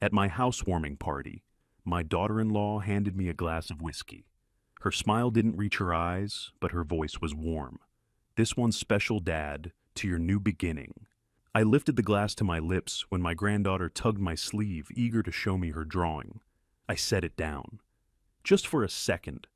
At my housewarming party, my daughter-in-law handed me a glass of whiskey. Her smile didn't reach her eyes, but her voice was warm. "This one's special, Dad, to your new beginning." I lifted the glass to my lips when my granddaughter tugged my sleeve, eager to show me her drawing. I set it down. Just for a second.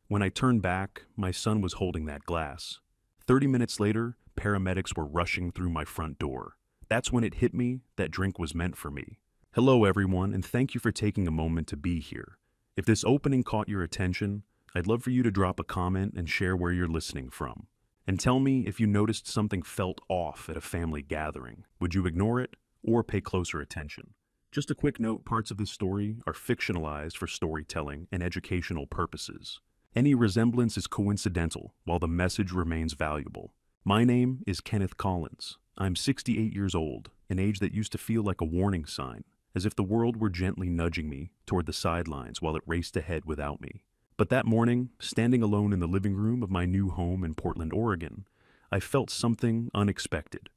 When I turned back, my son was holding that glass. 30 minutes later, paramedics were rushing through my front door. That's when it hit me that drink was meant for me. Hello, everyone, and thank you for taking a moment to be here. If this opening caught your attention, I'd love for you to drop a comment and share where you're listening from. And tell me if you noticed something felt off at a family gathering. Would you ignore it or pay closer attention? Just a quick note, parts of this story are fictionalized for storytelling and educational purposes. Any resemblance is coincidental, while the message remains valuable. My name is Kenneth Collins. I'm 68 years old, an age that used to feel like a warning sign, as if the world were gently nudging me toward the sidelines while it raced ahead without me. But that morning, standing alone in the living room of my new home in Portland, Oregon, I felt something unexpected.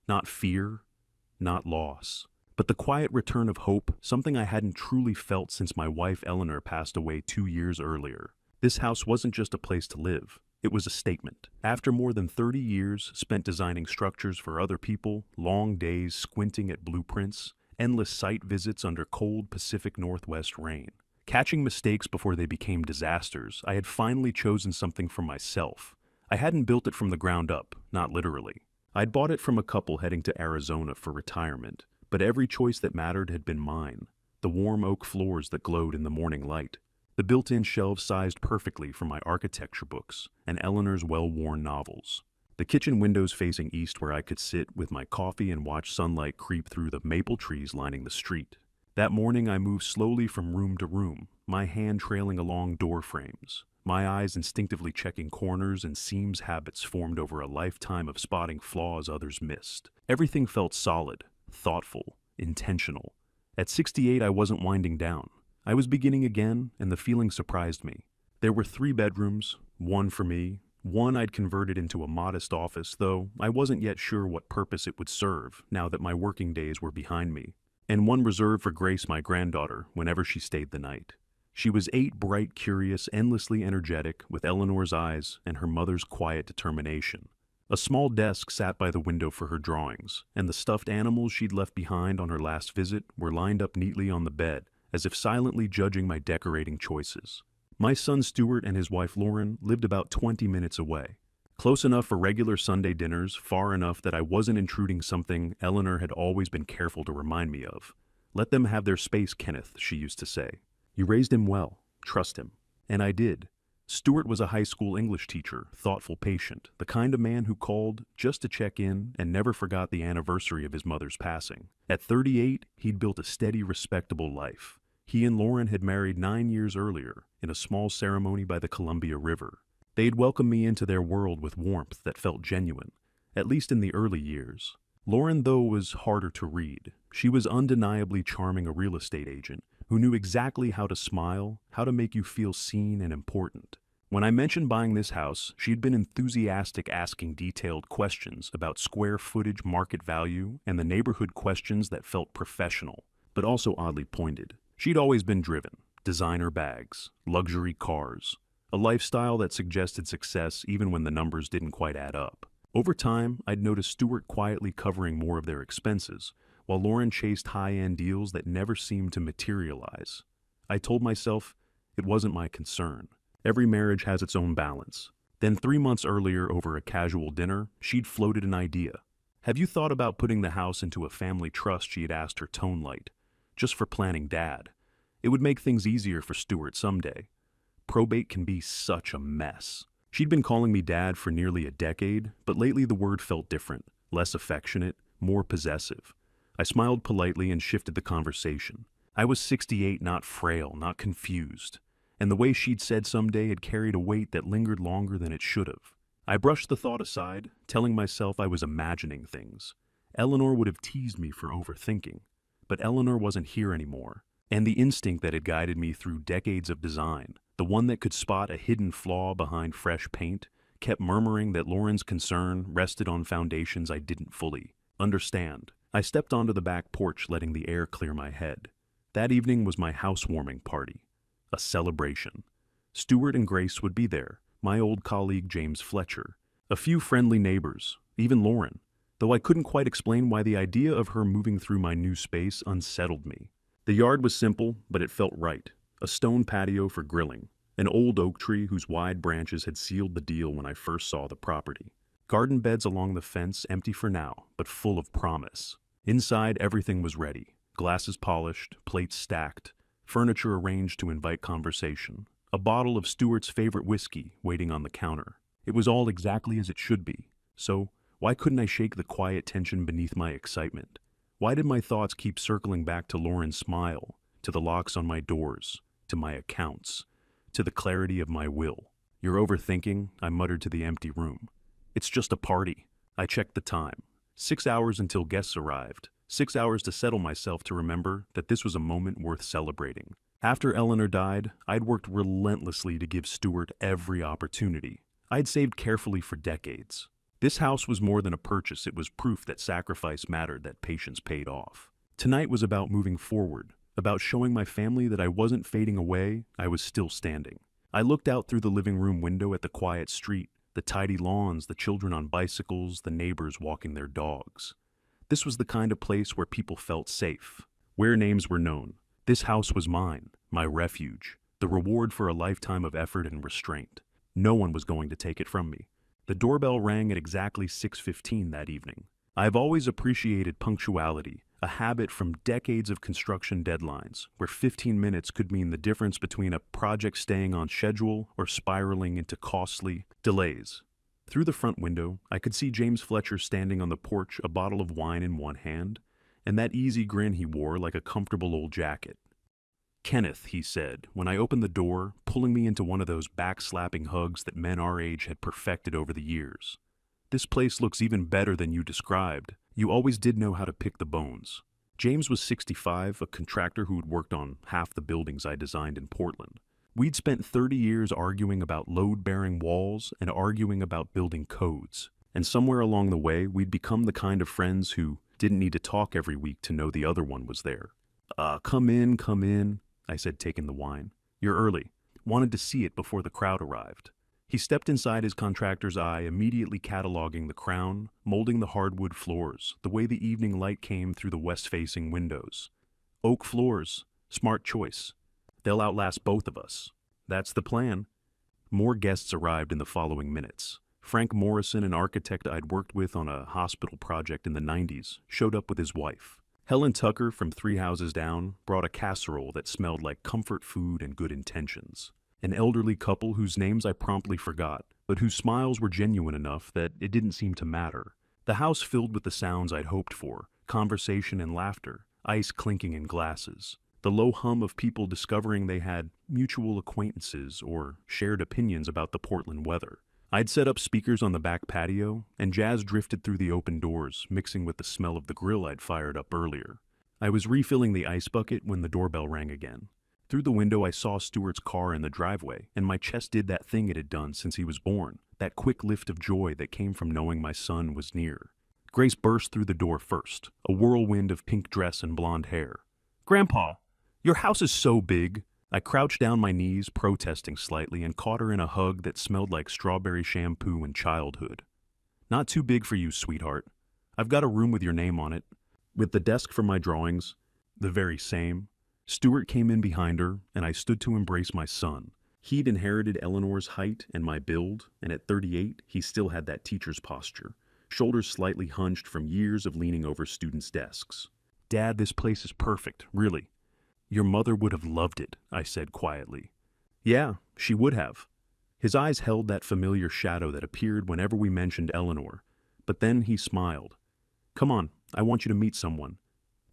Not fear, not loss, but the quiet return of hope, something I hadn't truly felt since my wife Eleanor passed away 2 years earlier. This house wasn't just a place to live. It was a statement. After more than 30 years spent designing structures for other people, long days squinting at blueprints, endless site visits under cold Pacific Northwest rain, catching mistakes before they became disasters, I had finally chosen something for myself. I hadn't built it from the ground up, not literally. I'd bought it from a couple heading to Arizona for retirement, but every choice that mattered had been mine. The warm oak floors that glowed in the morning light, the built-in shelves sized perfectly for my architecture books and Eleanor's well-worn novels, the kitchen windows facing east where I could sit with my coffee and watch sunlight creep through the maple trees lining the street. That morning I moved slowly from room to room, my hand trailing along door frames, my eyes instinctively checking corners and seams habits formed over a lifetime of spotting flaws others missed. Everything felt solid, thoughtful, intentional. At 68, I wasn't winding down. I was beginning again, and the feeling surprised me. There were 3 bedrooms, one for me, one I'd converted into a modest office, though I wasn't yet sure what purpose it would serve now that my working days were behind me, and one reserved for Grace, my granddaughter, whenever she stayed the night. She was 8, bright, curious, endlessly energetic, with Eleanor's eyes and her mother's quiet determination. A small desk sat by the window for her drawings, and the stuffed animals she'd left behind on her last visit were lined up neatly on the bed, as if silently judging my decorating choices. My son Stuart and his wife Lauren lived about 20 minutes away. Close enough for regular Sunday dinners, far enough that I wasn't intruding something Eleanor had always been careful to remind me of. "Let them have their space, Kenneth," she used to say. "You raised him well. Trust him." And I did. Stuart was a high school English teacher, thoughtful, patient, the kind of man who called just to check in and never forgot the anniversary of his mother's passing. At 38, he'd built a steady, respectable life. He and Lauren had married 9 years earlier, in a small ceremony by the Columbia River. They'd welcomed me into their world with warmth that felt genuine, at least in the early years. Lauren, though, was harder to read. She was undeniably charming, a real estate agent who knew exactly how to smile, how to make you feel seen and important. When I mentioned buying this house, she'd been enthusiastic, asking detailed questions about square footage, market value, and the neighborhood questions that felt professional, but also oddly pointed. She'd always been driven. Designer bags, luxury cars, a lifestyle that suggested success even when the numbers didn't quite add up. Over time, I'd noticed Stuart quietly covering more of their expenses, while Lauren chased high-end deals that never seemed to materialize. I told myself it wasn't my concern. Every marriage has its own balance. Then 3 months earlier, over a casual dinner, she'd floated an idea. "Have you thought about putting the house into a family trust?" she had asked, her tone light. "Just for planning Dad. It would make things easier for Stuart someday. Probate can be such a mess." She'd been calling me Dad for nearly a decade, but lately the word felt different, less affectionate, more possessive. I smiled politely and shifted the conversation. I was 68, not frail, not confused, and the way she'd said someday had carried a weight that lingered longer than it should have. I brushed the thought aside, telling myself I was imagining things. Eleanor would have teased me for overthinking, but Eleanor wasn't here anymore. And the instinct that had guided me through decades of design, the one that could spot a hidden flaw behind fresh paint, kept murmuring that Lauren's concern rested on foundations I didn't fully understand. I stepped onto the back porch, letting the air clear my head. That evening was my housewarming party, a celebration. Stuart and Grace would be there, my old colleague James Fletcher, a few friendly neighbors, even Lauren, though I couldn't quite explain why the idea of her moving through my new space unsettled me. The yard was simple, but it felt right. A stone patio for grilling, an old oak tree whose wide branches had sealed the deal when I first saw the property. Garden beds along the fence, empty for now, but full of promise. Inside, everything was ready. Glasses polished, plates stacked, furniture arranged to invite conversation. A bottle of Stuart's favorite whiskey waiting on the counter. It was all exactly as it should be. So, why couldn't I shake the quiet tension beneath my excitement? Why did my thoughts keep circling back to Lauren's smile, to the locks on my doors, to my accounts, to the clarity of my will? "You're overthinking," I muttered to the empty room. "It's just a party." I checked the time. 6 hours until guests arrived. 6 hours to settle myself to remember that this was a moment worth celebrating. After Eleanor died, I'd worked relentlessly to give Stuart every opportunity. I'd saved carefully for decades. This house was more than a purchase, it was proof that sacrifice mattered, that patience paid off. Tonight was about moving forward, about showing my family that I wasn't fading away, I was still standing. I looked out through the living room window at the quiet street, the tidy lawns, the children on bicycles, the neighbors walking their dogs. This was the kind of place where people felt safe, where names were known. This house was mine, my refuge, the reward for a lifetime of effort and restraint. No one was going to take it from me. The doorbell rang at exactly 6:15 that evening. I've always appreciated punctuality, a habit from decades of construction deadlines, where 15 minutes could mean the difference between a project staying on schedule or spiraling into costly delays. Through the front window, I could see James Fletcher standing on the porch, a bottle of wine in one hand, and that easy grin he wore like a comfortable old jacket. "Kenneth," he said, when I opened the door, pulling me into one of those back-slapping hugs that men our age had perfected over the years. "This place looks even better than you described. You always did know how to pick the bones." James was 65, a contractor who had worked on half the buildings I designed in Portland. We'd spent 30 years arguing about load-bearing walls and arguing about building codes. And somewhere along the way, we'd become the kind of friends who didn't need to talk every week to know the other one was there. Come in," I said, taking the wine. "You're early. Wanted to see it before the crowd arrived." He stepped inside his contractor's eye, immediately cataloging the crown, molding the hardwood floors, the way the evening light came through the west-facing windows. "Oak floors. Smart choice. They'll outlast both of us." "That's the plan." More guests arrived in the following minutes. Frank Morrison, an architect I'd worked with on a hospital project in the 90s, showed up with his wife. Helen Tucker from 3 houses down brought a casserole that smelled like comfort food and good intentions. An elderly couple whose names I promptly forgot, but whose smiles were genuine enough that it didn't seem to matter. The house filled with the sounds I'd hoped for, conversation and laughter, ice clinking in glasses, the low hum of people discovering they had mutual acquaintances or shared opinions about the Portland weather. I'd set up speakers on the back patio, and jazz drifted through the open doors, mixing with the smell of the grill I'd fired up earlier. I was refilling the ice bucket when the doorbell rang again. Through the window, I saw Stuart's car in the driveway, and my chest did that thing it had done since he was born, that quick lift of joy that came from knowing my son was near. Grace burst through the door first, a whirlwind of pink dress and blonde hair. "Grandpa, your house is so big." I crouched down my knees, protesting slightly, and caught her in a hug that smelled like strawberry shampoo and childhood. "Not too big for you, sweetheart. I've got a room with your name on it, with the desk for my drawings, the very same." Stuart came in behind her, and I stood to embrace my son. He'd inherited Eleanor's height and my build, and at 38, he still had that teacher's posture, shoulders slightly hunched from years of leaning over students' desks. "Dad, this place is perfect, really." "Your mother would have loved it," I said quietly. "Yeah, she would have." His eyes held that familiar shadow that appeared whenever we mentioned Eleanor, but then he smiled. "Come on, I want you to meet someone."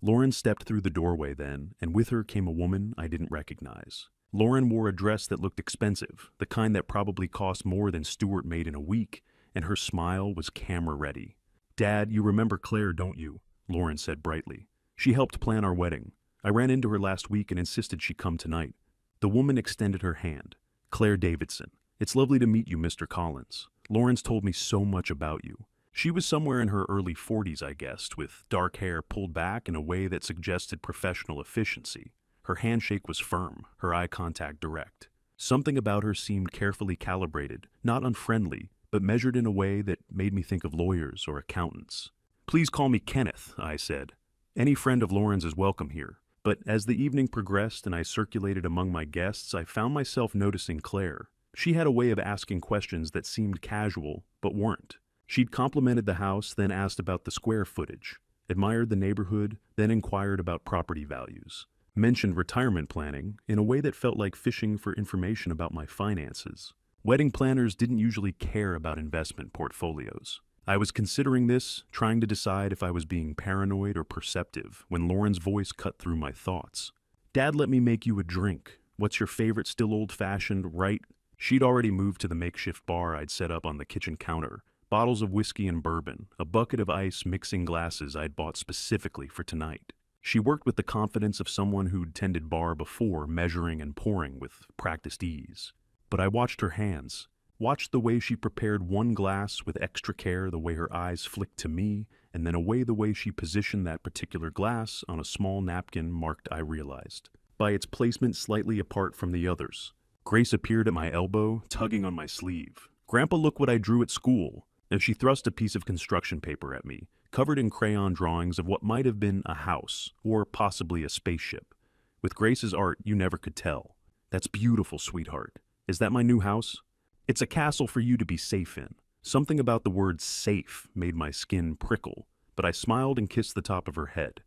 Lauren stepped through the doorway then, and with her came a woman I didn't recognize. Lauren wore a dress that looked expensive, the kind that probably cost more than Stuart made in a week, and her smile was camera-ready. "Dad, you remember Claire, don't you?" Lauren said brightly. "She helped plan our wedding. I ran into her last week and insisted she come tonight." The woman extended her hand. "Claire Davidson. It's lovely to meet you, Mr. Collins. Lauren's told me so much about you." She was somewhere in her early 40s, I guessed, with dark hair pulled back in a way that suggested professional efficiency. Her handshake was firm, her eye contact direct. Something about her seemed carefully calibrated, not unfriendly, but measured in a way that made me think of lawyers or accountants. "Please call me Kenneth," I said. "Any friend of Lauren's is welcome here." But as the evening progressed and I circulated among my guests, I found myself noticing Claire. She had a way of asking questions that seemed casual, but weren't. She'd complimented the house, then asked about the square footage, admired the neighborhood, then inquired about property values, mentioned retirement planning in a way that felt like fishing for information about my finances. Wedding planners didn't usually care about investment portfolios. I was considering this, trying to decide if I was being paranoid or perceptive, when Lauren's voice cut through my thoughts. "Dad let me make you a drink. What's your favorite still old-fashioned, right?" She'd already moved to the makeshift bar I'd set up on the kitchen counter. Bottles of whiskey and bourbon, a bucket of ice mixing glasses I'd bought specifically for tonight. She worked with the confidence of someone who'd tended bar before, measuring and pouring with practiced ease. But I watched her hands, watched the way she prepared one glass with extra care, the way her eyes flicked to me, and then away the way she positioned that particular glass on a small napkin marked I realized, by its placement slightly apart from the others. Grace appeared at my elbow, tugging on my sleeve. "Grandpa, look what I drew at school." And she thrust a piece of construction paper at me, covered in crayon drawings of what might have been a house, or possibly a spaceship. With Grace's art, you never could tell. "That's beautiful, sweetheart. Is that my new house?" "It's a castle for you to be safe in." Something about the word safe made my skin prickle, but I smiled and kissed the top of her head.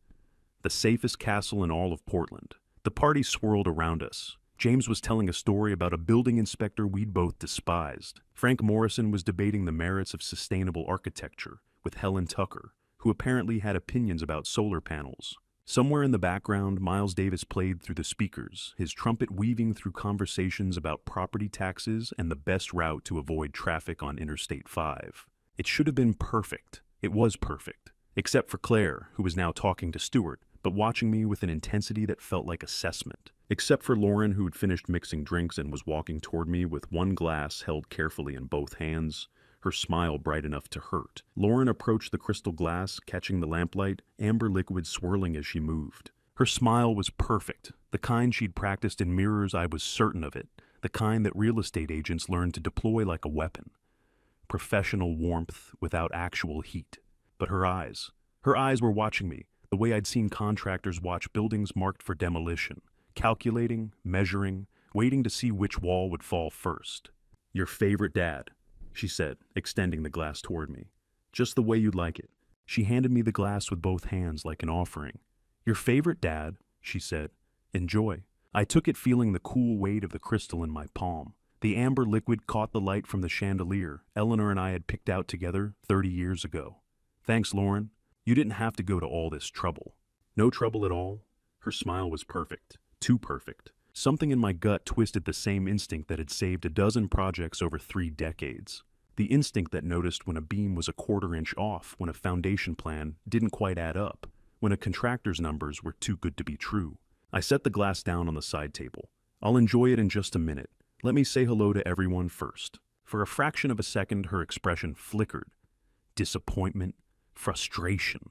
The safest castle in all of Portland. The party swirled around us. James was telling a story about a building inspector we'd both despised. Frank Morrison was debating the merits of sustainable architecture with Helen Tucker, who apparently had opinions about solar panels. Somewhere in the background, Miles Davis played through the speakers, his trumpet weaving through conversations about property taxes and the best route to avoid traffic on Interstate 5. It should have been perfect. It was perfect. Except for Claire, who was now talking to Stuart, but watching me with an intensity that felt like assessment. Except for Lauren, who had finished mixing drinks and was walking toward me with one glass held carefully in both hands, her smile bright enough to hurt. Lauren approached the crystal glass, catching the lamplight, amber liquid swirling as she moved. Her smile was perfect, the kind she'd practiced in mirrors. I was certain of it, the kind that real estate agents learned to deploy like a weapon. Professional warmth without actual heat. But her eyes were watching me, the way I'd seen contractors watch buildings marked for demolition, calculating, measuring, waiting to see which wall would fall first. "Your favorite dad," she said, extending the glass toward me. "Just the way you'd like it." She handed me the glass with both hands like an offering. "Your favorite dad," she said. "Enjoy." I took it, feeling the cool weight of the crystal in my palm. The amber liquid caught the light from the chandelier Eleanor and I had picked out together 30 years ago. "Thanks, Lauren. You didn't have to go to all this trouble." "No trouble at all." Her smile was perfect. Too perfect. Something in my gut twisted the same instinct that had saved a dozen projects over 3 decades. The instinct that noticed when a beam was a quarter-inch off, when a foundation plan didn't quite add up, when a contractor's numbers were too good to be true. I set the glass down on the side table. "I'll enjoy it in just a minute. Let me say hello to everyone first." For a fraction of a second, her expression flickered. Disappointment, frustration.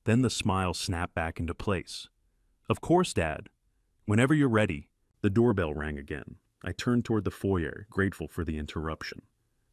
Then the smile snapped back into place. "Of course, Dad. Whenever you're ready." The doorbell rang again. I turned toward the foyer, grateful for the interruption.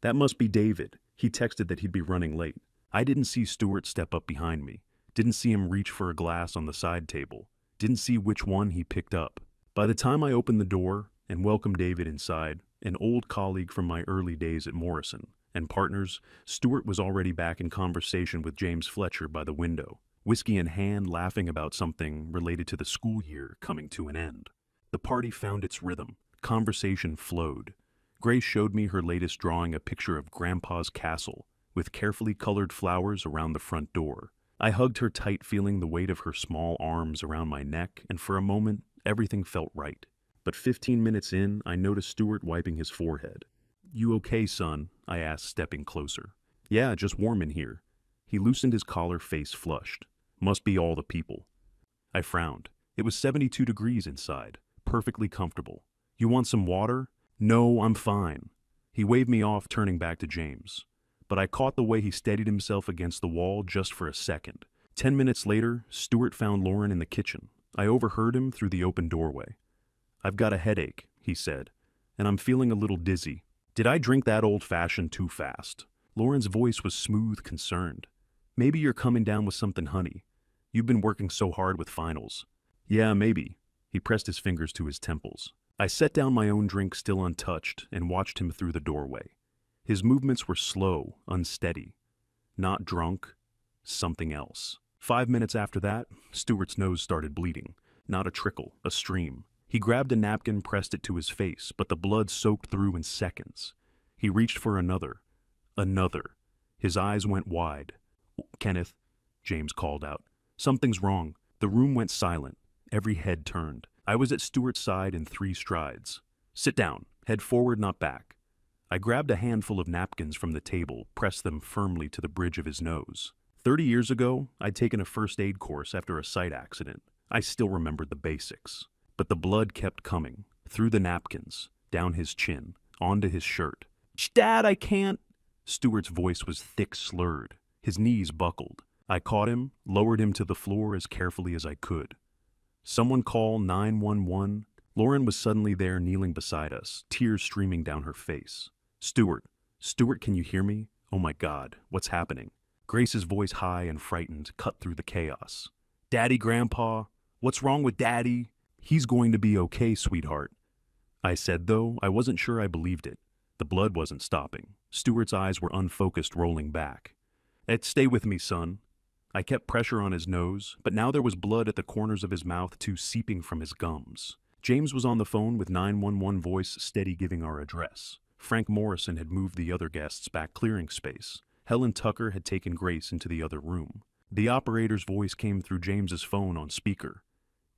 That must be David. He texted that he'd be running late. I didn't see Stuart step up behind me. Didn't see him reach for a glass on the side table. Didn't see which one he picked up. By the time I opened the door and welcomed David inside, an old colleague from my early days at Morrison and partners, Stuart was already back in conversation with James Fletcher by the window, whiskey in hand, laughing about something related to the school year coming to an end. The party found its rhythm. Conversation flowed. Grace showed me her latest drawing, a picture of Grandpa's castle, with carefully colored flowers around the front door. I hugged her tight, feeling the weight of her small arms around my neck, and for a moment, everything felt right. But 15 minutes in, I noticed Stuart wiping his forehead. "You okay, son?" I asked, stepping closer. "Yeah, just warm in here." He loosened his collar, face flushed. "Must be all the people." I frowned. It was 72 degrees inside, perfectly comfortable. "You want some water?" "No, I'm fine." He waved me off, turning back to James. But I caught the way he steadied himself against the wall just for a second. 10 minutes later, Stuart found Lauren in the kitchen. I overheard him through the open doorway. "I've got a headache," he said, "and I'm feeling a little dizzy. Did I drink that old-fashioned too fast?" Lauren's voice was smooth, concerned. "Maybe you're coming down with something, honey. You've been working so hard with finals." "Yeah, maybe." He pressed his fingers to his temples. I set down my own drink still untouched and watched him through the doorway. His movements were slow, unsteady. Not drunk, something else. 5 minutes after that, Stuart's nose started bleeding. Not a trickle, a stream. He grabbed a napkin, pressed it to his face, but the blood soaked through in seconds. He reached for another. Another. His eyes went wide. "Kenneth," James called out. "Something's wrong." The room went silent. Every head turned. I was at Stuart's side in 3 strides. "Sit down. Head forward, not back." I grabbed a handful of napkins from the table, pressed them firmly to the bridge of his nose. 30 years ago, I'd taken a first aid course after a site accident. I still remembered the basics. But the blood kept coming, through the napkins, down his chin, onto his shirt. "Dad, I can't." Stuart's voice was thick, slurred. His knees buckled. I caught him, lowered him to the floor as carefully as I could. "Someone call 911. Lauren was suddenly there, kneeling beside us, tears streaming down her face. "Stuart, can you hear me? Oh my God, what's happening?" Grace's voice, high and frightened, cut through the chaos. "Daddy, Grandpa, what's wrong with Daddy?" "He's going to be okay, sweetheart," I said, though I wasn't sure I believed it. The blood wasn't stopping. Stuart's eyes were unfocused, rolling back. "Stay with me, son." I kept pressure on his nose, but now there was blood at the corners of his mouth too, seeping from his gums. James was on the phone with 911, voice steady, giving our address. Frank Morrison had moved the other guests back, clearing space. Helen Tucker had taken Grace into the other room. The operator's voice came through James's phone on speaker.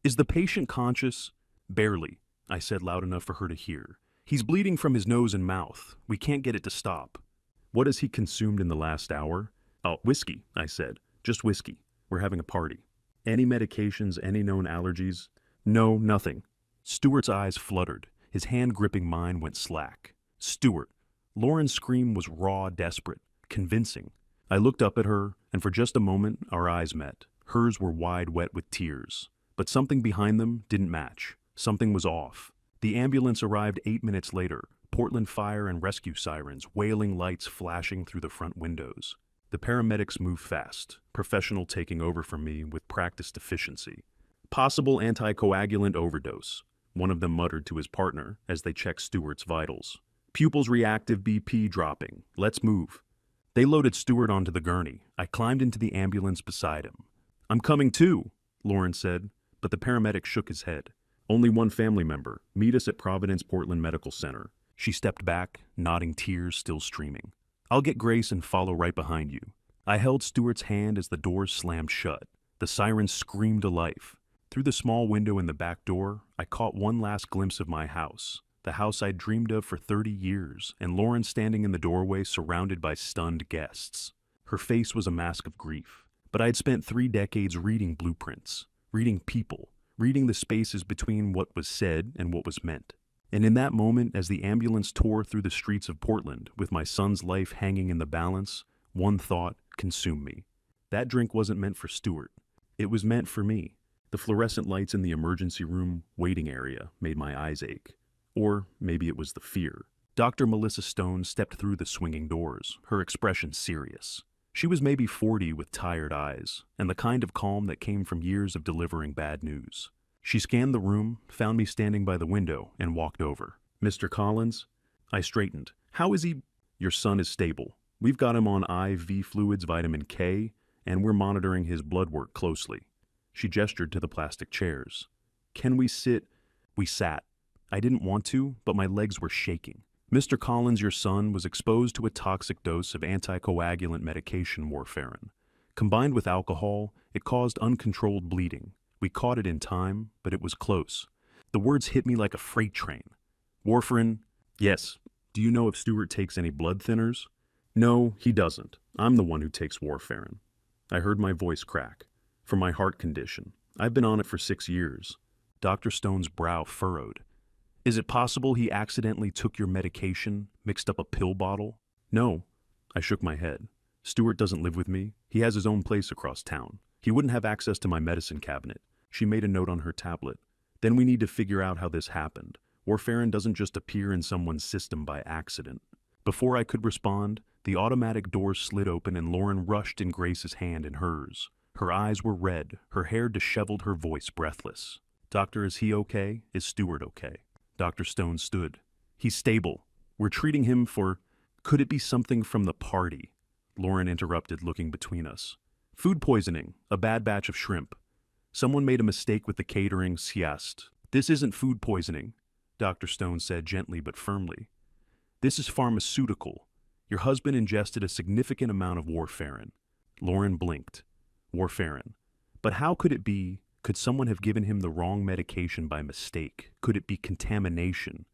"Is the patient conscious?" "Barely," I said loud enough for her to hear. "He's bleeding from his nose and mouth. We can't get it to stop." "What has he consumed in the last hour?" "Oh, whiskey," I said. "Just whiskey. We're having a party." "Any medications, any known allergies?" "No, nothing." Stuart's eyes fluttered. His hand gripping mine went slack. "Stuart." Lauren's scream was raw, desperate, convincing. I looked up at her, and for just a moment our eyes met. Hers were wide, wet with tears. But something behind them didn't match. Something was off. The ambulance arrived 8 minutes later, Portland fire and rescue sirens, wailing lights flashing through the front windows. The paramedics moved fast, professional taking over from me with practiced efficiency. "Possible anticoagulant overdose," one of them muttered to his partner as they checked Stuart's vitals. "Pupils reactive, BP dropping. Let's move." They loaded Stuart onto the gurney. I climbed into the ambulance beside him. "I'm coming too," Lauren said, but the paramedic shook his head. "Only one family member. Meet us at Providence Portland Medical Center." She stepped back, nodding, tears still streaming. "I'll get Grace and follow right behind you." I held Stuart's hand as the doors slammed shut. The sirens screamed to life. Through the small window in the back door, I caught one last glimpse of my house, the house I'd dreamed of for 30 years, and Lauren standing in the doorway surrounded by stunned guests. Her face was a mask of grief. But I'd spent 3 decades reading blueprints, reading people, reading the spaces between what was said and what was meant. And in that moment, as the ambulance tore through the streets of Portland, with my son's life hanging in the balance, one thought consumed me. That drink wasn't meant for Stuart. It was meant for me. The fluorescent lights in the emergency room waiting area made my eyes ache. Or maybe it was the fear. Dr. Melissa Stone stepped through the swinging doors, her expression serious. She was maybe 40 with tired eyes, and the kind of calm that came from years of delivering bad news. She scanned the room, found me standing by the window, and walked over. "Mr. Collins?" I straightened. "How is he?" "Your son is stable. We've got him on IV fluids, vitamin K, and we're monitoring his blood work closely." She gestured to the plastic chairs. "Can we sit?" We sat. I didn't want to, but my legs were shaking. "Mr. Collins, your son, was exposed to a toxic dose of anticoagulant medication, warfarin. Combined with alcohol, it caused uncontrolled bleeding. We caught it in time, but it was close." The words hit me like a freight train. "Warfarin?" "Yes. Do you know if Stuart takes any blood thinners?" "No, he doesn't. I'm the one who takes warfarin." I heard my voice crack. "For my heart condition. I've been on it for 6 years." Dr. Stone's brow furrowed. "Is it possible he accidentally took your medication, mixed up a pill bottle?" "No." I shook my head. "Stuart doesn't live with me. He has his own place across town. He wouldn't have access to my medicine cabinet. She made a note on her tablet. Then we need to figure out how this happened. Warfarin doesn't just appear in someone's system by accident. Before I could respond, the automatic door slid open and Lauren rushed in Grace's hand in hers. Her eyes were red, her hair disheveled, her voice breathless. "Doctor, is he okay? Is Stewart okay?" Dr. Stone stood. "He's stable. We're treating him for—" "Could it be something from the party?" Lauren interrupted, looking between us. "Food poisoning, a bad batch of shrimp. Someone made a mistake with the catering sieste." "This isn't food poisoning," Dr. Stone said gently but firmly. "This is pharmaceutical. Your husband ingested a significant amount of warfarin." Lauren blinked. Warfarin. But how could it be? Could someone have given him the wrong medication by mistake? Could it be contamination?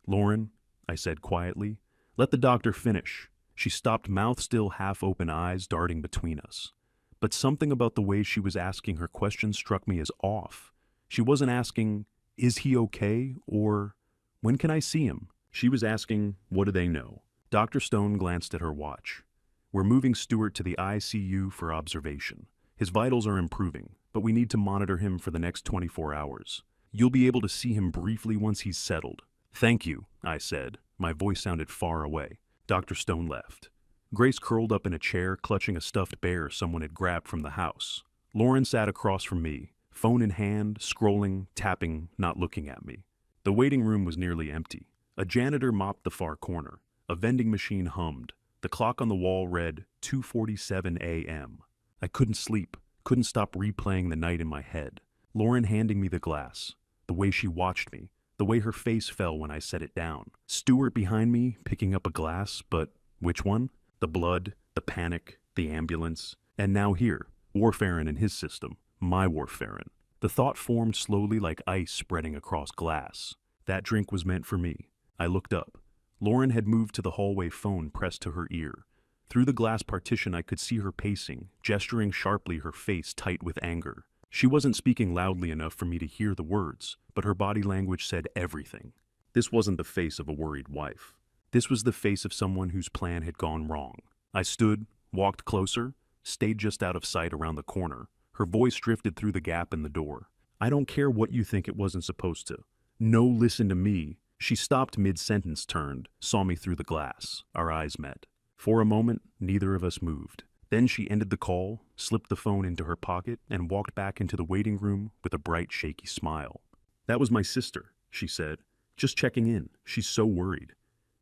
"Lauren," I said quietly, "let the doctor finish." She stopped, mouth still, half open, eyes darting between us. But something about the way she was asking her question struck me as off. She wasn't asking, "Is he okay?" or "When can I see him?" She was asking, "What do they know?" Dr. Stone glanced at her watch. "We're moving Stewart to the ICU for observation. His vitals are improving, but we need to monitor him for the next 24 hours. You'll be able to see him briefly once he's settled." "Thank you," I said. My voice sounded far away. Dr. Stone left. Grace curled up in a chair, clutching a stuffed bear someone had grabbed from the house. Lauren sat across from me, phone in hand, scrolling, tapping, not looking at me. The waiting room was nearly empty. A janitor mopped the far corner. A vending machine hummed. The clock on the wall read 2:47 a.m. I couldn't sleep, couldn't stop replaying the night in my head. Lauren handing me the glass, the way she watched me, the way her face fell when I set it down. Stewart behind me, picking up a glass, but which one? The blood, the panic, the ambulance, and now here, warfarin in his system, my warfarin. The thought formed slowly like ice spreading across glass. That drink was meant for me. I looked up. Lauren had moved to the hallway, phone pressed to her ear. Through the glass partition I could see her pacing, gesturing sharply, her face tight with anger. She wasn't speaking loudly enough for me to hear the words, but her body language said everything. This wasn't the face of a worried wife. This was the face of someone whose plan had gone wrong. I stood, walked closer, stayed just out of sight around the corner. Her voice drifted through the gap in the door. "I don't care what you think it wasn't supposed to. No, listen to me." She stopped mid-sentence, turned, saw me through the glass. Our eyes met. For a moment, neither of us moved. Then she ended the call, slipped the phone into her pocket, and walked back into the waiting room with a bright, shaky smile. "That was my sister," she said. "Just checking in. She's so worried."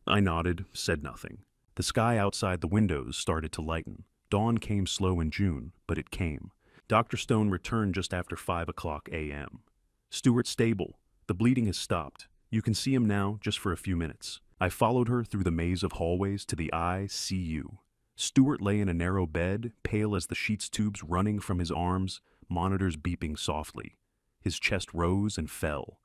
I nodded, said nothing. The sky outside the windows started to lighten. Dawn came slow in June, but it came. Dr. Stone returned just after 5 a.m. "Stewart's stable. The bleeding has stopped. You can see him now, just for a few minutes." I followed her through the maze of hallways to the ICU. Stewart lay in a narrow bed, pale as the sheets tubes running from his arms, monitors beeping softly. His chest rose and fell.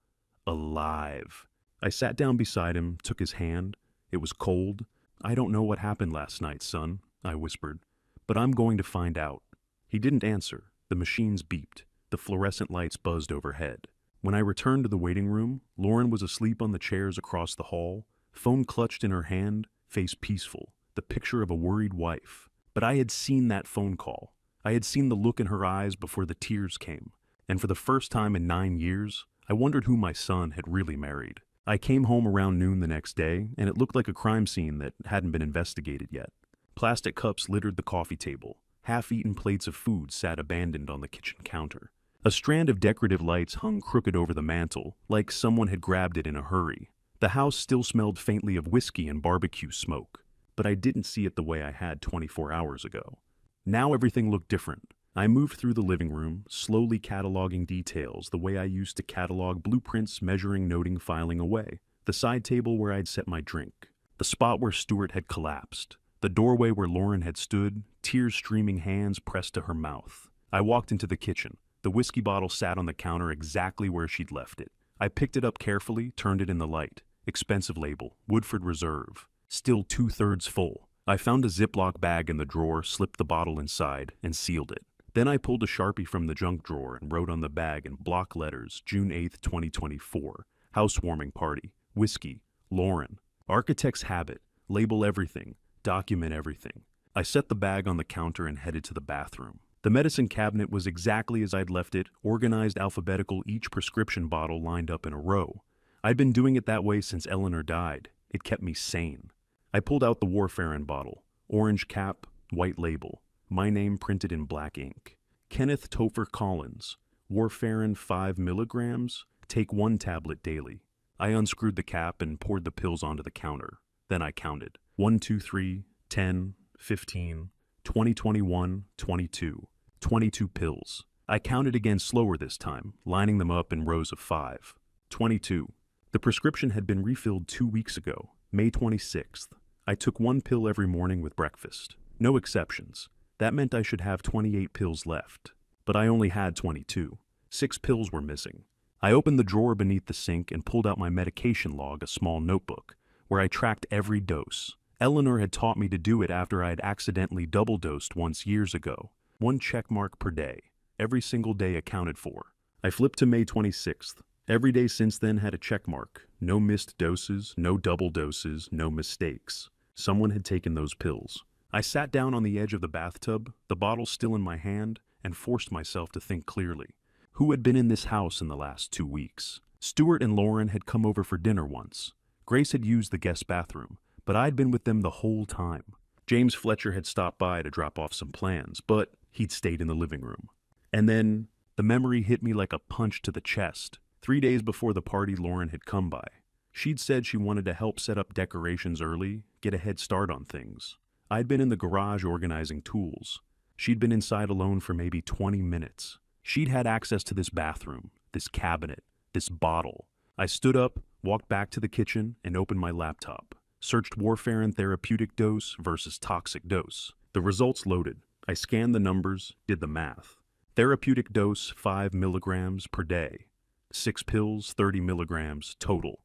Alive. I sat down beside him, took his hand. It was cold. "I don't know what happened last night, son," I whispered, "but I'm going to find out." He didn't answer. The machines beeped. The fluorescent lights buzzed overhead. When I returned to the waiting room, Lauren was asleep on the chairs across the hall, phone clutched in her hand, face peaceful, the picture of a worried wife. But I had seen that phone call. I had seen the look in her eyes before the tears came. And for the first time in 9 years, I wondered who my son had really married. I came home around noon the next day, and it looked like a crime scene that hadn't been investigated yet. Plastic cups littered the coffee table. Half-eaten plates of food sat abandoned on the kitchen counter. A strand of decorative lights hung crooked over the mantel, like someone had grabbed it in a hurry. The house still smelled faintly of whiskey and barbecue smoke, but I didn't see it the way I had 24 hours ago. Now everything looked different. I moved through the living room, slowly cataloging details the way I used to catalog blueprints, measuring, noting, filing away. The side table where I'd set my drink. The spot where Stewart had collapsed. The doorway where Lauren had stood, tears streaming, hands pressed to her mouth. I walked into the kitchen. The whiskey bottle sat on the counter exactly where she'd left it. I picked it up carefully, turned it in the light. Expensive label, Woodford Reserve. Still 2/3 full. I found a Ziploc bag in the drawer, slipped the bottle inside, and sealed it. Then I pulled a Sharpie from the junk drawer and wrote on the bag in block letters, June 8, 2024. Housewarming party. Whiskey. Lauren. Architect's habit. Label everything. Document everything. I set the bag on the counter and headed to the bathroom. The medicine cabinet was exactly as I'd left it, organized alphabetical, each prescription bottle lined up in a row. I'd been doing it that way since Eleanor died. It kept me sane. I pulled out the warfarin bottle. Orange cap, white label. My name printed in black ink. Kenneth Topher Collins. Warfarin 5 milligrams. Take 1 tablet daily. I unscrewed the cap and poured the pills onto the counter. Then I counted. 1, 2, 3, 10, 15, 20, 21, 22. 22 pills. I counted again slower this time, lining them up in rows of 5. 22. The prescription had been refilled 2 weeks ago, May 26th. I took 1 pill every morning with breakfast. No exceptions. That meant I should have 28 pills left. But I only had 22. 6 pills were missing. I opened the drawer beneath the sink and pulled out my medication log, a small notebook, where I tracked every dose. Eleanor had taught me to do it after I had accidentally double-dosed once years ago. 1 check mark per day. Every single day accounted for. I flipped to May 26th. Every day since then had a check mark. No missed doses, no double doses, no mistakes. Someone had taken those pills. I sat down on the edge of the bathtub, the bottle still in my hand, and forced myself to think clearly. Who had been in this house in the last 2 weeks? Stuart and Lauren had come over for dinner once. Grace had used the guest bathroom, but I'd been with them the whole time. James Fletcher had stopped by to drop off some plans, but he'd stayed in the living room. And then the memory hit me like a punch to the chest. 3 days before the party, Lauren had come by. She'd said she wanted to help set up decorations early, get a head start on things. I'd been in the garage organizing tools. She'd been inside alone for maybe 20 minutes. She'd had access to this bathroom, this cabinet, this bottle. I stood up, walked back to the kitchen, and opened my laptop. Searched warfarin therapeutic dose versus toxic dose. The results loaded. I scanned the numbers, did the math. Therapeutic dose 5 milligrams per day. 6 pills, 30 milligrams total.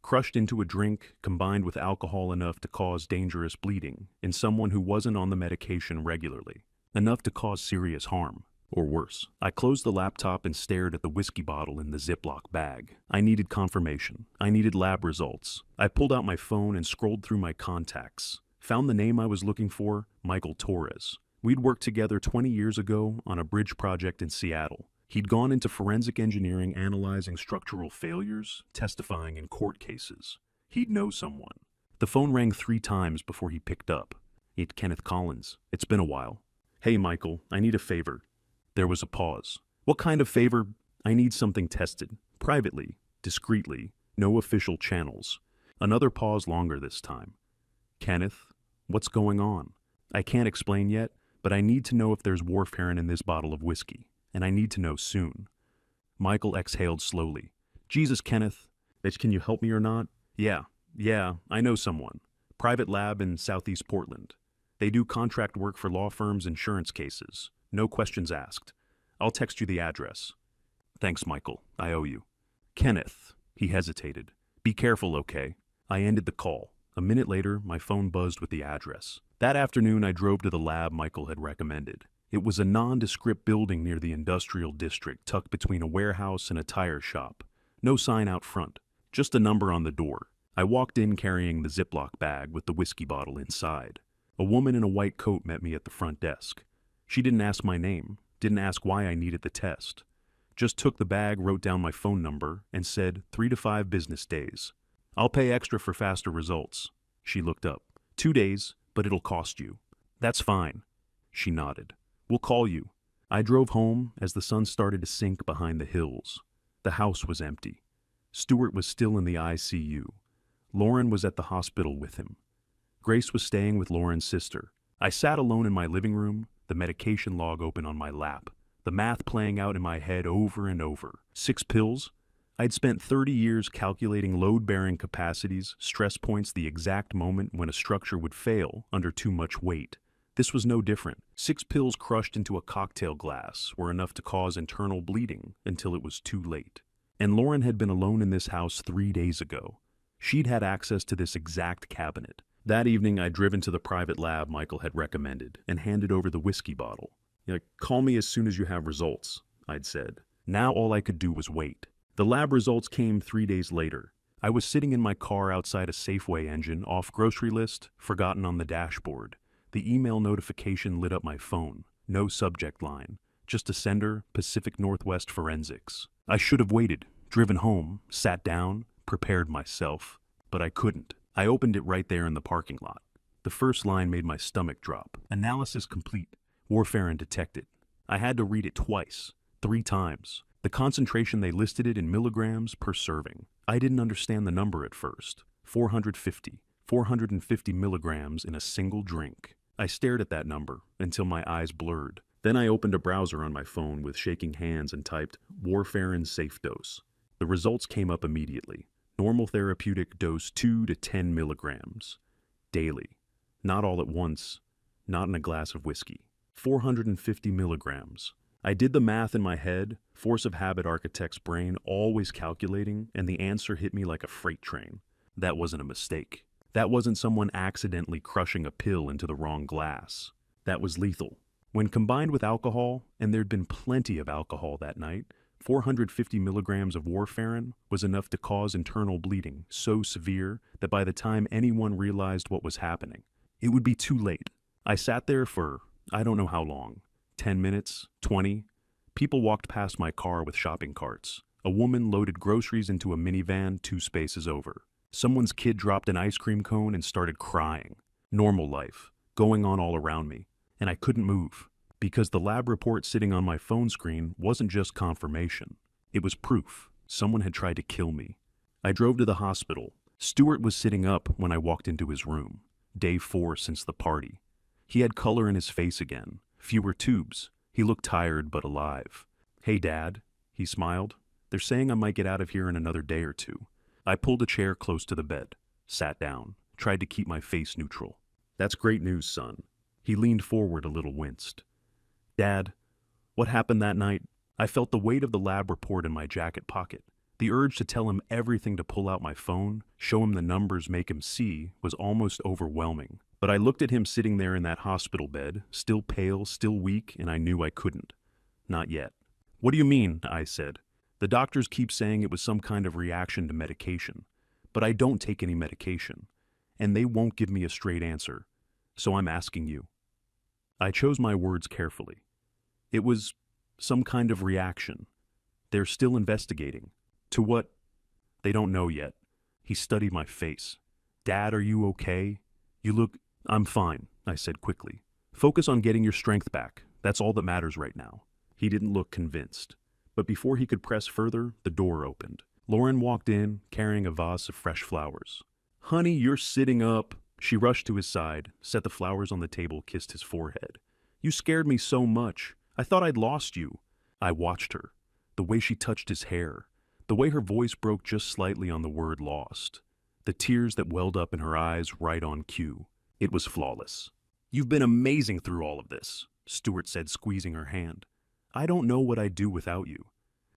Crushed into a drink, combined with alcohol enough to cause dangerous bleeding in someone who wasn't on the medication regularly. Enough to cause serious harm. Or worse. I closed the laptop and stared at the whiskey bottle in the Ziploc bag. I needed confirmation. I needed lab results. I pulled out my phone and scrolled through my contacts. Found the name I was looking for, Michael Torres. We'd worked together 20 years ago on a bridge project in Seattle. He'd gone into forensic engineering, analyzing structural failures, testifying in court cases. He'd know someone. The phone rang 3 times before he picked up. It's Kenneth Collins. It's been a while. Hey, Michael, I need a favor. There was a pause. What kind of favor? I need something tested. Privately, discreetly, no official channels. Another pause longer this time. Kenneth, what's going on? I can't explain yet, but I need to know if there's warfarin in this bottle of whiskey, and I need to know soon. Michael exhaled slowly. Jesus, Kenneth, can you help me or not? Yeah, I know someone. Private lab in Southeast Portland. They do contract work for law firms' insurance cases. No questions asked. I'll text you the address. Thanks, Michael. I owe you. Kenneth, he hesitated. Be careful, okay? I ended the call. A minute later, my phone buzzed with the address. That afternoon, I drove to the lab Michael had recommended. It was a nondescript building near the industrial district, tucked between a warehouse and a tire shop. No sign out front, just a number on the door. I walked in carrying the Ziploc bag with the whiskey bottle inside. A woman in a white coat met me at the front desk. She didn't ask my name, didn't ask why I needed the test. Just took the bag, wrote down my phone number, and said 3 to 5 business days. I'll pay extra for faster results. She looked up. 2 days, but it'll cost you. That's fine. She nodded. We'll call you. I drove home as the sun started to sink behind the hills. The house was empty. Stuart was still in the ICU. Lauren was at the hospital with him. Grace was staying with Lauren's sister. I sat alone in my living room, the medication log open on my lap, the math playing out in my head over and over. 6 pills? I'd spent 30 years calculating load-bearing capacities, stress points, the exact moment when a structure would fail under too much weight. This was no different. 6 pills crushed into a cocktail glass were enough to cause internal bleeding until it was too late. And Lauren had been alone in this house 3 days ago. She'd had access to this exact cabinet. That evening, I'd driven to the private lab Michael had recommended and handed over the whiskey bottle. Call me as soon as you have results, I'd said. Now all I could do was wait. The lab results came 3 days later. I was sitting in my car outside a Safeway engine, off grocery list, forgotten on the dashboard. The email notification lit up my phone. No subject line. Just a sender, Pacific Northwest Forensics. I should have waited, driven home, sat down, prepared myself. But I couldn't. I opened it right there in the parking lot. The first line made my stomach drop. Analysis complete. Warfarin detected. I had to read it twice, 3 times. The concentration they listed it in milligrams per serving. I didn't understand the number at first. 450 milligrams in a single drink. I stared at that number until my eyes blurred. Then I opened a browser on my phone with shaking hands and typed Warfarin safe dose. The results came up immediately. Normal therapeutic dose 2 to 10 milligrams. Daily. Not all at once. Not in a glass of whiskey. 450 milligrams. I did the math in my head, force of habit architect's brain always calculating, and the answer hit me like a freight train. That wasn't a mistake. That wasn't someone accidentally crushing a pill into the wrong glass. That was lethal. When combined with alcohol, and there'd been plenty of alcohol that night, 450 milligrams of warfarin was enough to cause internal bleeding so severe that by the time anyone realized what was happening, it would be too late. I sat there for, I don't know how long, 10 minutes, 20. People walked past my car with shopping carts. A woman loaded groceries into a minivan 2 spaces over. Someone's kid dropped an ice cream cone and started crying. Normal life, going on all around me. And I couldn't move, because the lab report sitting on my phone screen wasn't just confirmation. It was proof. Someone had tried to kill me. I drove to the hospital. Stuart was sitting up when I walked into his room. Day 4 since the party. He had color in his face again. Fewer tubes. He looked tired but alive. "Hey, Dad," he smiled. "They're saying I might get out of here in another day or 2. I pulled a chair close to the bed, sat down, tried to keep my face neutral. "That's great news, son." He leaned forward a little, winced. "Dad, what happened that night?" I felt the weight of the lab report in my jacket pocket. The urge to tell him everything, to pull out my phone, show him the numbers, make him see, was almost overwhelming. But I looked at him sitting there in that hospital bed, still pale, still weak, and I knew I couldn't. Not yet. "What do you mean?" I said. "The doctors keep saying it was some kind of reaction to medication. But I don't take any medication. And they won't give me a straight answer. So I'm asking you." I chose my words carefully. "It was some kind of reaction. They're still investigating. To what? They don't know yet." He studied my face. "Dad, are you okay? You look—" "I'm fine," I said quickly. "Focus on getting your strength back. That's all that matters right now." He didn't look convinced. But before he could press further, the door opened. Lauren walked in, carrying a vase of fresh flowers. "Honey, you're sitting up." She rushed to his side, set the flowers on the table, kissed his forehead. "You scared me so much. I thought I'd lost you." I watched her. The way she touched his hair. The way her voice broke just slightly on the word lost. The tears that welled up in her eyes right on cue. It was flawless. "You've been amazing through all of this," Stuart said, squeezing her hand. "I don't know what I'd do without you."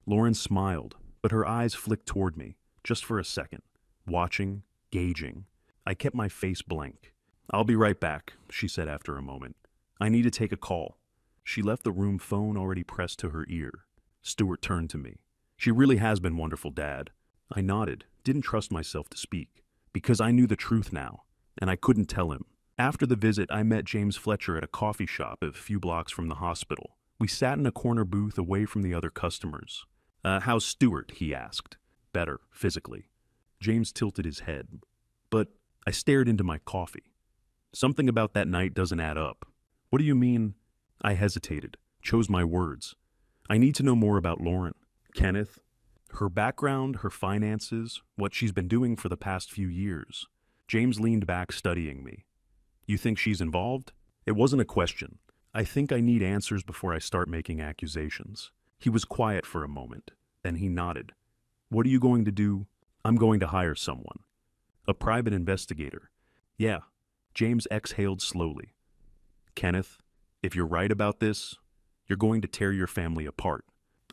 Lauren smiled, but her eyes flicked toward me, just for a second. Watching, gauging. I kept my face blank. "I'll be right back," she said after a moment. "I need to take a call." She left the room, phone already pressed to her ear. Stuart turned to me. "She really has been wonderful, Dad." I nodded, didn't trust myself to speak, because I knew the truth now, and I couldn't tell him. After the visit, I met James Fletcher at a coffee shop a few blocks from the hospital. We sat in a corner booth away from the other customers. "How's Stuart?" he asked. "Better, physically." James tilted his head. But I stared into my coffee. "Something about that night doesn't add up." "What do you mean?" I hesitated, chose my words. "I need to know more about Lauren. Kenneth. Her background, her finances, what she's been doing for the past few years." James leaned back, studying me. "You think she's involved?" It wasn't a question. "I think I need answers before I start making accusations." He was quiet for a moment. Then he nodded. "What are you going to do?" "I'm going to hire someone. A private investigator." "Yeah." James exhaled slowly. "Kenneth, if you're right about this, you're going to tear your family apart."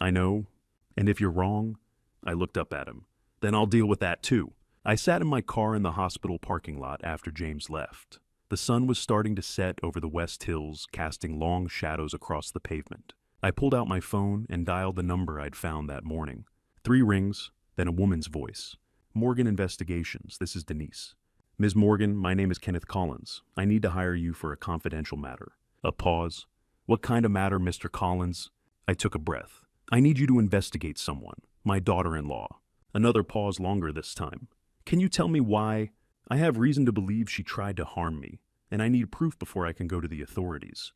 "I know. And if you're wrong," I looked up at him, "then I'll deal with that too." I sat in my car in the hospital parking lot after James left. The sun was starting to set over the West Hills, casting long shadows across the pavement. I pulled out my phone and dialed the number I'd found that morning. 3 rings, then a woman's voice. "Morgan Investigations, this is Denise." "Ms. Morgan, my name is Kenneth Collins. I need to hire you for a confidential matter." A pause. What kind of matter, Mr. Collins? I took a breath. I need you to investigate someone. My daughter-in-law. Another pause longer this time. Can you tell me why? I have reason to believe she tried to harm me, and I need proof before I can go to the authorities.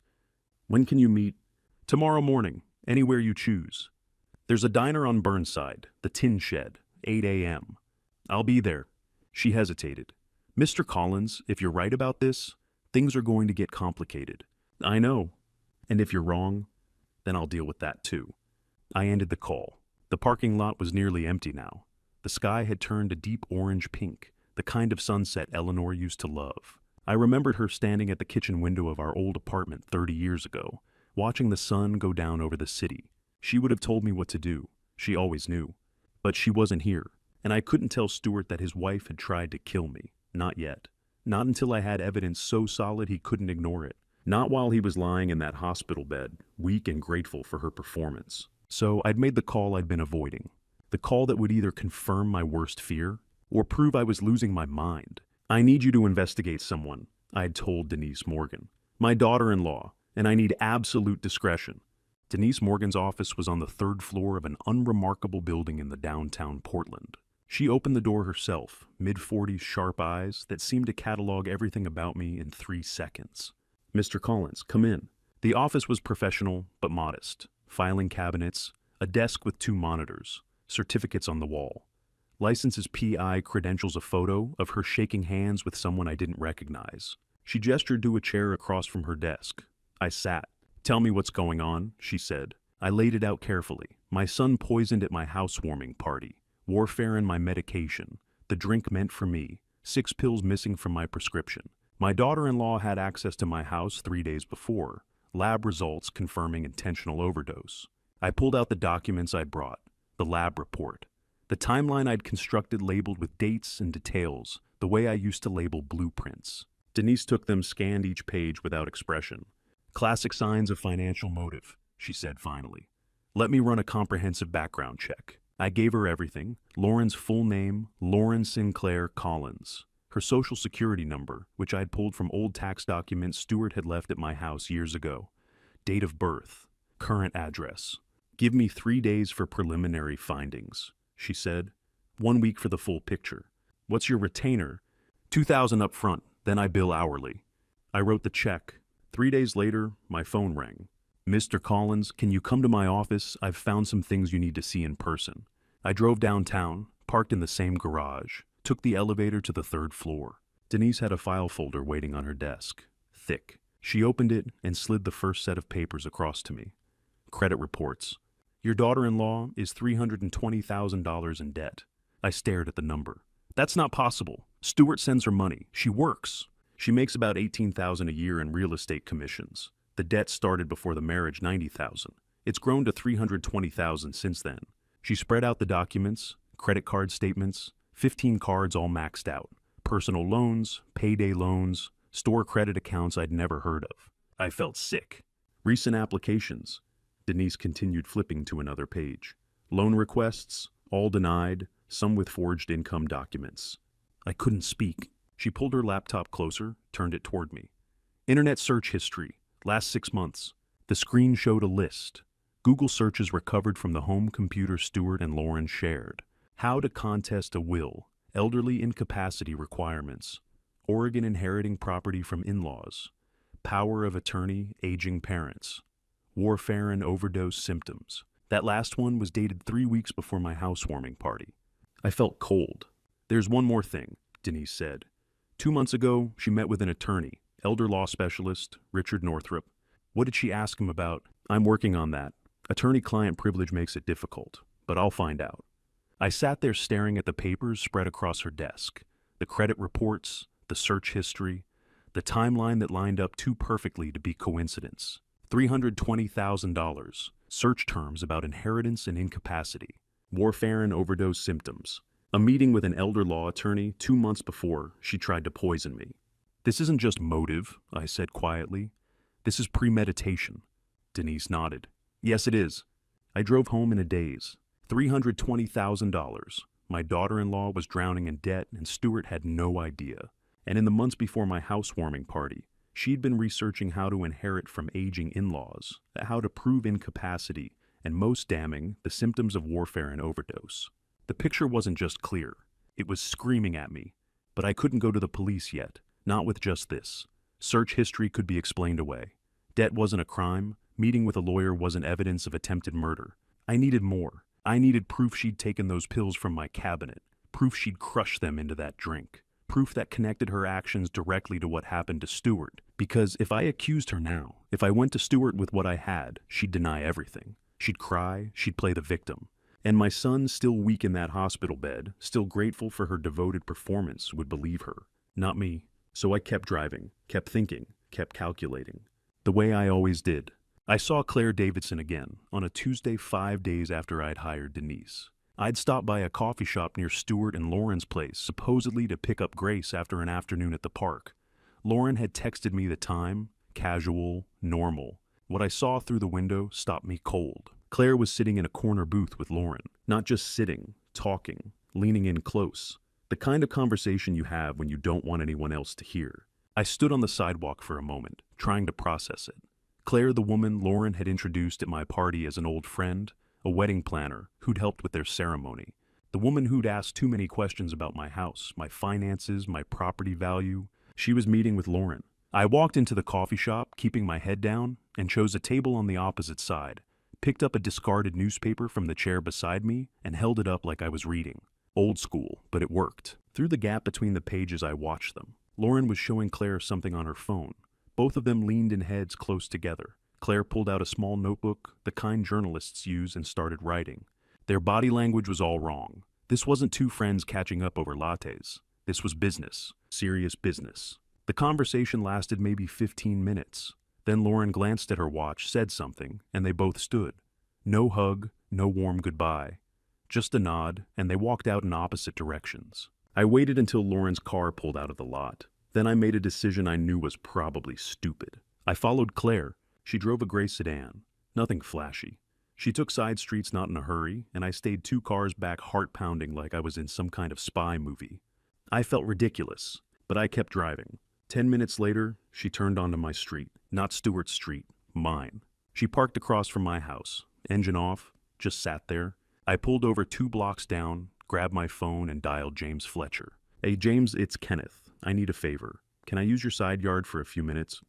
When can you meet? Tomorrow morning, anywhere you choose. There's a diner on Burnside, the Tin Shed, 8 a.m. I'll be there. She hesitated. Mr. Collins, if you're right about this, things are going to get complicated. I know. And if you're wrong, then I'll deal with that too. I ended the call. The parking lot was nearly empty now. The sky had turned a deep orange pink, the kind of sunset Eleanor used to love. I remembered her standing at the kitchen window of our old apartment 30 years ago, watching the sun go down over the city. She would have told me what to do. She always knew. But she wasn't here, and I couldn't tell Stuart that his wife had tried to kill me. Not yet. Not until I had evidence so solid he couldn't ignore it. Not while he was lying in that hospital bed, weak and grateful for her performance. So I'd made the call I'd been avoiding. The call that would either confirm my worst fear or prove I was losing my mind. I need you to investigate someone, I'd told Denise Morgan. My daughter-in-law, and I need absolute discretion. Denise Morgan's office was on the 3rd floor of an unremarkable building in the downtown Portland. She opened the door herself, mid-40s sharp eyes that seemed to catalog everything about me in 3 seconds. Mr. Collins, come in. The office was professional but modest. Filing cabinets, a desk with 2 monitors, certificates on the wall. Licenses PI credentials a photo of her shaking hands with someone I didn't recognize. She gestured to a chair across from her desk. I sat. Tell me what's going on, she said. I laid it out carefully. My son poisoned at my housewarming party. Warfarin my medication. The drink meant for me. 6 pills missing from my prescription. My daughter-in-law had access to my house 3 days before. Lab results confirming intentional overdose. I pulled out the documents I'd brought. The lab report. The timeline I'd constructed labeled with dates and details, the way I used to label blueprints. Denise took them, scanned each page without expression. Classic signs of financial motive, she said finally. Let me run a comprehensive background check. I gave her everything. Lauren's full name, Lauren Sinclair Collins. Her social security number, which I'd pulled from old tax documents Stuart had left at my house years ago. Date of birth. Current address. Give me 3 days for preliminary findings, she said. 1 week for the full picture. What's your retainer? $2,000 up front, then I bill hourly. I wrote the check. 3 days later, my phone rang. Mr. Collins, can you come to my office? I've found some things you need to see in person. I drove downtown, parked in the same garage, took the elevator to the 3rd floor. Denise had a file folder waiting on her desk. Thick. She opened it and slid the first set of papers across to me. Credit reports. Your daughter-in-law is $320,000 in debt. I stared at the number. That's not possible. Stuart sends her money. She works. She makes about $18,000 a year in real estate commissions. The debt started before the marriage, $90,000. It's grown to $320,000 since then. She spread out the documents, credit card statements, 15 cards all maxed out. Personal loans, payday loans, store credit accounts I'd never heard of. I felt sick. Recent applications. Denise continued flipping to another page. Loan requests, all denied, some with forged income documents. I couldn't speak. She pulled her laptop closer, turned it toward me. Internet search history, last 6 months. The screen showed a list. Google searches recovered from the home computer Stuart and Lauren shared. How to contest a will, elderly incapacity requirements, Oregon inheriting property from in-laws, power of attorney, aging parents, warfarin overdose symptoms. That last one was dated 3 weeks before my housewarming party. I felt cold. There's one more thing, Denise said. 2 months ago, she met with an attorney, elder law specialist, Richard Northrup. What did she ask him about? I'm working on that. Attorney-client privilege makes it difficult, but I'll find out. I sat there staring at the papers spread across her desk, the credit reports, the search history, the timeline that lined up too perfectly to be coincidence. $320,000, search terms about inheritance and incapacity, warfarin overdose symptoms, a meeting with an elder law attorney 2 months before she tried to poison me. This isn't just motive, I said quietly. This is premeditation. Denise nodded. Yes, it is. I drove home in a daze. $320,000. My daughter-in-law was drowning in debt and Stuart had no idea. And in the months before my housewarming party, She'd been researching how to inherit from aging in-laws, how to prove incapacity, and most damning, the symptoms of warfare and overdose. The picture wasn't just clear. It was screaming at me. But I couldn't go to the police yet, not with just this. Search history could be explained away. Debt wasn't a crime. Meeting with a lawyer wasn't evidence of attempted murder. I needed more. I needed proof she'd taken those pills from my cabinet. Proof she'd crushed them into that drink. Proof that connected her actions directly to what happened to Stewart. Because if I accused her now, if I went to Stewart with what I had, she'd deny everything. She'd cry, she'd play the victim. And my son, still weak in that hospital bed, still grateful for her devoted performance, would believe her. Not me. So I kept driving, kept thinking, kept calculating. The way I always did. I saw Claire Davidson again, on a Tuesday 5 days after I'd hired Denise. I'd stopped by a coffee shop near Stewart and Lauren's place, supposedly to pick up Grace after an afternoon at the park. Lauren had texted me the time, casual, normal. What I saw through the window stopped me cold. Claire was sitting in a corner booth with Lauren, not just sitting, talking, leaning in close. The kind of conversation you have when you don't want anyone else to hear. I stood on the sidewalk for a moment, trying to process it. Claire, the woman Lauren had introduced at my party as an old friend, a wedding planner who'd helped with their ceremony. The woman who'd asked too many questions about my house, my finances, my property value. She was meeting with Lauren. I walked into the coffee shop, keeping my head down, and chose a table on the opposite side. Picked up a discarded newspaper from the chair beside me and held it up like I was reading. Old school, but it worked. Through the gap between the pages, I watched them. Lauren was showing Claire something on her phone. Both of them leaned in heads close together. Claire pulled out a small notebook, the kind journalists use, and started writing. Their body language was all wrong. This wasn't two friends catching up over lattes. This was business. Serious business. The conversation lasted maybe 15 minutes. Then Lauren glanced at her watch, said something, and they both stood. No hug, no warm goodbye. Just a nod, and they walked out in opposite directions. I waited until Lauren's car pulled out of the lot. Then I made a decision I knew was probably stupid. I followed Claire. She drove a gray sedan. Nothing flashy. She took side streets not in a hurry, and I stayed 2 cars back, heart pounding like I was in some kind of spy movie. I felt ridiculous, but I kept driving. 10 minutes later, she turned onto my street. Not Stewart's street, mine. She parked across from my house. Engine off, just sat there. I pulled over 2 blocks down, grabbed my phone, and dialed James Fletcher. Hey James, it's Kenneth. I need a favor. Can I use your side yard for a few minutes?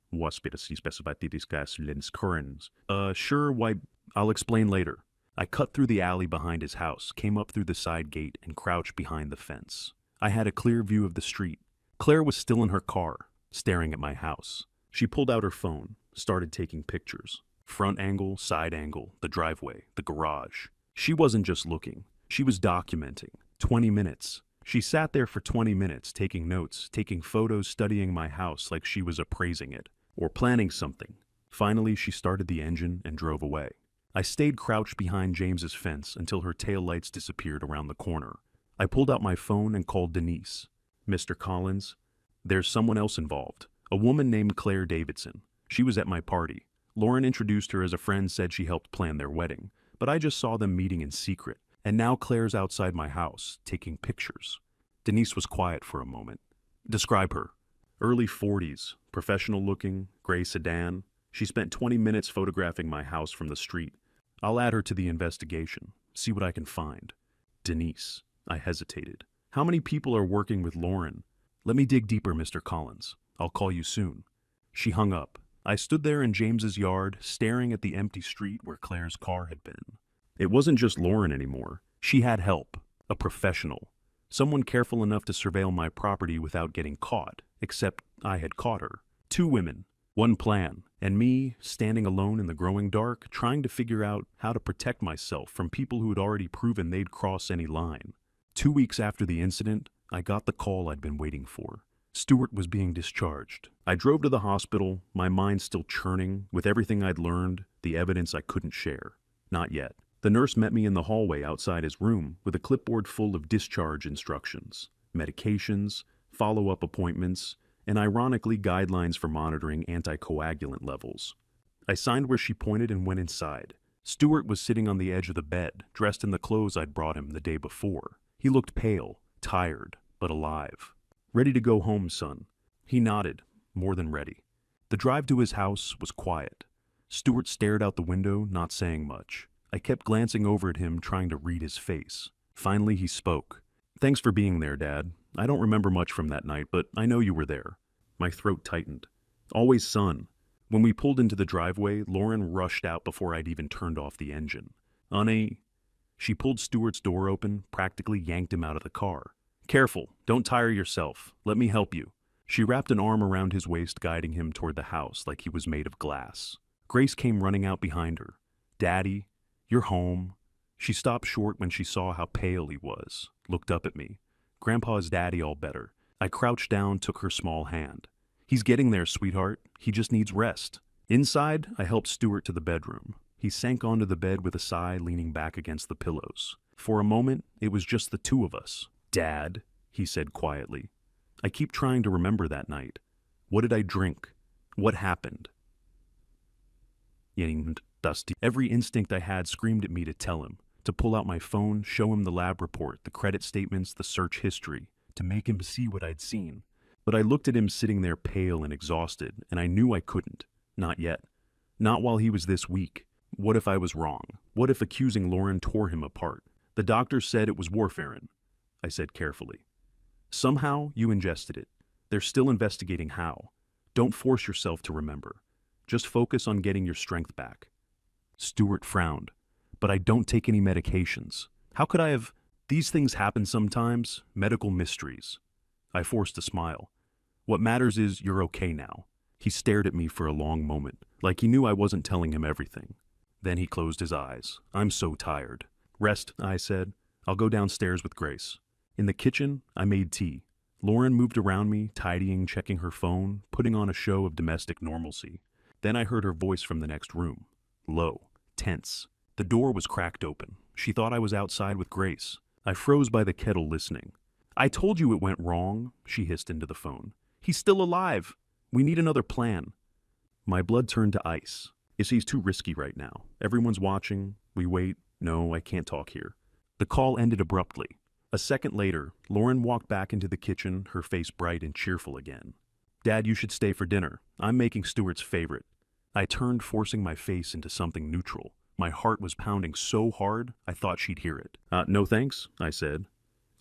Sure, why, I'll explain later. I cut through the alley behind his house, came up through the side gate, and crouched behind the fence. I had a clear view of the street. Claire was still in her car, staring at my house. She pulled out her phone, started taking pictures. Front angle, side angle, the driveway, the garage. She wasn't just looking. She was documenting. 20 minutes. She sat there for 20 minutes, taking notes, taking photos, studying my house like she was appraising it, or planning something. Finally, she started the engine and drove away. I stayed crouched behind James's fence until her taillights disappeared around the corner. I pulled out my phone and called Denise. Mr. Collins, there's someone else involved. A woman named Claire Davidson. She was at my party. Lauren introduced her as a friend, said she helped plan their wedding, but I just saw them meeting in secret. And now Claire's outside my house, taking pictures. Denise was quiet for a moment. Describe her. Early 40s, professional looking, gray sedan. She spent 20 minutes photographing my house from the street. I'll add her to the investigation, see what I can find. Denise. I hesitated. How many people are working with Lauren? Let me dig deeper, Mr. Collins. I'll call you soon. She hung up. I stood there in James's yard, staring at the empty street where Claire's car had been. It wasn't just Lauren anymore. She had help. A professional. Someone careful enough to surveil my property without getting caught, except I had caught her. 2 women, 1 plan, and me, standing alone in the growing dark, trying to figure out how to protect myself from people who had already proven they'd cross any line. 2 weeks after the incident, I got the call I'd been waiting for. Stewart was being discharged. I drove to the hospital, my mind still churning, with everything I'd learned, the evidence I couldn't share. Not yet. The nurse met me in the hallway outside his room with a clipboard full of discharge instructions, medications, follow-up appointments, and ironically guidelines for monitoring anticoagulant levels. I signed where she pointed and went inside. Stewart was sitting on the edge of the bed, dressed in the clothes I'd brought him the day before. He looked pale, tired, but alive. Ready to go home, son. He nodded, more than ready. The drive to his house was quiet. Stuart stared out the window, not saying much. I kept glancing over at him, trying to read his face. Finally, he spoke. "Thanks for being there, Dad. I don't remember much from that night, but I know you were there." My throat tightened. "Always, son." When we pulled into the driveway, Lauren rushed out before I'd even turned off the engine. She pulled Stuart's door open, practically yanked him out of the car. "Careful, don't tire yourself. Let me help you." She wrapped an arm around his waist, guiding him toward the house like he was made of glass. Grace came running out behind her. "Daddy, you're home." She stopped short when she saw how pale he was, looked up at me. "Grandpa's daddy all better." I crouched down, took her small hand. "He's getting there, sweetheart. He just needs rest." Inside, I helped Stuart to the bedroom. He sank onto the bed with a sigh, leaning back against the pillows. For a moment, it was just the two of us. "Dad," he said quietly. I keep trying to remember that night. What did I drink? What happened? Dusty. Every instinct I had screamed at me to tell him, to pull out my phone, show him the lab report, the credit statements, the search history, to make him see what I'd seen. But I looked at him sitting there pale and exhausted, and I knew I couldn't. Not yet. Not while he was this weak. What if I was wrong? What if accusing Lauren tore him apart? "The doctor said it was warfarin," I said carefully. "Somehow you ingested it. They're still investigating how. Don't force yourself to remember. Just focus on getting your strength back." Stuart frowned. "But I don't take any medications. How could I have? These things happen sometimes. Medical mysteries." I forced a smile. "What matters is you're okay now." He stared at me for a long moment, like he knew I wasn't telling him everything. Then he closed his eyes. "I'm so tired." "Rest," I said. "I'll go downstairs with Grace." In the kitchen, I made tea. Lauren moved around me, tidying, checking her phone, putting on a show of domestic normalcy. Then I heard her voice from the next room. Low, tense. The door was cracked open. She thought I was outside with Grace. I froze by the kettle listening. "I told you it went wrong," she hissed into the phone. "He's still alive. We need another plan." My blood turned to ice. He's too risky right now. Everyone's watching. We wait. No, I can't talk here. The call ended abruptly. A second later, Lauren walked back into the kitchen, her face bright and cheerful again. "Dad, you should stay for dinner. I'm making Stuart's favorite." I turned, forcing my face into something neutral. My heart was pounding so hard, I thought she'd hear it. "No thanks," I said.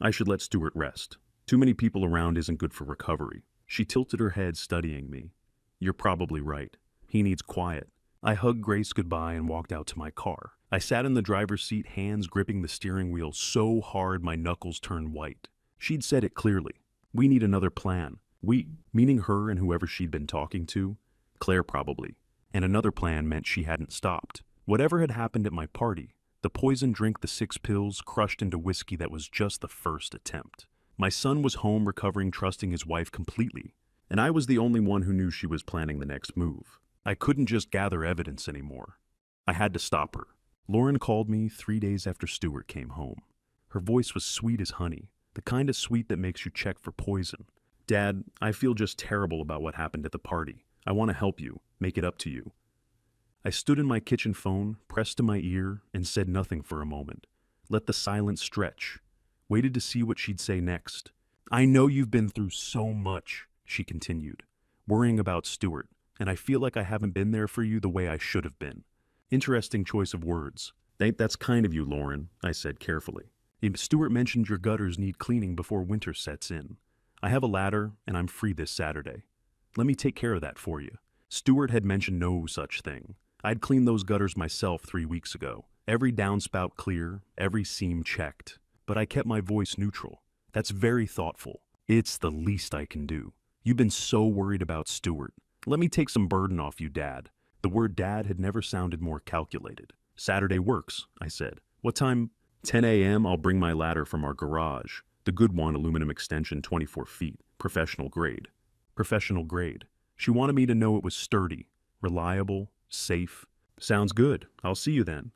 "I should let Stuart rest. Too many people around isn't good for recovery." She tilted her head, studying me. "You're probably right. He needs quiet." I hugged Grace goodbye and walked out to my car. I sat in the driver's seat, hands gripping the steering wheel so hard my knuckles turned white. She'd said it clearly. We need another plan. We, meaning her and whoever she'd been talking to. Claire probably. And another plan meant she hadn't stopped. Whatever had happened at my party, the poison drink, the 6 pills, crushed into whiskey, that was just the first attempt. My son was home, recovering, trusting his wife completely. And I was the only one who knew she was planning the next move. I couldn't just gather evidence anymore. I had to stop her. Lauren called me 3 days after Stuart came home. Her voice was sweet as honey, the kind of sweet that makes you check for poison. "Dad, I feel just terrible about what happened at the party. I want to help you, make it up to you." I stood in my kitchen phone, pressed to my ear, and said nothing for a moment. Let the silence stretch. Waited to see what she'd say next. "I know you've been through so much," she continued, "worrying about Stuart, and I feel like I haven't been there for you the way I should have been." Interesting choice of words. "That's kind of you, Lauren," I said carefully. "Stuart mentioned your gutters need cleaning before winter sets in. I have a ladder, and I'm free this Saturday. Let me take care of that for you." Stuart had mentioned no such thing. I'd cleaned those gutters myself 3 weeks ago. Every downspout clear, every seam checked. But I kept my voice neutral. "That's very thoughtful. It's the least I can do. You've been so worried about Stuart. Let me take some burden off you, Dad." The word dad had never sounded more calculated. "Saturday works," I said. "What time?" 10 a.m. I'll bring my ladder from our garage. The good one, aluminum extension, 24 feet. Professional grade. Professional grade. She wanted me to know it was sturdy, reliable, safe. "Sounds good. I'll see you then."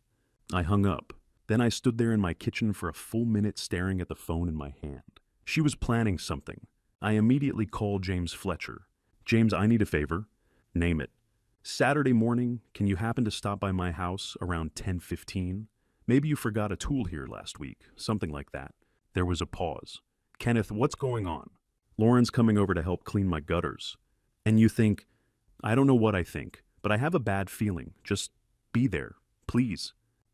I hung up. Then I stood there in my kitchen for a full minute, staring at the phone in my hand. She was planning something. I immediately called James Fletcher. "James, I need a favor." "Name it." "Saturday morning, can you happen to stop by my house around 10:15? Maybe you forgot a tool here last week, something like that." There was a pause. "Kenneth, what's going on?" "Lauren's coming over to help clean my gutters." "And you think..." I don't know what I think, but I have a bad feeling. Just be there, please.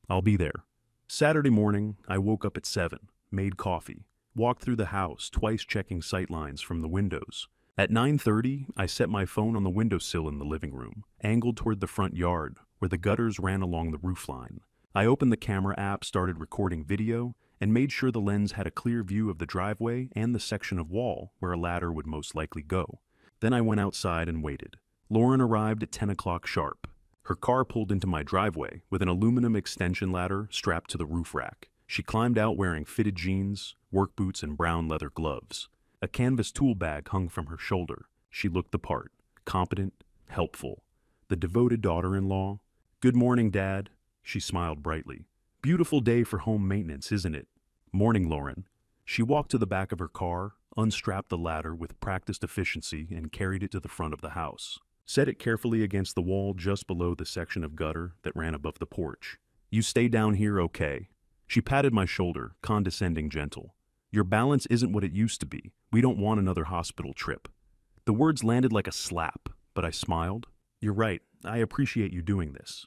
I'll be there. Saturday morning, I woke up at 7, made coffee, walked through the house, twice checking sightlines from the windows. At 9:30, I set my phone on the windowsill in the living room, angled toward the front yard, where the gutters ran along the roofline. I opened the camera app, started recording video, and made sure the lens had a clear view of the driveway and the section of wall where a ladder would most likely go. Then I went outside and waited. Lauren arrived at 10 o'clock sharp. Her car pulled into my driveway with an aluminum extension ladder strapped to the roof rack. She climbed out wearing fitted jeans, work boots, and brown leather gloves. A canvas tool bag hung from her shoulder. She looked the part, competent, helpful. The devoted daughter-in-law. "Good morning, Dad." She smiled brightly. "Beautiful day for home maintenance, isn't it?" "Morning, Lauren." She walked to the back of her car, unstrapped the ladder with practiced efficiency, and carried it to the front of the house. Set it carefully against the wall just below the section of gutter that ran above the porch. "You stay down here, okay?" She patted my shoulder, condescending, gentle. "Your balance isn't what it used to be. We don't want another hospital trip." The words landed like a slap, but I smiled. "You're right. I appreciate you doing this."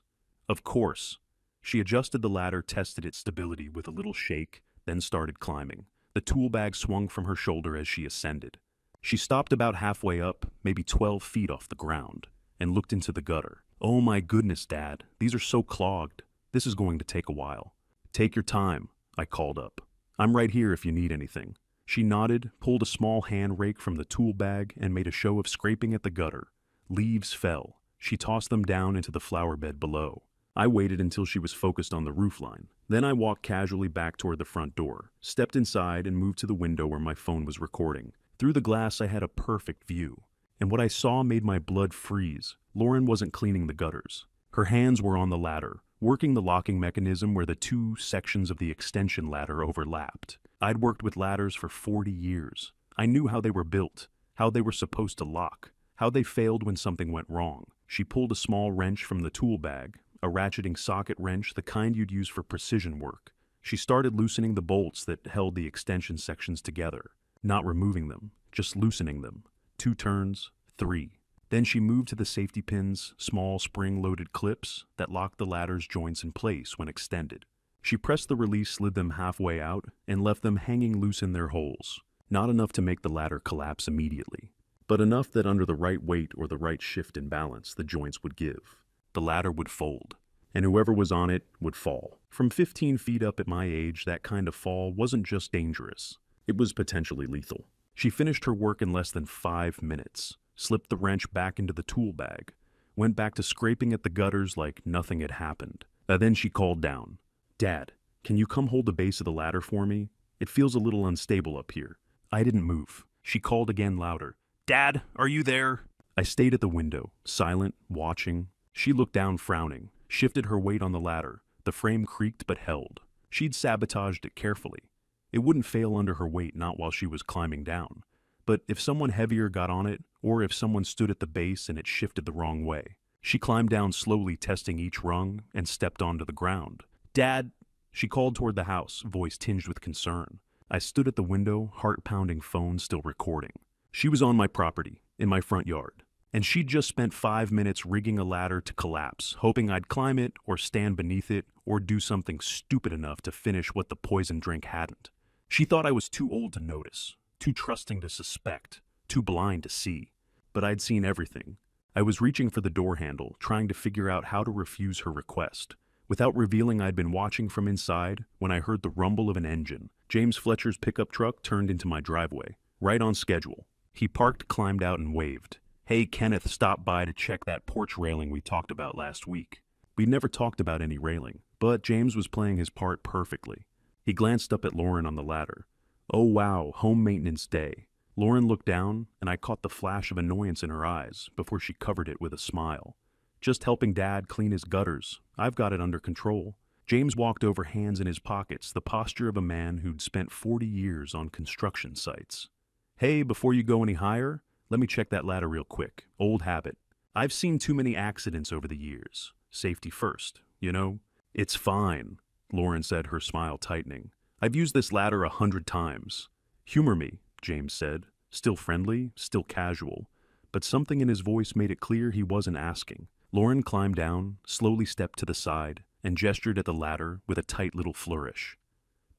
"Of course." She adjusted the ladder, tested its stability with a little shake, then started climbing. The tool bag swung from her shoulder as she ascended. She stopped about halfway up, maybe 12 feet off the ground, and looked into the gutter. "Oh my goodness, Dad. These are so clogged. This is going to take a while." "Take your time," I called up. "I'm right here if you need anything." She nodded, pulled a small hand rake from the tool bag, and made a show of scraping at the gutter. Leaves fell. She tossed them down into the flower bed below. I waited until she was focused on the roofline. Then I walked casually back toward the front door, stepped inside, and moved to the window where my phone was recording. Through the glass, I had a perfect view. And what I saw made my blood freeze. Lauren wasn't cleaning the gutters. Her hands were on the ladder, working the locking mechanism where the two sections of the extension ladder overlapped. I'd worked with ladders for 40 years. I knew how they were built, how they were supposed to lock, how they failed when something went wrong. She pulled a small wrench from the tool bag, a ratcheting socket wrench, the kind you'd use for precision work. She started loosening the bolts that held the extension sections together, not removing them, just loosening them. 2 turns, 3. Then she moved to the safety pins, small spring-loaded clips that locked the ladder's joints in place when extended. She pressed the release, slid them halfway out, and left them hanging loose in their holes. Not enough to make the ladder collapse immediately, but enough that under the right weight or the right shift in balance, the joints would give. The ladder would fold, and whoever was on it would fall. From 15 feet up at my age, that kind of fall wasn't just dangerous. It was potentially lethal. She finished her work in less than 5 minutes, slipped the wrench back into the tool bag, went back to scraping at the gutters like nothing had happened. Then she called down. "Dad, can you come hold the base of the ladder for me? It feels a little unstable up here." I didn't move. She called again louder. "Dad, are you there?" I stayed at the window, silent, watching. She looked down, frowning, shifted her weight on the ladder. The frame creaked but held. She'd sabotaged it carefully. It wouldn't fail under her weight, not while she was climbing down. But if someone heavier got on it, or if someone stood at the base and it shifted the wrong way. She climbed down slowly, testing each rung, and stepped onto the ground. "Dad," she called toward the house, voice tinged with concern. I stood at the window, heart-pounding, phone still recording. She was on my property, in my front yard, and she'd just spent 5 minutes rigging a ladder to collapse, hoping I'd climb it, or stand beneath it, or do something stupid enough to finish what the poison drink hadn't. She thought I was too old to notice, too trusting to suspect, too blind to see. But I'd seen everything. I was reaching for the door handle, trying to figure out how to refuse her request. Without revealing I'd been watching from inside, when I heard the rumble of an engine, James Fletcher's pickup truck turned into my driveway, right on schedule. He parked, climbed out, and waved. "Hey, Kenneth stopped by to check that porch railing we talked about last week." We'd never talked about any railing, but James was playing his part perfectly. He glanced up at Lauren on the ladder. "Oh wow, home maintenance day." Lauren looked down, and I caught the flash of annoyance in her eyes before she covered it with a smile. "Just helping Dad clean his gutters. I've got it under control." James walked over, hands in his pockets, the posture of a man who'd spent 40 years on construction sites. "Hey, before you go any higher, let me check that ladder real quick. Old habit. I've seen too many accidents over the years. Safety first, you know?" "It's fine," Lauren said, her smile tightening. "I've used this ladder 100 times. "Humor me," James said, still friendly, still casual, but something in his voice made it clear he wasn't asking. Lauren climbed down, slowly stepped to the side, and gestured at the ladder with a tight little flourish.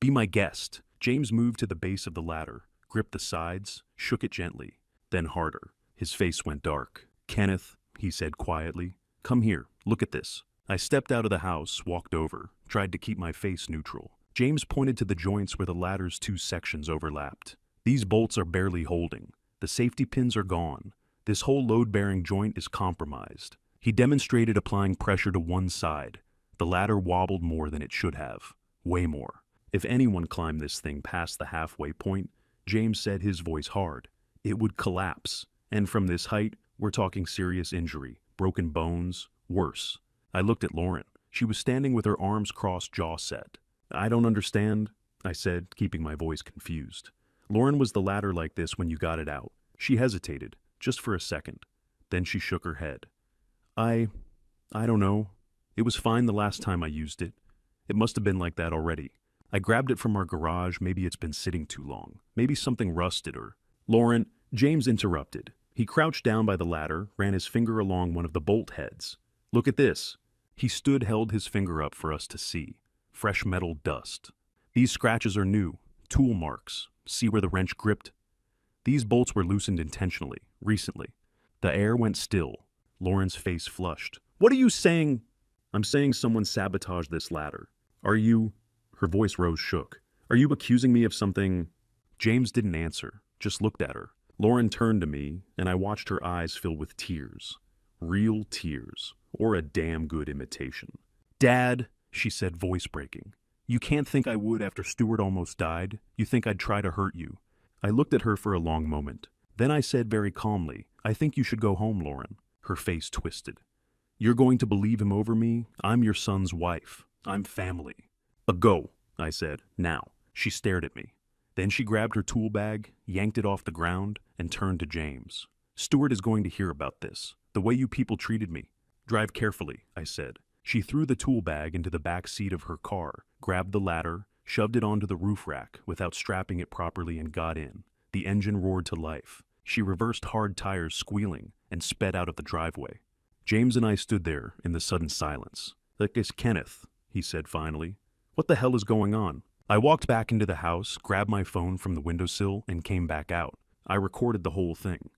"Be my guest." James moved to the base of the ladder, gripped the sides, shook it gently, then harder. His face went dark. "Kenneth," he said quietly, "come here, look at this." I stepped out of the house, walked over, tried to keep my face neutral. James pointed to the joints where the ladder's two sections overlapped. "These bolts are barely holding. The safety pins are gone. This whole load-bearing joint is compromised." He demonstrated applying pressure to one side. The ladder wobbled more than it should have. Way more. "If anyone climbed this thing past the halfway point," James said, his voice hard, "it would collapse. And from this height, we're talking serious injury, broken bones, worse." I looked at Lauren. She was standing with her arms crossed, jaw set. "I don't understand," I said, keeping my voice confused. "Lauren, was the ladder like this when you got it out?" She hesitated, just for a second. Then she shook her head. I don't know. It was fine the last time I used it. It must have been like that already. I grabbed it from our garage. Maybe it's been sitting too long. Maybe something rusted or..." "Lauren," James interrupted. He crouched down by the ladder, ran his finger along one of the bolt heads. "Look at this." He stood, held his finger up for us to see. Fresh metal dust. "These scratches are new. Tool marks. See where the wrench gripped? These bolts were loosened intentionally, recently." The air went still. Lauren's face flushed. "What are you saying?" "I'm saying someone sabotaged this ladder. Are you..." Her voice rose, shook. "Are you accusing me of something?" James didn't answer, just looked at her. Lauren turned to me, and I watched her eyes fill with tears. Real tears, or a damn good imitation. "Dad," she said, voice breaking, "you can't think I would after Stuart almost died. You think I'd try to hurt you." I looked at her for a long moment. Then I said very calmly, "I think you should go home, Lauren." Her face twisted. "You're going to believe him over me? I'm your son's wife. I'm family." "Go," I said, "now." She stared at me. Then she grabbed her tool bag, yanked it off the ground, and turned to James. "Stuart is going to hear about this. The way you people treated me." "Drive carefully," I said. She threw the tool bag into the back seat of her car, grabbed the ladder, shoved it onto the roof rack without strapping it properly, and got in. The engine roared to life. She reversed hard tires squealing and sped out of the driveway. James and I stood there in the sudden silence. "Look, it's Kenneth," he said finally. "What the hell is going on?" I walked back into the house, grabbed my phone from the windowsill, and came back out. I recorded the whole thing.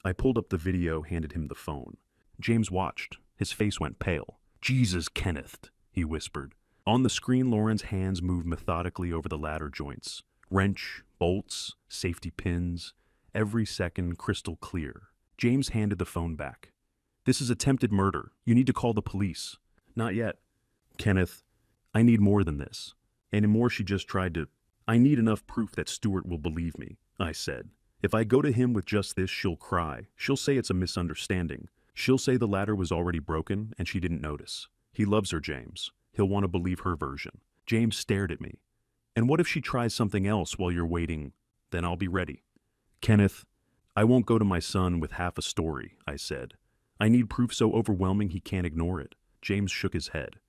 I pulled up the video, handed him the phone. James watched. His face went pale. "Jesus, Kenneth," he whispered. On the screen, Lauren's hands moved methodically over the ladder joints. Wrench, bolts, safety pins, every second crystal clear. James handed the phone back. "This is attempted murder. You need to call the police." "Not yet." "Kenneth, I need more than this." Anymore, she just tried to... "I need enough proof that Stuart will believe me," I said. "If I go to him with just this, she'll cry. She'll say it's a misunderstanding. She'll say the ladder was already broken and she didn't notice. He loves her, James. He'll want to believe her version." James stared at me. "And what if she tries something else while you're waiting? Then I'll be ready." "Kenneth, I won't go to my son with half a story," I said. "I need proof so overwhelming he can't ignore it." James shook his head.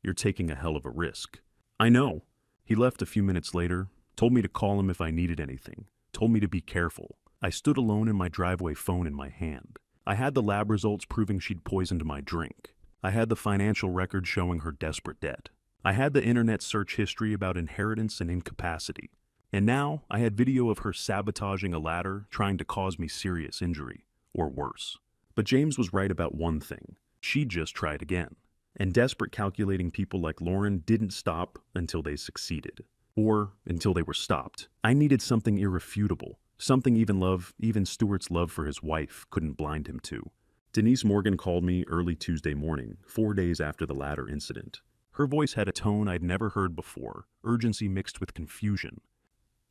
"You're taking a hell of a risk." "I know." He left a few minutes later, told me to call him if I needed anything, told me to be careful. I stood alone in my driveway, phone in my hand. I had the lab results proving she'd poisoned my drink. I had the financial record showing her desperate debt. I had the internet search history about inheritance and incapacity. And now I had video of her sabotaging a ladder, trying to cause me serious injury, or worse. But James was right about one thing. She'd just tried again. And desperate, calculating people like Lauren didn't stop until they succeeded. Or until they were stopped. I needed something irrefutable. Something even Stuart's love for his wife couldn't blind him to. Denise Morgan called me early Tuesday morning, 4 days after the ladder incident. Her voice had a tone I'd never heard before, urgency mixed with confusion.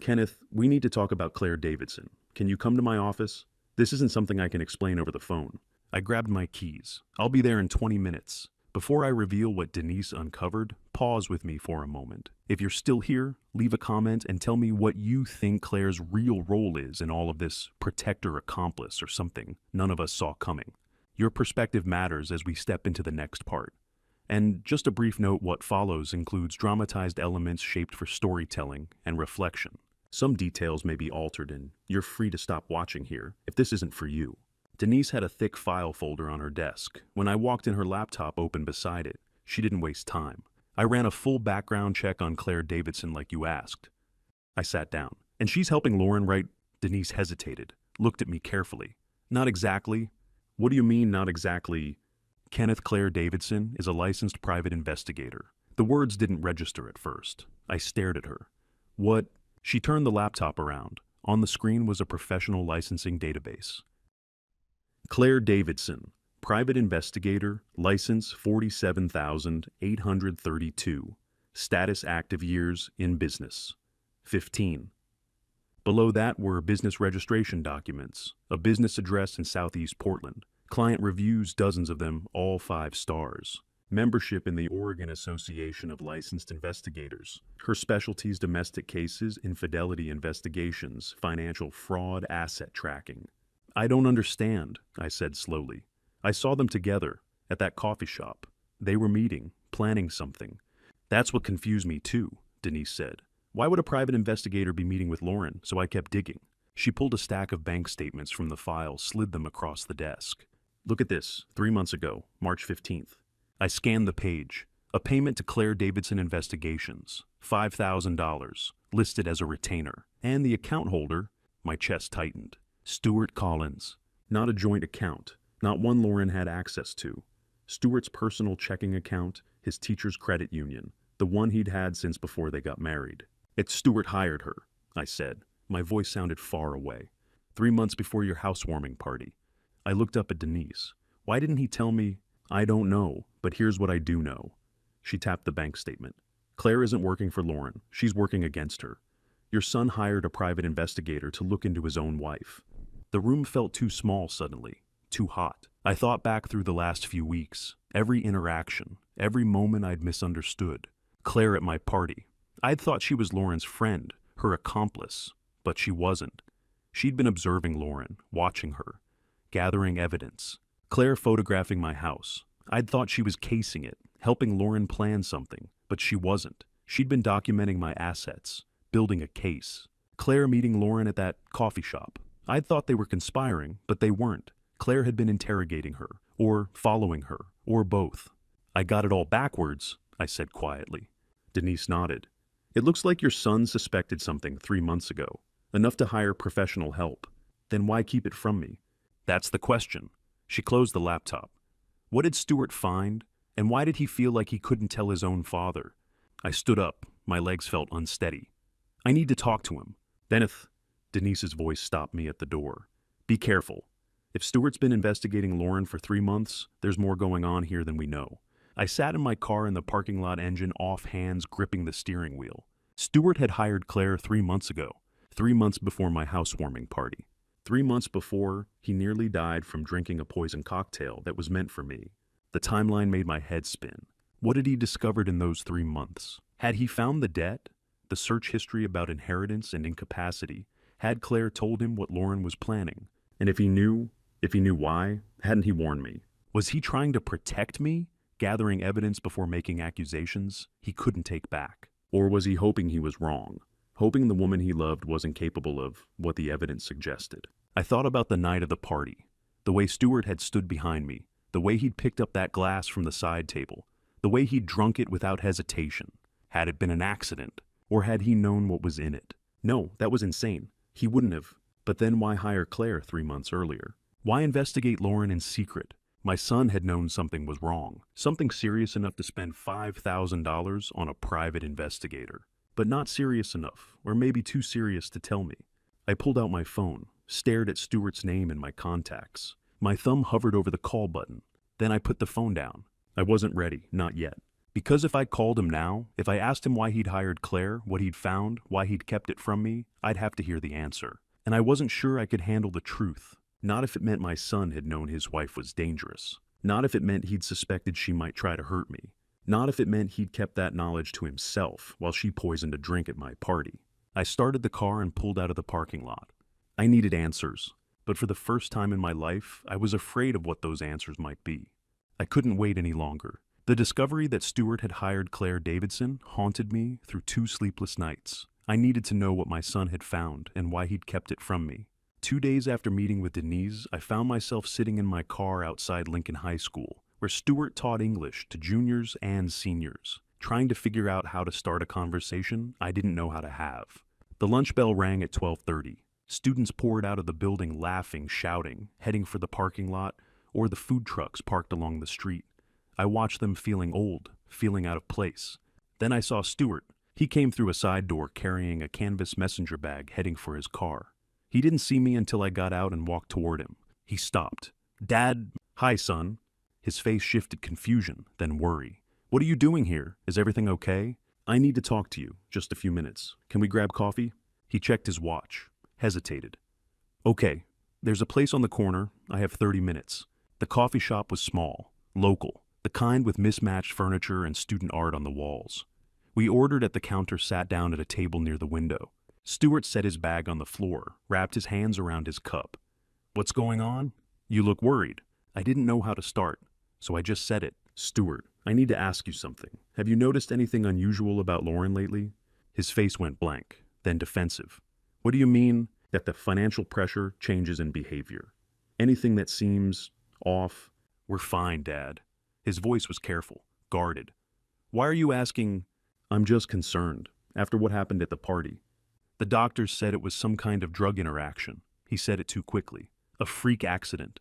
"Kenneth, we need to talk about Claire Davidson. Can you come to my office? This isn't something I can explain over the phone." I grabbed my keys. "I'll be there in 20 minutes. Before I reveal what Denise uncovered, pause with me for a moment. If you're still here, leave a comment and tell me what you think Claire's real role is in all of this, protector, accomplice, or something none of us saw coming. Your perspective matters as we step into the next part. And just a brief note, what follows includes dramatized elements shaped for storytelling and reflection. Some details may be altered, and you're free to stop watching here if this isn't for you. Denise had a thick file folder on her desk. When I walked in, her laptop open beside it. She didn't waste time. I ran a full background check on Claire Davidson like you asked. I sat down. And she's helping Lauren, right? Denise hesitated, looked at me carefully. Not exactly. What do you mean, not exactly? Kenneth Claire Davidson is a licensed private investigator. The words didn't register at first. I stared at her. What? She turned the laptop around. On the screen was a professional licensing database. Claire Davidson, private investigator, license 47,832. Status active years in business, 15. Below that were business registration documents, a business address in Southeast Portland. Client reviews, dozens of them, all 5 stars. Membership in the Oregon Association of Licensed Investigators. Her specialties: domestic cases, infidelity investigations, financial fraud, asset tracking. I don't understand, I said slowly. I saw them together at that coffee shop. They were meeting, planning something. That's what confused me too, Denise said. Why would a private investigator be meeting with Lauren? So I kept digging. She pulled a stack of bank statements from the file, slid them across the desk. Look at this, 3 months ago, March 15th. I scanned the page. A payment to Claire Davidson Investigations, $5,000, listed as a retainer. And the account holder, my chest tightened. Stuart Collins. Not a joint account, not one Lauren had access to. Stuart's personal checking account, his teacher's credit union, the one he'd had since before they got married. It's Stuart hired her, I said. My voice sounded far away. 3 months before your housewarming party. I looked up at Denise. Why didn't he tell me? I don't know, but here's what I do know. She tapped the bank statement. Claire isn't working for Lauren. She's working against her. Your son hired a private investigator to look into his own wife. The room felt too small suddenly, too hot. I thought back through the last few weeks, every interaction, every moment I'd misunderstood. Claire at my party. I'd thought she was Lauren's friend, her accomplice, but she wasn't. She'd been observing Lauren, watching her, gathering evidence. Claire photographing my house. I'd thought she was casing it, helping Lauren plan something, but she wasn't. She'd been documenting my assets, building a case. Claire meeting Lauren at that coffee shop. I'd thought they were conspiring, but they weren't. Claire had been interrogating her, or following her, or both. I got it all backwards, I said quietly. Denise nodded. It looks like your son suspected something 3 months ago, enough to hire professional help. Then why keep it from me? That's the question. She closed the laptop. What did Stuart find, and why did he feel like he couldn't tell his own father? I stood up. My legs felt unsteady. I need to talk to him. Dennis, Denise's voice stopped me at the door. Be careful. If Stuart's been investigating Lauren for 3 months, there's more going on here than we know. I sat in my car in the parking lot, engine off, hands gripping the steering wheel. Stuart had hired Claire 3 months ago, 3 months before my housewarming party. 3 months before, he nearly died from drinking a poison cocktail that was meant for me. The timeline made my head spin. What had he discovered in those 3 months? Had he found the debt? The search history about inheritance and incapacity? Had Claire told him what Lauren was planning? And if he knew why, hadn't he warned me? Was he trying to protect me, gathering evidence before making accusations he couldn't take back? Or was he hoping he was wrong? Hoping the woman he loved wasn't capable of what the evidence suggested. I thought about the night of the party, the way Stuart had stood behind me, the way he'd picked up that glass from the side table, the way he'd drunk it without hesitation. Had it been an accident, or had he known what was in it? No, that was insane. He wouldn't have. But then why hire Claire 3 months earlier? Why investigate Lauren in secret? My son had known something was wrong, something serious enough to spend $5,000 on a private investigator. But not serious enough, or maybe too serious to tell me. I pulled out my phone, stared at Stuart's name in my contacts. My thumb hovered over the call button. Then I put the phone down. I wasn't ready, not yet. Because if I called him now, if I asked him why he'd hired Claire, what he'd found, why he'd kept it from me, I'd have to hear the answer. And I wasn't sure I could handle the truth. Not if it meant my son had known his wife was dangerous. Not if it meant he'd suspected she might try to hurt me. Not if it meant he'd kept that knowledge to himself while she poisoned a drink at my party. I started the car and pulled out of the parking lot. I needed answers, but for the first time in my life, I was afraid of what those answers might be. I couldn't wait any longer. The discovery that Stuart had hired Claire Davidson haunted me through 2 sleepless nights. I needed to know what my son had found and why he'd kept it from me. 2 days after meeting with Denise, I found myself sitting in my car outside Lincoln High School, where Stuart taught English to juniors and seniors, trying to figure out how to start a conversation I didn't know how to have. The lunch bell rang at 12:30. Students poured out of the building laughing, shouting, heading for the parking lot or the food trucks parked along the street. I watched them feeling old, feeling out of place. Then I saw Stuart. He came through a side door carrying a canvas messenger bag heading for his car. He didn't see me until I got out and walked toward him. He stopped. "Dad, hi, son." His face shifted confusion, then worry. "What are you doing here? Is everything okay?" "I need to talk to you. Just a few minutes. Can we grab coffee?" He checked his watch, hesitated. "Okay, there's a place on the corner. I have 30 minutes. The coffee shop was small, local, the kind with mismatched furniture and student art on the walls. We ordered at the counter, sat down at a table near the window. Stuart set his bag on the floor, wrapped his hands around his cup. "What's going on? You look worried." I didn't know how to start, so I just said it. "Stuart, I need to ask you something. Have you noticed anything unusual about Lauren lately?" His face went blank, then defensive. "What do you mean?" "That the financial pressure changes in behavior. Anything that seems off." "We're fine, Dad." His voice was careful, guarded. "Why are you asking?" "I'm just concerned, after what happened at the party." "The doctors said it was some kind of drug interaction." He said it too quickly. "A freak accident."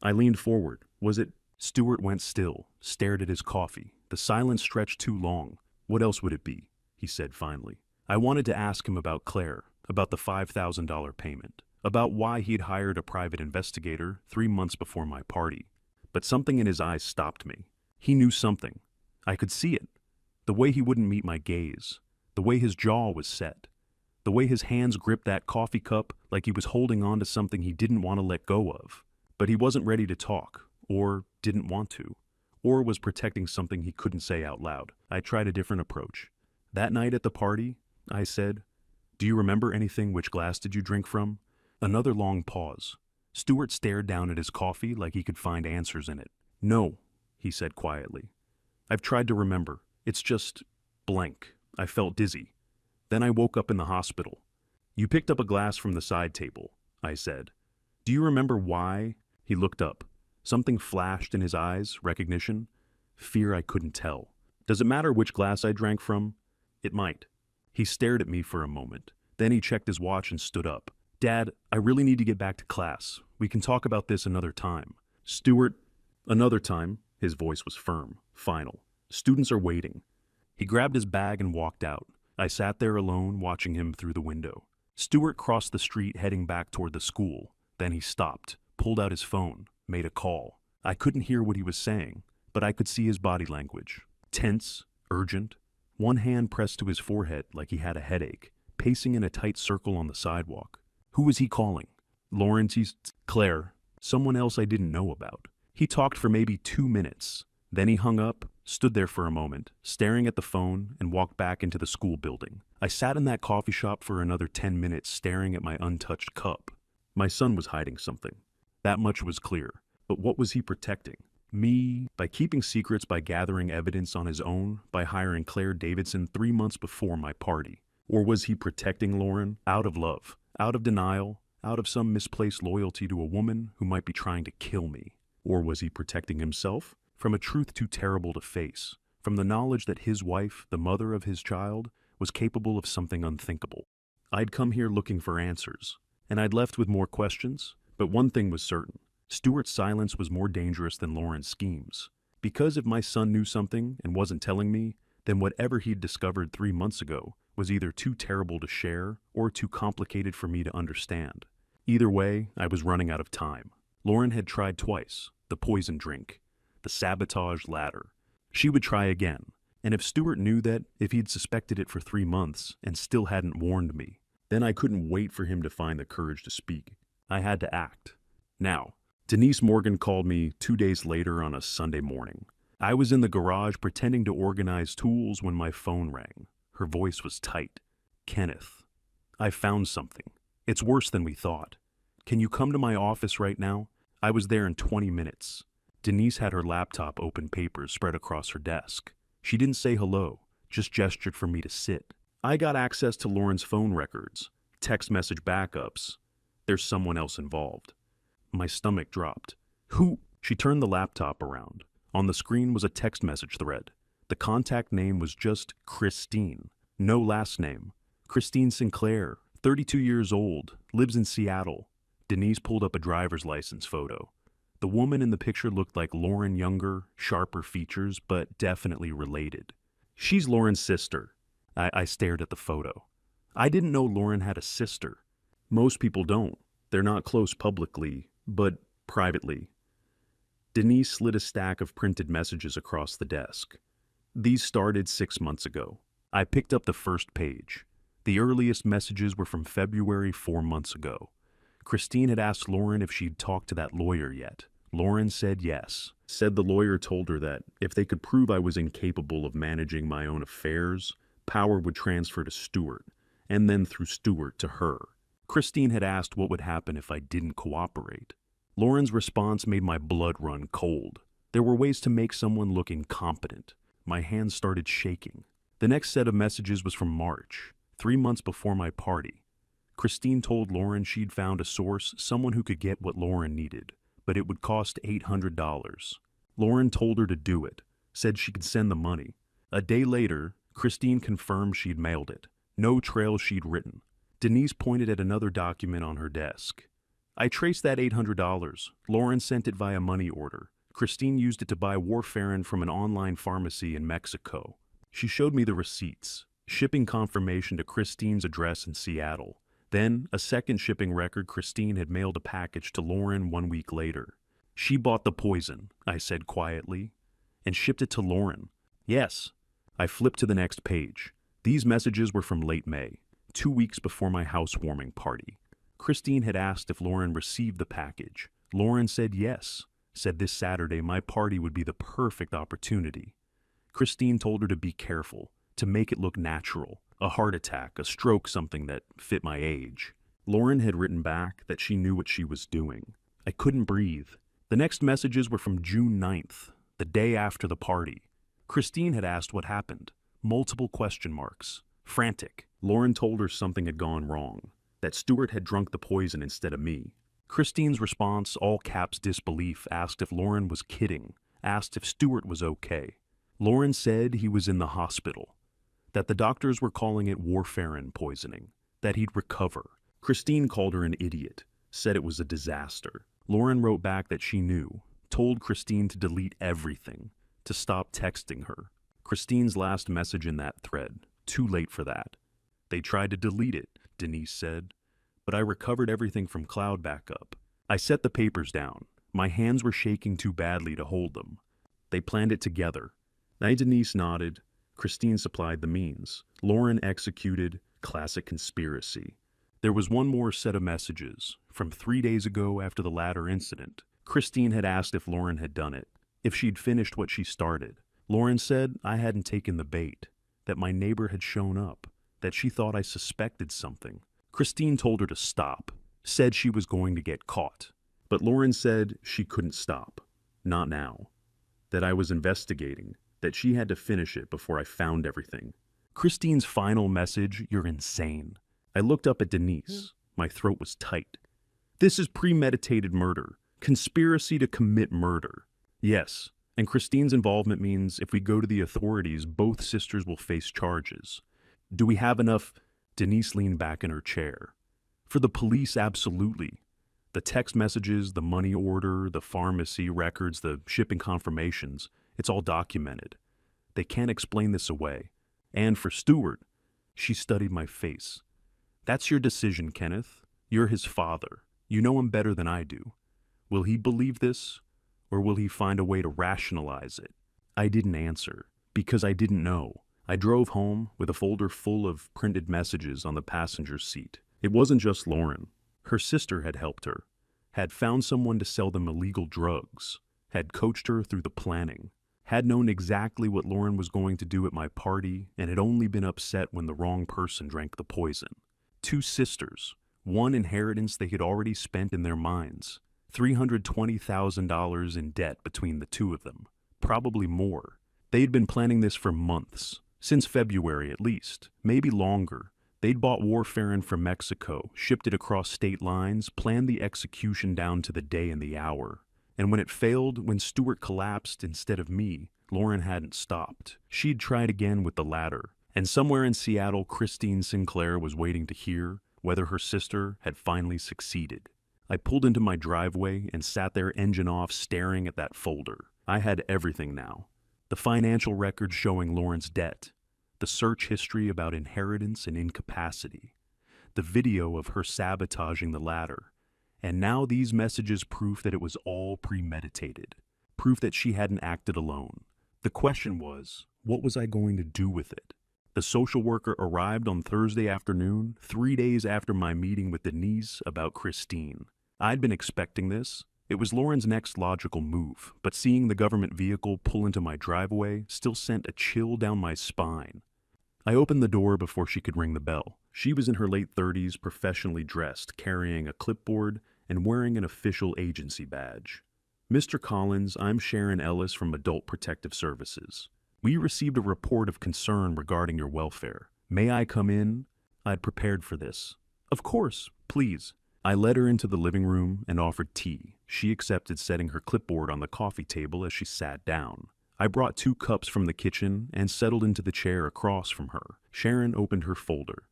I leaned forward. "Was it?" Stuart went still, stared at his coffee. The silence stretched too long. "What else would it be?" he said finally. I wanted to ask him about Claire, about the $5,000 payment, about why he'd hired a private investigator 3 months before my party. But something in his eyes stopped me. He knew something. I could see it. The way he wouldn't meet my gaze. The way his jaw was set. The way his hands gripped that coffee cup like he was holding on to something he didn't want to let go of. But he wasn't ready to talk, or didn't want to, or was protecting something he couldn't say out loud. I tried a different approach. "That night at the party," I said, "do you remember anything? Which glass did you drink from?" Another long pause. Stuart stared down at his coffee like he could find answers in it. "No," he said quietly. "I've tried to remember. It's just blank. I felt dizzy. Then I woke up in the hospital." "You picked up a glass from the side table," I said. "Do you remember why?" He looked up. Something flashed in his eyes, recognition. Fear I couldn't tell. "Does it matter which glass I drank from?" "It might." He stared at me for a moment. Then he checked his watch and stood up. "Dad, I really need to get back to class. We can talk about this another time." "Stuart," "Another time." His voice was firm, final. "Students are waiting." He grabbed his bag and walked out. I sat there alone, watching him through the window. Stuart crossed the street heading back toward the school. Then he stopped, pulled out his phone, made a call. I couldn't hear what he was saying, but I could see his body language. Tense, urgent, one hand pressed to his forehead like he had a headache, pacing in a tight circle on the sidewalk. Who was he calling? Lawrence, Claire, someone else I didn't know about. He talked for maybe 2 minutes. Then he hung up, stood there for a moment, staring at the phone, and walked back into the school building. I sat in that coffee shop for another 10 minutes staring at my untouched cup. My son was hiding something. That much was clear. But what was he protecting? Me, by keeping secrets, by gathering evidence on his own, by hiring Claire Davidson 3 months before my party? Or was he protecting Lauren out of love, out of denial, out of some misplaced loyalty to a woman who might be trying to kill me? Or was he protecting himself from a truth too terrible to face, from the knowledge that his wife, the mother of his child, was capable of something unthinkable? I'd come here looking for answers, and I'd left with more questions, but one thing was certain. Stuart's silence was more dangerous than Lauren's schemes. Because if my son knew something and wasn't telling me, then whatever he'd discovered 3 months ago was either too terrible to share or too complicated for me to understand. Either way, I was running out of time. Lauren had tried twice, the poison drink, the sabotage ladder. She would try again, and if Stuart knew that, if he'd suspected it for 3 months and still hadn't warned me, then I couldn't wait for him to find the courage to speak. I had to act. Now, Denise Morgan called me 2 days later on a Sunday morning. I was in the garage pretending to organize tools when my phone rang. Her voice was tight. "Kenneth, I found something. It's worse than we thought. Can you come to my office right now?" I was there in 20 minutes. Denise had her laptop open, papers spread across her desk. She didn't say hello, just gestured for me to sit. I got access to Lauren's phone records, text message backups, There's someone else involved. My stomach dropped. Who? She turned the laptop around. On the screen was a text message thread. The contact name was just Christine. No last name. Christine Sinclair, 32 years old, lives in Seattle. Denise pulled up a driver's license photo. The woman in the picture looked like Lauren younger, sharper features, but definitely related. She's Lauren's sister. I stared at the photo. I didn't know Lauren had a sister. Most people don't. They're not close publicly, but privately. Denise slid a stack of printed messages across the desk. These started 6 months ago. I picked up the first page. The earliest messages were from February 4 months ago. Christine had asked Lauren if she'd talked to that lawyer yet. Lauren said yes. Said the lawyer told her that if they could prove I was incapable of managing my own affairs, power would transfer to Stuart, and then through Stuart to her. Christine had asked what would happen if I didn't cooperate. Lauren's response made my blood run cold. There were ways to make someone look incompetent. My hands started shaking. The next set of messages was from March, 3 months before my party. Christine told Lauren she'd found a source, someone who could get what Lauren needed, but it would cost $800. Lauren told her to do it, said she could send the money. A day later, Christine confirmed she'd mailed it. No trail she'd written. Denise pointed at another document on her desk. I traced that $800. Lauren sent it via money order. Christine used it to buy warfarin from an online pharmacy in Mexico. She showed me the receipts, shipping confirmation to Christine's address in Seattle. Then, a second shipping record, Christine had mailed a package to Lauren 1 week later. She bought the poison, I said quietly, and shipped it to Lauren. Yes. I flipped to the next page. These messages were from late May, 2 weeks before my housewarming party. Christine had asked if Lauren received the package. Lauren said yes, said this Saturday my party would be the perfect opportunity. Christine told her to be careful, to make it look natural. A heart attack, a stroke, something that fit my age. Lauren had written back that she knew what she was doing. I couldn't breathe. The next messages were from June 9th, the day after the party. Christine had asked what happened. Multiple question marks. Frantic. Lauren told her something had gone wrong, that Stuart had drunk the poison instead of me. Christine's response, all caps disbelief, asked if Lauren was kidding, asked if Stuart was okay. Lauren said he was in the hospital, that the doctors were calling it warfarin poisoning, that he'd recover. Christine called her an idiot, said it was a disaster. Lauren wrote back that she knew, told Christine to delete everything, to stop texting her. Christine's last message in that thread, too late for that. They tried to delete it, Denise said, but I recovered everything from cloud backup. I set the papers down. My hands were shaking too badly to hold them. They planned it together. Denise nodded. Christine supplied the means. Lauren executed. Classic conspiracy. There was one more set of messages, from 3 days ago after the latter incident. Christine had asked if Lauren had done it, if she'd finished what she started. Lauren said I hadn't taken the bait, that my neighbor had shown up, that she thought I suspected something. Christine told her to stop, said she was going to get caught. But Lauren said she couldn't stop. Not now. That I was investigating, that she had to finish it before I found everything. Christine's final message, you're insane. I looked up at Denise. My throat was tight. This is premeditated murder. Conspiracy to commit murder. Yes, and Christine's involvement means if we go to the authorities, both sisters will face charges. Do we have enough? Denise leaned back in her chair. For the police, absolutely. The text messages, the money order, the pharmacy records, the shipping confirmations, it's all documented. They can't explain this away. And for Stuart, she studied my face. That's your decision, Kenneth. You're his father. You know him better than I do. Will he believe this, or will he find a way to rationalize it? I didn't answer, because I didn't know. I drove home with a folder full of printed messages on the passenger seat. It wasn't just Lauren. Her sister had helped her, had found someone to sell them illegal drugs, had coached her through the planning, had known exactly what Lauren was going to do at my party, and had only been upset when the wrong person drank the poison. 2 sisters, one inheritance they had already spent in their minds, $320,000 in debt between the 2 of them, probably more. They had been planning this for months, since February at least, maybe longer. They'd bought warfarin from Mexico, shipped it across state lines, planned the execution down to the day and the hour. And when it failed, when Stewart collapsed instead of me, Lauren hadn't stopped. She'd tried again with the ladder. And somewhere in Seattle, Christine Sinclair was waiting to hear whether her sister had finally succeeded. I pulled into my driveway and sat there engine off staring at that folder. I had everything now. The financial records showing Lauren's debt, the search history about inheritance and incapacity, the video of her sabotaging the ladder, and now these messages proof that it was all premeditated, proof that she hadn't acted alone. The question was, what was I going to do with it? The social worker arrived on Thursday afternoon, 3 days after my meeting with Denise about Christine. I'd been expecting this. It was Lauren's next logical move, but seeing the government vehicle pull into my driveway still sent a chill down my spine. I opened the door before she could ring the bell. She was in her late 30s, professionally dressed, carrying a clipboard and wearing an official agency badge. Mr. Collins, I'm Sharon Ellis from Adult Protective Services. We received a report of concern regarding your welfare. May I come in? I'd prepared for this. Of course, please. I led her into the living room and offered tea. She accepted, setting her clipboard on the coffee table as she sat down. I brought 2 cups from the kitchen and settled into the chair across from her. Sharon opened her folder.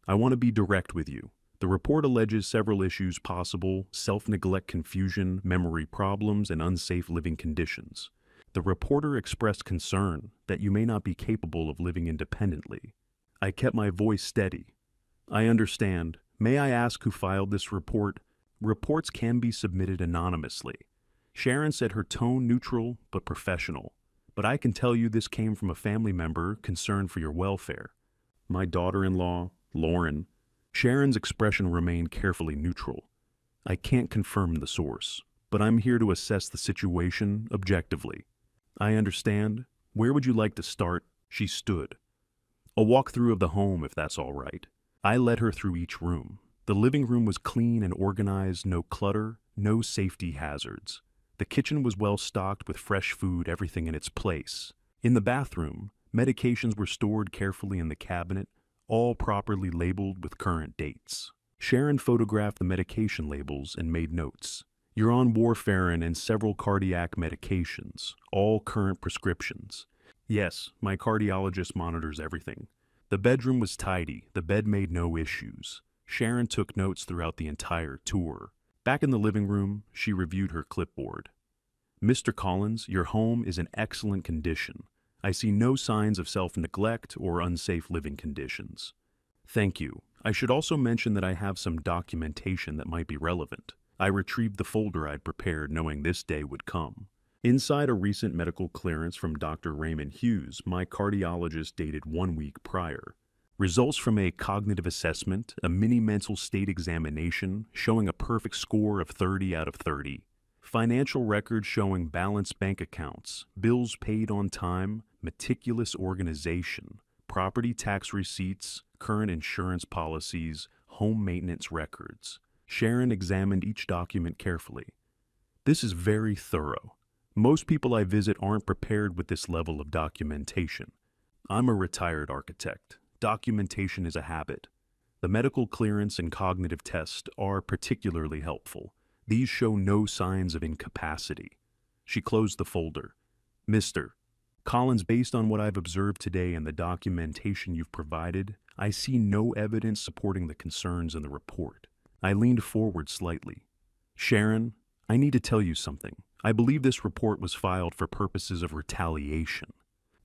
I want to be direct with you. The report alleges several issues possible: self-neglect, confusion, memory problems, and unsafe living conditions. The reporter expressed concern that you may not be capable of living independently. I kept my voice steady. I understand. May I ask who filed this report? Reports can be submitted anonymously. Sharon said, her tone neutral but professional. But I can tell you this came from a family member concerned for your welfare. My daughter-in-law, Lauren. Sharon's expression remained carefully neutral. I can't confirm the source, but I'm here to assess the situation objectively. I understand. Where would you like to start? She stood. A walkthrough of the home, if that's all right. I led her through each room. The living room was clean and organized, no clutter, no safety hazards. The kitchen was well stocked with fresh food, everything in its place. In the bathroom, medications were stored carefully in the cabinet, all properly labeled with current dates. Sharon photographed the medication labels and made notes. You're on warfarin and several cardiac medications, all current prescriptions. Yes, my cardiologist monitors everything. The bedroom was tidy, the bed made no issues. Sharon took notes throughout the entire tour. Back in the living room, she reviewed her clipboard. Mr. Collins, your home is in excellent condition. I see no signs of self-neglect or unsafe living conditions. Thank you. I should also mention that I have some documentation that might be relevant. I retrieved the folder I'd prepared, knowing this day would come. Inside a recent medical clearance from Dr. Raymond Hughes, my cardiologist, dated 1 week prior. Results from a cognitive assessment, a mini mental state examination showing a perfect score of 30 out of 30. Financial records showing balanced bank accounts, bills paid on time, meticulous organization, property tax receipts, current insurance policies, home maintenance records. Sharon examined each document carefully. This is very thorough. Most people I visit aren't prepared with this level of documentation. I'm a retired architect. Documentation is a habit. The medical clearance and cognitive test are particularly helpful. These show no signs of incapacity. She closed the folder. Mr. Collins, based on what I've observed today and the documentation you've provided, I see no evidence supporting the concerns in the report. I leaned forward slightly. Sharon, I need to tell you something. I believe this report was filed for purposes of retaliation.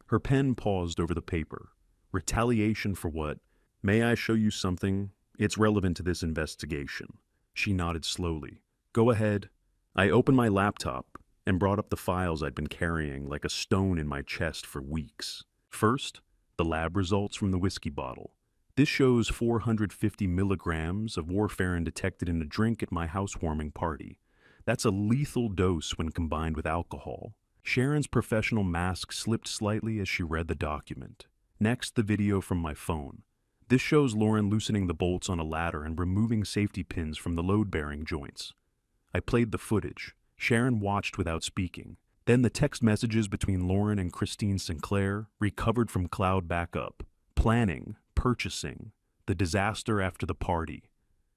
Her pen paused over the paper. Retaliation for what? May I show you something? It's relevant to this investigation. She nodded slowly. Go ahead. I opened my laptop and brought up the files I'd been carrying like a stone in my chest for weeks. First, the lab results from the whiskey bottle. This shows 450 milligrams of warfarin detected in a drink at my housewarming party. That's a lethal dose when combined with alcohol. Sharon's professional mask slipped slightly as she read the document. Next, the video from my phone. This shows Lauren loosening the bolts on a ladder and removing safety pins from the load-bearing joints. I played the footage. Sharon watched without speaking. Then the text messages between Lauren and Christine Sinclair, recovered from cloud backup. Planning, purchasing, The Disaster After the Party.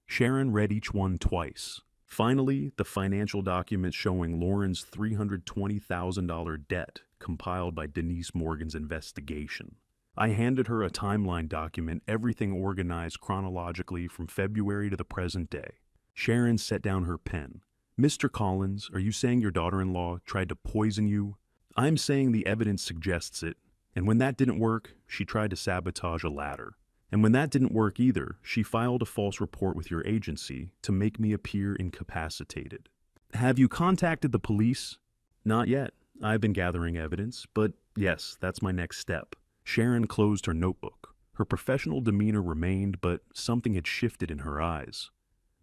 Sharon read each one twice. Finally, the financial document showing Lauren's $320,000 debt compiled by Denise Morgan's investigation. I handed her a timeline document, everything organized chronologically from February to the present day. Sharon set down her pen. "Mr. Collins, are you saying your daughter-in-law tried to poison you?" "I'm saying the evidence suggests it. And when that didn't work, she tried to sabotage a ladder. And when that didn't work either, she filed a false report with your agency to make me appear incapacitated." "Have you contacted the police?" "Not yet. I've been gathering evidence, but yes, that's my next step." Sharon closed her notebook. Her professional demeanor remained, but something had shifted in her eyes.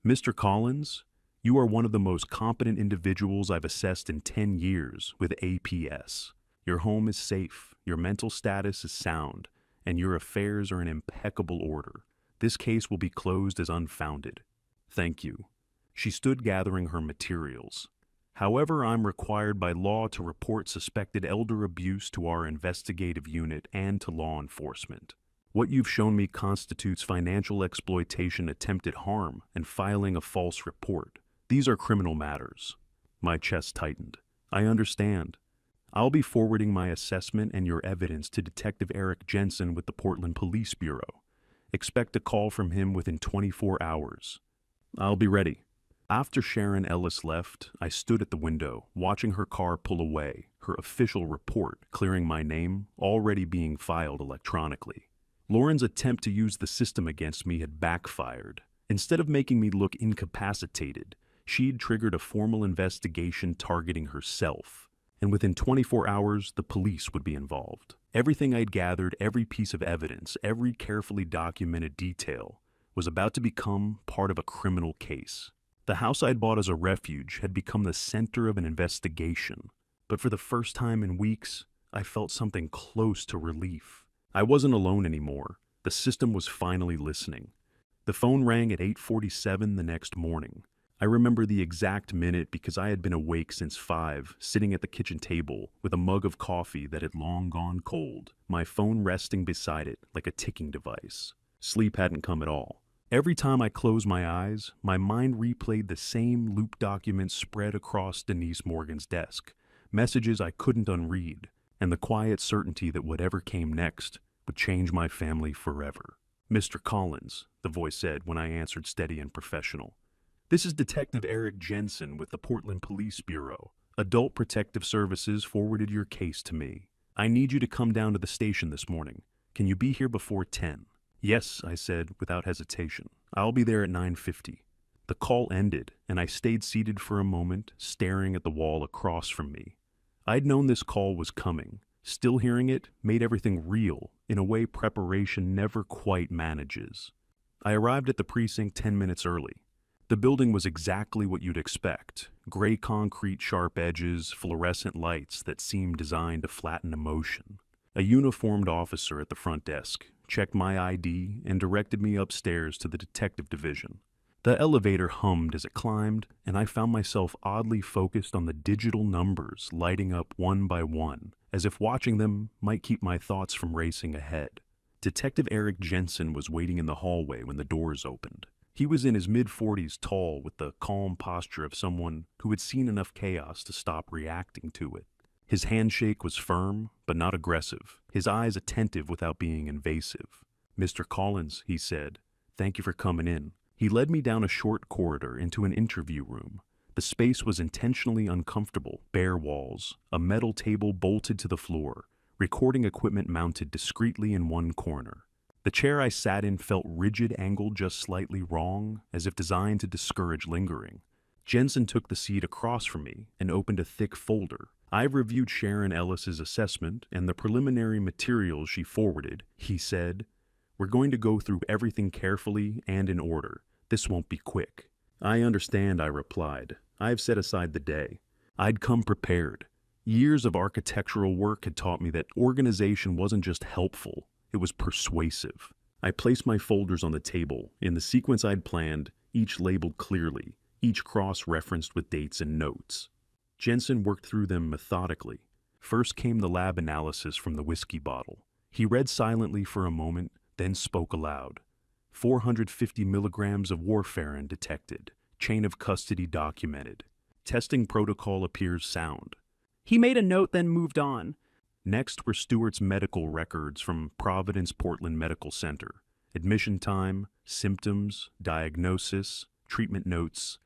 "Mr. Collins, you are one of the most competent individuals I've assessed in 10 years with APS. Your home is safe, your mental status is sound, and your affairs are in impeccable order. This case will be closed as unfounded. Thank you." She stood gathering her materials. "However, I'm required by law to report suspected elder abuse to our investigative unit and to law enforcement. What you've shown me constitutes financial exploitation, attempted harm, and filing a false report. These are criminal matters." My chest tightened. "I understand. I'll be forwarding my assessment and your evidence to Detective Eric Jensen with the Portland Police Bureau. Expect a call from him within 24 hours. I'll be ready." After Sharon Ellis left, I stood at the window, watching her car pull away, her official report clearing my name, already being filed electronically. Lauren's attempt to use the system against me had backfired. Instead of making me look incapacitated, she'd triggered a formal investigation targeting herself. And within 24 hours, the police would be involved. Everything I'd gathered, every piece of evidence, every carefully documented detail, was about to become part of a criminal case. The house I'd bought as a refuge had become the center of an investigation, but for the first time in weeks, I felt something close to relief. I wasn't alone anymore. The system was finally listening. The phone rang at 8:47 the next morning. I remember the exact minute because I had been awake since 5, sitting at the kitchen table with a mug of coffee that had long gone cold, my phone resting beside it like a ticking device. Sleep hadn't come at all. Every time I closed my eyes, my mind replayed the same loop documents spread across Denise Morgan's desk, messages I couldn't unread, and the quiet certainty that whatever came next would change my family forever. "Mr. Collins," the voice said when I answered steady and professional. "This is Detective Eric Jensen with the Portland Police Bureau. Adult Protective Services forwarded your case to me. I need you to come down to the station this morning. Can you be here before 10? "Yes," I said without hesitation. "I'll be there at 9:50. The call ended, and I stayed seated for a moment, staring at the wall across from me. I'd known this call was coming. Still hearing it made everything real, in a way preparation never quite manages. I arrived at the precinct 10 minutes early. The building was exactly what you'd expect. Gray concrete, sharp edges, fluorescent lights that seemed designed to flatten emotion. A uniformed officer at the front desk checked my ID and directed me upstairs to the detective division. The elevator hummed as it climbed, and I found myself oddly focused on the digital numbers lighting up one by one, as if watching them might keep my thoughts from racing ahead. Detective Eric Jensen was waiting in the hallway when the doors opened. He was in his mid-40s, tall, with the calm posture of someone who had seen enough chaos to stop reacting to it. His handshake was firm, but not aggressive, his eyes attentive without being invasive. "Mr. Collins," he said, "thank you for coming in." He led me down a short corridor into an interview room. The space was intentionally uncomfortable, bare walls, a metal table bolted to the floor, recording equipment mounted discreetly in one corner. The chair I sat in felt rigid, angled just slightly wrong, as if designed to discourage lingering. Jensen took the seat across from me and opened a thick folder. "I've reviewed Sharon Ellis's assessment and the preliminary materials she forwarded," he said. "We're going to go through everything carefully and in order. This won't be quick." "I understand," I replied. "I've set aside the day." I'd come prepared. Years of architectural work had taught me that organization wasn't just helpful, it was persuasive. I placed my folders on the table, in the sequence I'd planned, each labeled clearly, each cross-referenced with dates and notes. Jensen worked through them methodically. First came the lab analysis from the whiskey bottle. He read silently for a moment, then spoke aloud. 450 milligrams of warfarin detected. Chain of custody documented. Testing protocol appears sound. He made a note, then moved on. Next were Stewart's medical records from Providence Portland Medical Center. Admission time, symptoms, diagnosis, treatment notes,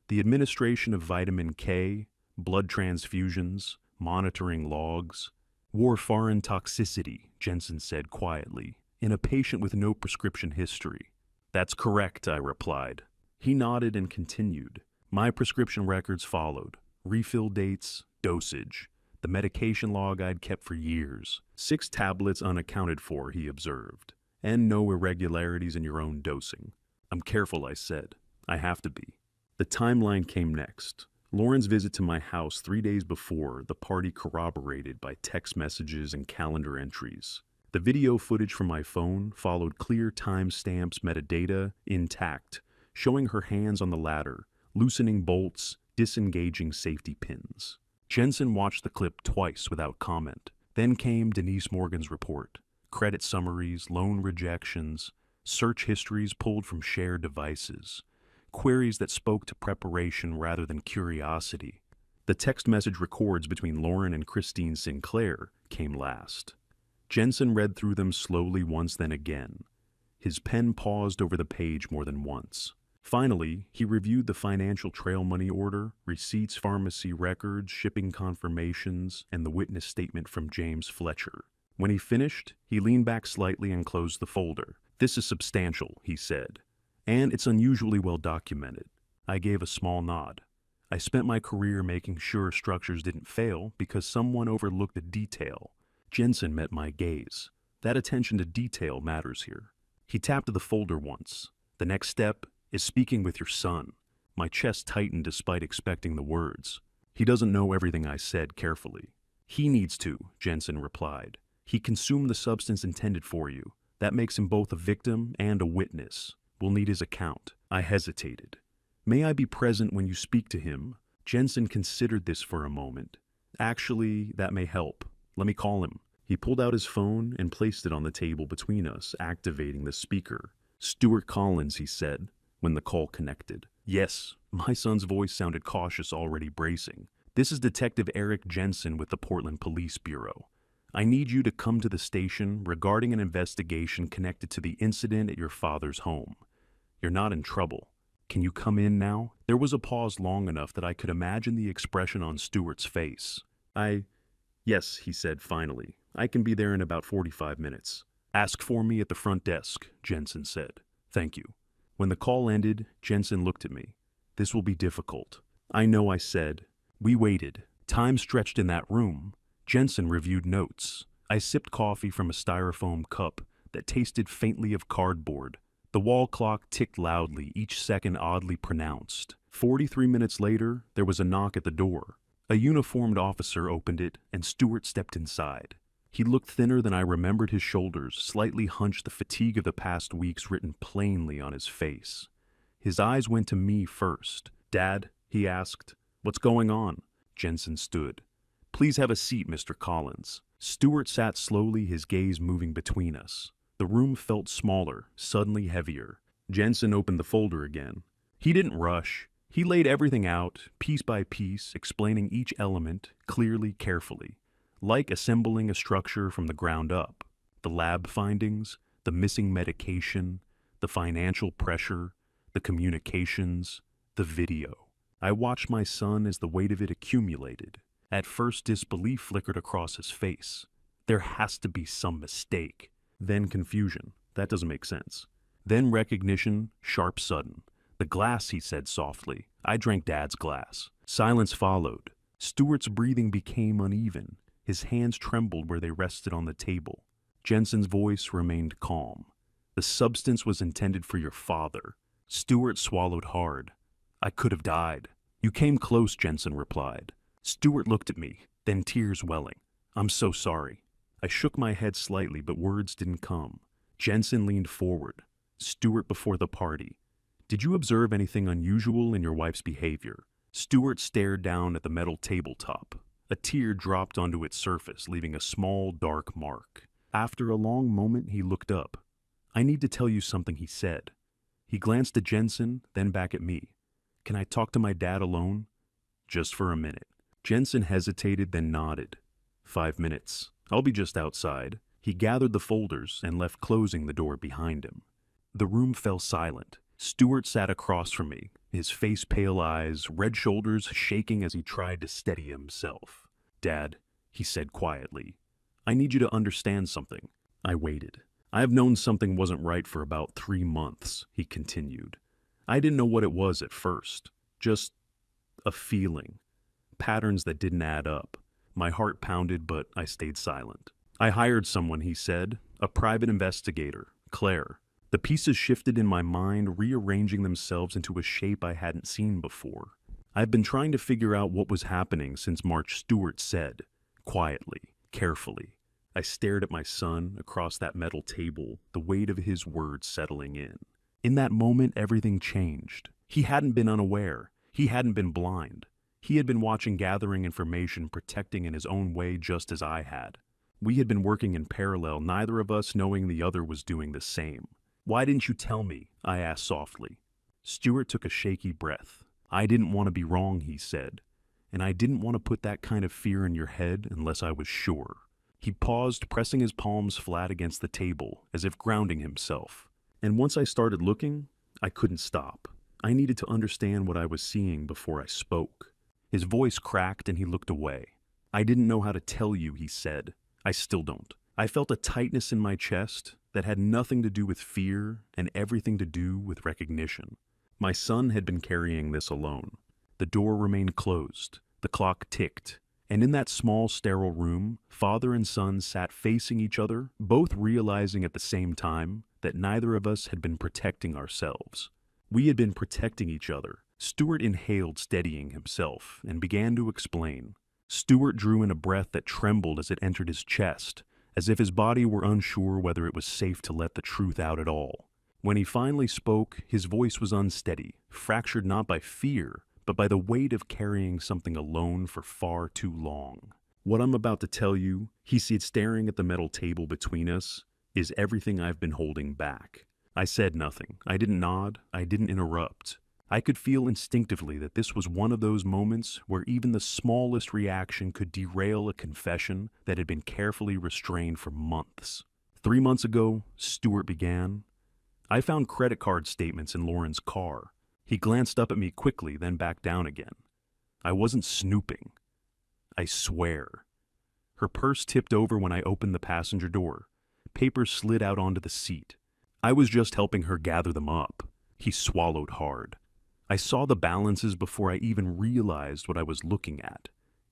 the administration of vitamin K, blood transfusions, monitoring logs. Warfarin toxicity, Jensen said quietly, in a patient with no prescription history. That's correct, I replied. He nodded and continued. My prescription records followed. Refill dates, dosage. The medication log I'd kept for years. 6 tablets unaccounted for, he observed. And no irregularities in your own dosing. I'm careful, I said. I have to be. The timeline came next. Lauren's visit to my house 3 days before, the party corroborated by text messages and calendar entries. The video footage from my phone followed clear timestamps, metadata, intact, showing her hands on the ladder, loosening bolts, disengaging safety pins. Jensen watched the clip twice without comment. Then came Denise Morgan's report. Credit summaries, loan rejections, search histories pulled from shared devices, queries that spoke to preparation rather than curiosity. The text message records between Lauren and Christine Sinclair came last. Jensen read through them slowly once, then again. His pen paused over the page more than once. Finally, he reviewed the financial trail money order, receipts, pharmacy records, shipping confirmations, and the witness statement from James Fletcher. When he finished, he leaned back slightly and closed the folder. This is substantial, he said, and it's unusually well documented. I gave a small nod. I spent my career making sure structures didn't fail because someone overlooked a detail. Jensen met my gaze. That attention to detail matters here. He tapped the folder once. The next step is speaking with your son. My chest tightened despite expecting the words. He doesn't know everything I said carefully. He needs to, Jensen replied. He consumed the substance intended for you. That makes him both a victim and a witness. We'll need his account. I hesitated. May I be present when you speak to him? Jensen considered this for a moment. Actually, that may help. Let me call him. He pulled out his phone and placed it on the table between us, activating the speaker. Stuart Collins, he said, when the call connected. Yes, my son's voice sounded cautious, already bracing. This is Detective Eric Jensen with the Portland Police Bureau. I need you to come to the station regarding an investigation connected to the incident at your father's home. You're not in trouble. Can you come in now? There was a pause long enough that I could imagine the expression on Stuart's face. Yes, he said finally. I can be there in about 45 minutes. Ask for me at the front desk, Jensen said. Thank you. When the call ended, Jensen looked at me. This will be difficult. I know, I said. We waited. Time stretched in that room. Jensen reviewed notes. I sipped coffee from a styrofoam cup that tasted faintly of cardboard. The wall clock ticked loudly, each second oddly pronounced. 43 minutes later, there was a knock at the door. A uniformed officer opened it, and Stuart stepped inside. He looked thinner than I remembered his shoulders, slightly hunched, the fatigue of the past weeks written plainly on his face. His eyes went to me first. Dad, he asked. What's going on? Jensen stood. Please have a seat, Mr. Collins. Stuart sat slowly, his gaze moving between us. The room felt smaller, suddenly heavier. Jensen opened the folder again. He didn't rush. He laid everything out, piece by piece, explaining each element, clearly, carefully. Like assembling a structure from the ground up. The lab findings, the missing medication, the financial pressure, the communications, the video. I watched my son as the weight of it accumulated. At first, disbelief flickered across his face. There has to be some mistake. Then confusion. That doesn't make sense. Then recognition, sharp, sudden. The glass, he said softly. I drank Dad's glass. Silence followed. Stuart's breathing became uneven. His hands trembled where they rested on the table. Jensen's voice remained calm. The substance was intended for your father. Stuart swallowed hard. I could have died. You came close, Jensen replied. Stuart looked at me, then tears welling. I'm so sorry. I shook my head slightly, but words didn't come. Jensen leaned forward. Stuart before the party. Did you observe anything unusual in your wife's behavior? Stuart stared down at the metal tabletop. A tear dropped onto its surface, leaving a small, dark mark. After a long moment, he looked up. "I need to tell you something," he said. He glanced at Jensen, then back at me. "Can I talk to my dad alone?" "Just for a minute." Jensen hesitated, then nodded. 5 minutes. I'll be just outside." He gathered the folders and left, closing the door behind him. The room fell silent. Stuart sat across from me, his face pale eyes, red shoulders shaking as he tried to steady himself. "Dad," he said quietly, "I need you to understand something." I waited. "I have known something wasn't right for about 3 months, he continued. I didn't know what it was at first. Just a feeling. Patterns that didn't add up. My heart pounded, but I stayed silent. "I hired someone," he said, "a private investigator, Claire. The pieces shifted in my mind, rearranging themselves into a shape I hadn't seen before. I've been trying to figure out what was happening since March," Stuart said, quietly, carefully. I stared at my son across that metal table, the weight of his words settling in. In that moment, everything changed. He hadn't been unaware. He hadn't been blind. He had been watching, gathering information, protecting in his own way just as I had. We had been working in parallel, neither of us knowing the other was doing the same. "Why didn't you tell me?" I asked softly. Stuart took a shaky breath. "I didn't want to be wrong," he said, "and I didn't want to put that kind of fear in your head unless I was sure." He paused, pressing his palms flat against the table, as if grounding himself. "And once I started looking, I couldn't stop. I needed to understand what I was seeing before I spoke." His voice cracked and he looked away. "I didn't know how to tell you," he said. "I still don't." I felt a tightness in my chest that had nothing to do with fear and everything to do with recognition. My son had been carrying this alone. The door remained closed. The clock ticked. And in that small, sterile room, father and son sat facing each other, both realizing at the same time that neither of us had been protecting ourselves. We had been protecting each other. Stuart inhaled, steadying himself, and began to explain. Stuart drew in a breath that trembled as it entered his chest, as if his body were unsure whether it was safe to let the truth out at all. When he finally spoke, his voice was unsteady, fractured not by fear, but by the weight of carrying something alone for far too long. "What I'm about to tell you," he said, staring at the metal table between us, "is everything I've been holding back." I said nothing. I didn't nod. I didn't interrupt. I could feel instinctively that this was one of those moments where even the smallest reaction could derail a confession that had been carefully restrained for months. 3 months ago, Stuart began, I found credit card statements in Lauren's car. He glanced up at me quickly, then back down again. I wasn't snooping. I swear. Her purse tipped over when I opened the passenger door. Papers slid out onto the seat. I was just helping her gather them up. He swallowed hard. I saw the balances before I even realized what I was looking at.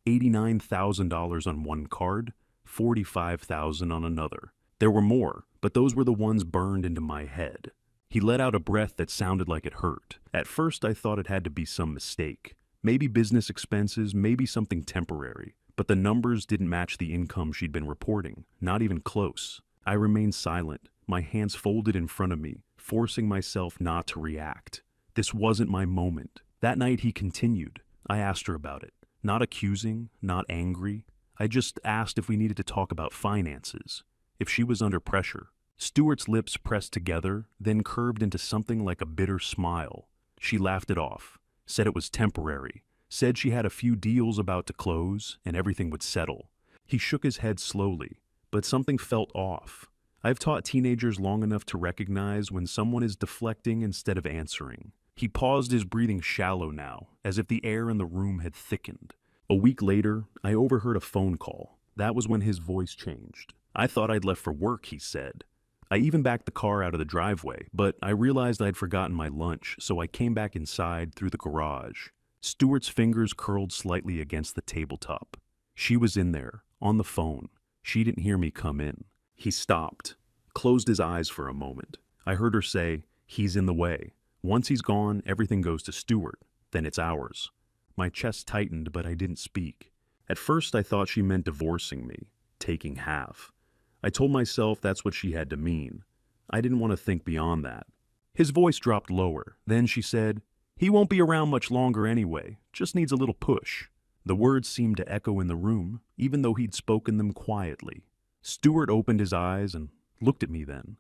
$89,000 on one card, $45,000 on another. There were more, but those were the ones burned into my head. He let out a breath that sounded like it hurt. At first I thought it had to be some mistake. Maybe business expenses, maybe something temporary. But the numbers didn't match the income she'd been reporting, not even close. I remained silent, my hands folded in front of me, forcing myself not to react. This wasn't my moment. That night he continued. I asked her about it. Not accusing, not angry. I just asked if we needed to talk about finances, if she was under pressure. Stuart's lips pressed together, then curved into something like a bitter smile. She laughed it off, said it was temporary, said she had a few deals about to close and everything would settle. He shook his head slowly, but something felt off. I've taught teenagers long enough to recognize when someone is deflecting instead of answering. He paused, his breathing shallow now, as if the air in the room had thickened. A week later, I overheard a phone call. That was when his voice changed. I thought I'd left for work, he said. I even backed the car out of the driveway, but I realized I'd forgotten my lunch, so I came back inside through the garage. Stuart's fingers curled slightly against the tabletop. She was in there, on the phone. She didn't hear me come in. He stopped, closed his eyes for a moment. I heard her say, "He's in the way. Once he's gone, everything goes to Stuart. Then it's ours." My chest tightened, but I didn't speak. At first I thought she meant divorcing me, taking half. I told myself that's what she had to mean. I didn't want to think beyond that. His voice dropped lower. Then she said, "He won't be around much longer anyway. Just needs a little push." The words seemed to echo in the room, even though he'd spoken them quietly. Stuart opened his eyes and looked at me then.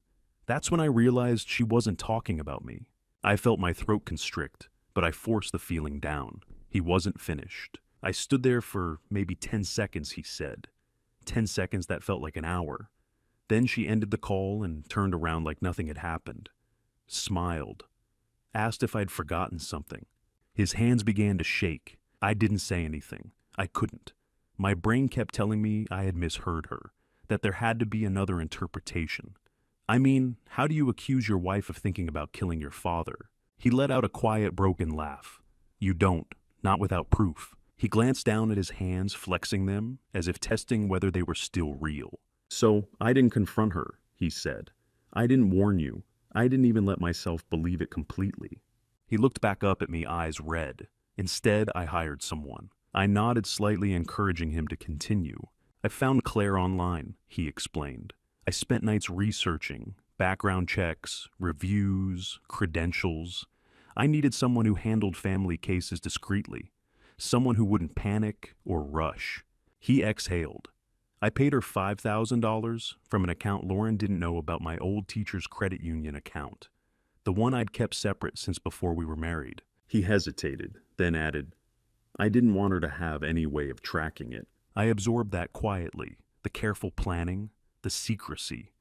That's when I realized she wasn't talking about me. I felt my throat constrict, but I forced the feeling down. He wasn't finished. I stood there for maybe 10 seconds, he said. 10 seconds that felt like an hour. Then she ended the call and turned around like nothing had happened. Smiled. Asked if I'd forgotten something. His hands began to shake. I didn't say anything. I couldn't. My brain kept telling me I had misheard her, that there had to be another interpretation. I mean, how do you accuse your wife of thinking about killing your father? He let out a quiet, broken laugh. You don't, not without proof. He glanced down at his hands, flexing them, as if testing whether they were still real. So, I didn't confront her, he said. I didn't warn you. I didn't even let myself believe it completely. He looked back up at me, eyes red. Instead, I hired someone. I nodded slightly, encouraging him to continue. I found Claire online, he explained. I spent nights researching, background checks, reviews, credentials. I needed someone who handled family cases discreetly, someone who wouldn't panic or rush. He exhaled. I paid her $5,000 from an account Lauren didn't know about, my old teacher's credit union account, the one I'd kept separate since before we were married. He hesitated, then added, I didn't want her to have any way of tracking it. I absorbed that quietly, the careful planning, the secrecy.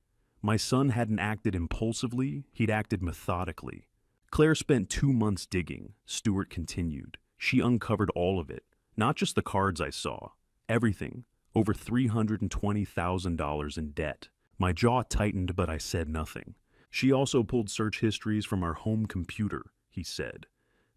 My son hadn't acted impulsively, he'd acted methodically. Claire spent 2 months digging, Stuart continued. She uncovered all of it, not just the cards I saw, everything, over $320,000 in debt. My jaw tightened, but I said nothing. She also pulled search histories from our home computer, he said.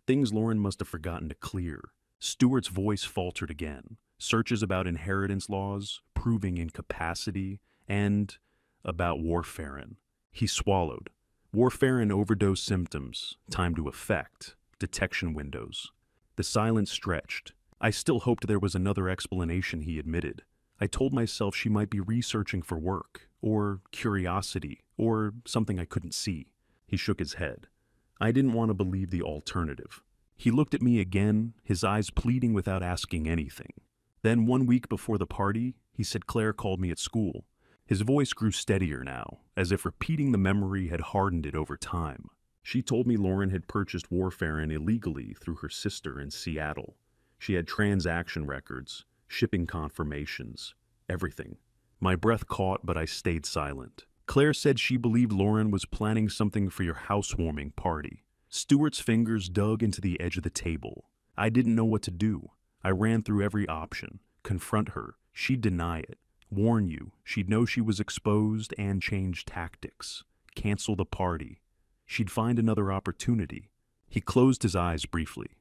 Things Lauren must have forgotten to clear. Stuart's voice faltered again. Searches about inheritance laws, proving incapacity, and about warfarin. He swallowed. Warfarin overdose symptoms, time to effect, detection windows. The silence stretched. I still hoped there was another explanation, he admitted. I told myself she might be researching for work, or curiosity, or something I couldn't see. He shook his head. I didn't want to believe the alternative. He looked at me again, his eyes pleading without asking anything. Then 1 week before the party, he said Claire called me at school. His voice grew steadier now, as if repeating the memory had hardened it over time. She told me Lauren had purchased warfarin illegally through her sister in Seattle. She had transaction records, shipping confirmations, everything. My breath caught, but I stayed silent. Claire said she believed Lauren was planning something for your housewarming party. Stuart's fingers dug into the edge of the table. I didn't know what to do. I ran through every option. Confront her. She'd deny it. Warn you. She'd know she was exposed and change tactics. Cancel the party. She'd find another opportunity. He closed his eyes briefly.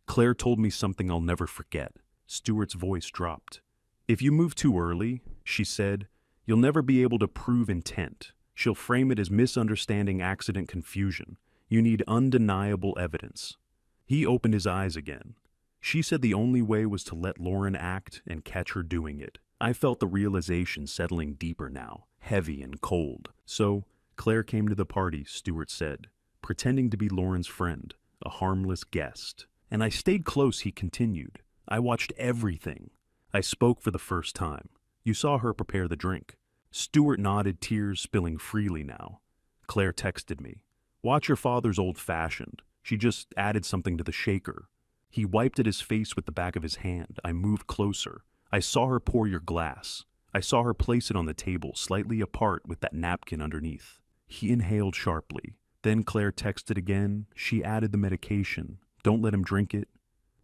Claire told me something I'll never forget. Stuart's voice dropped. If you move too early, she said, you'll never be able to prove intent. She'll frame it as misunderstanding, accident, confusion. You need undeniable evidence. He opened his eyes again. She said the only way was to let Lauren act and catch her doing it. I felt the realization settling deeper now, heavy and cold. So, Claire came to the party, Stuart said, pretending to be Lauren's friend, a harmless guest. And I stayed close, he continued. I watched everything. I spoke for the first time. You saw her prepare the drink. Stuart nodded, tears spilling freely now. Claire texted me. Watch your father's old-fashioned. She just added something to the shaker. He wiped at his face with the back of his hand. I moved closer. I saw her pour your glass. I saw her place it on the table, slightly apart with that napkin underneath. He inhaled sharply. Then Claire texted again. She added the medication. Don't let him drink it.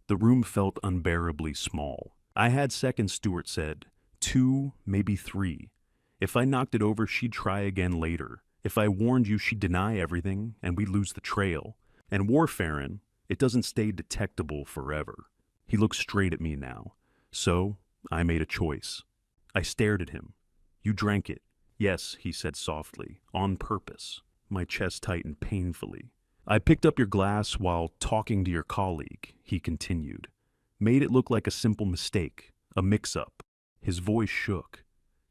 The room felt unbearably small. I had seconds, Stuart said. 2, maybe 3. If I knocked it over, she'd try again later. If I warned you, she'd deny everything, and we'd lose the trail. And warfarin, it doesn't stay detectable forever. He looked straight at me now. So, I made a choice. I stared at him. You drank it. Yes, he said softly, on purpose. My chest tightened painfully. I picked up your glass while talking to your colleague, he continued. Made it look like a simple mistake, a mix-up. His voice shook.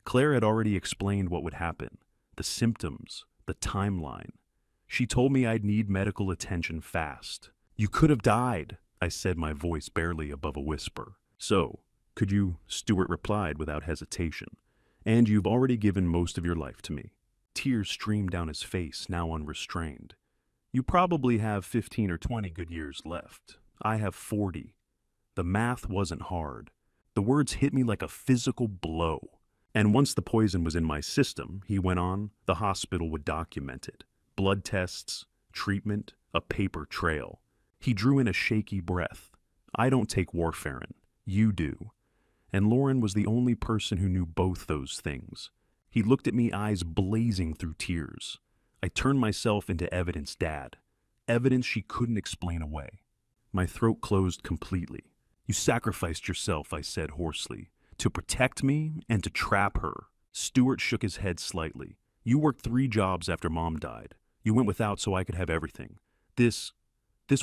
Claire had already explained what would happen, the symptoms, the timeline. She told me I'd need medical attention fast. You could have died, I said, my voice barely above a whisper. So, could you? Stuart replied without hesitation. And you've already given most of your life to me. Tears streamed down his face, now unrestrained. "You probably have 15 or 20 good years left. I have 40. The math wasn't hard. The words hit me like a physical blow. And once the poison was in my system, he went on, the hospital would document it. Blood tests, treatment, a paper trail. He drew in a shaky breath. I don't take warfarin. You do. And Lauren was the only person who knew both those things. He looked at me, eyes blazing through tears. I turned myself into evidence, Dad. Evidence she couldn't explain away. My throat closed completely. You sacrificed yourself, I said hoarsely, to protect me and to trap her. Stuart shook his head slightly. You worked 3 jobs after Mom died. You went without so I could have everything. This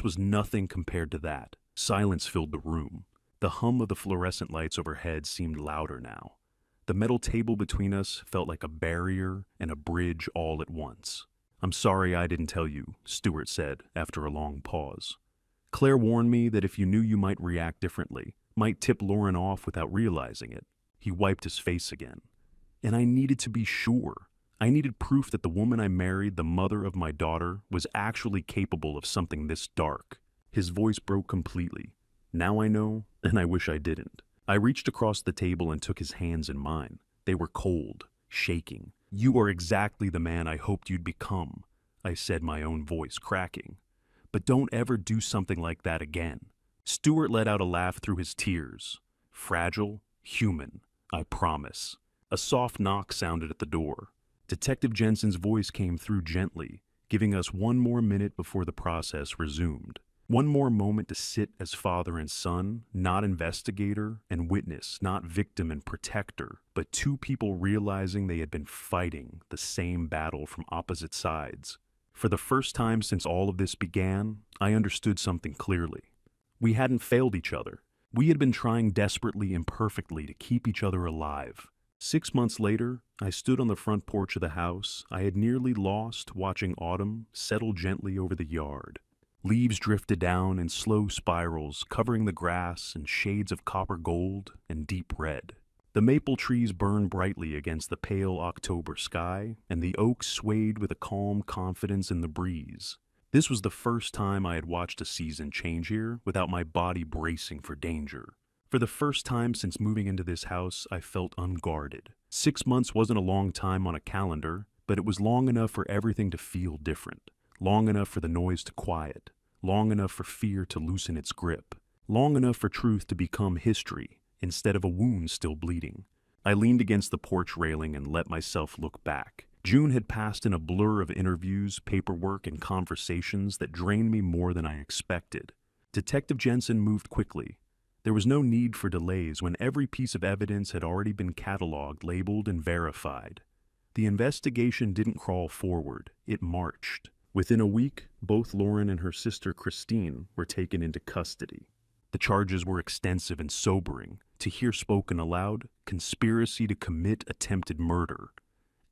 was nothing compared to that. Silence filled the room. The hum of the fluorescent lights overhead seemed louder now. The metal table between us felt like a barrier and a bridge all at once. I'm sorry I didn't tell you, Stuart said after a long pause. Claire warned me that if you knew you might react differently, might tip Lauren off without realizing it. He wiped his face again. And I needed to be sure. I needed proof that the woman I married, the mother of my daughter, was actually capable of something this dark. His voice broke completely. Now I know, and I wish I didn't. I reached across the table and took his hands in mine. They were cold, shaking. You are exactly the man I hoped you'd become, I said, my own voice cracking. But don't ever do something like that again. Stuart let out a laugh through his tears. Fragile, human, I promise. A soft knock sounded at the door. Detective Jensen's voice came through gently, giving us one more minute before the process resumed. One more moment to sit as father and son, not investigator and witness, not victim and protector, but 2 people realizing they had been fighting the same battle from opposite sides. For the first time since all of this began, I understood something clearly. We hadn't failed each other. We had been trying desperately, imperfectly to keep each other alive. 6 months later, I stood on the front porch of the house I had nearly lost, watching autumn settle gently over the yard. Leaves drifted down in slow spirals, covering the grass in shades of copper gold and deep red. The maple trees burned brightly against the pale October sky, and the oaks swayed with a calm confidence in the breeze. This was the first time I had watched a season change here without my body bracing for danger. For the first time since moving into this house, I felt unguarded. 6 months wasn't a long time on a calendar, but it was long enough for everything to feel different. Long enough for the noise to quiet. Long enough for fear to loosen its grip. Long enough for truth to become history instead of a wound still bleeding. I leaned against the porch railing and let myself look back. June had passed in a blur of interviews, paperwork, and conversations that drained me more than I expected. Detective Jensen moved quickly. There was no need for delays when every piece of evidence had already been cataloged, labeled, and verified. The investigation didn't crawl forward, it marched. Within a week, both Lauren and her sister Christine were taken into custody. The charges were extensive and sobering. To hear spoken aloud, conspiracy to commit attempted murder,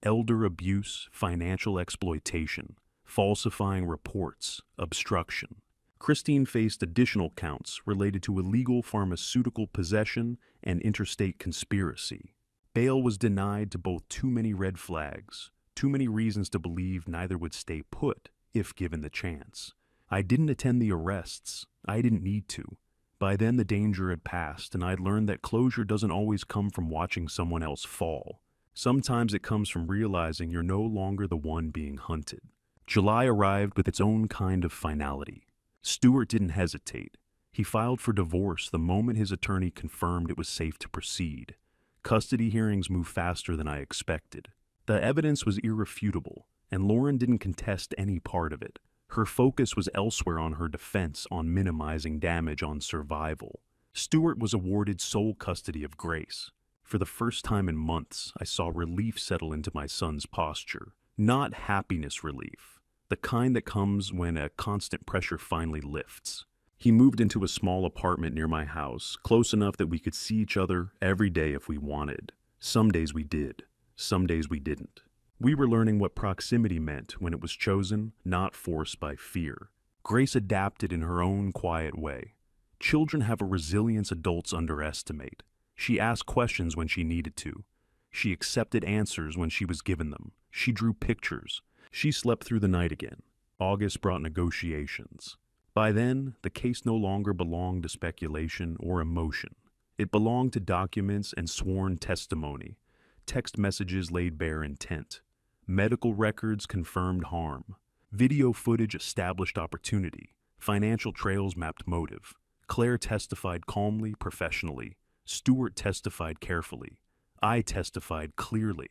elder abuse, financial exploitation, falsifying reports, obstruction. Christine faced additional counts related to illegal pharmaceutical possession and interstate conspiracy. Bail was denied to both too many red flags, too many reasons to believe neither would stay put if given the chance. I didn't attend the arrests. I didn't need to. By then the danger had passed, and I'd learned that closure doesn't always come from watching someone else fall. Sometimes it comes from realizing you're no longer the one being hunted. July arrived with its own kind of finality. Stuart didn't hesitate. He filed for divorce the moment his attorney confirmed it was safe to proceed. Custody hearings moved faster than I expected. The evidence was irrefutable, and Lauren didn't contest any part of it. Her focus was elsewhere on her defense, on minimizing damage, on survival. Stuart was awarded sole custody of Grace. For the first time in months, I saw relief settle into my son's posture. Not happiness relief, the kind that comes when a constant pressure finally lifts. He moved into a small apartment near my house, close enough that we could see each other every day if we wanted. Some days we did, some days we didn't. We were learning what proximity meant when it was chosen, not forced by fear. Grace adapted in her own quiet way. Children have a resilience adults underestimate. She asked questions when she needed to. She accepted answers when she was given them. She drew pictures. She slept through the night again. August brought negotiations. By then, the case no longer belonged to speculation or emotion. It belonged to documents and sworn testimony. Text messages laid bare intent. Medical records confirmed harm. Video footage established opportunity. Financial trails mapped motive. Claire testified calmly, professionally. Stewart testified carefully. I testified clearly.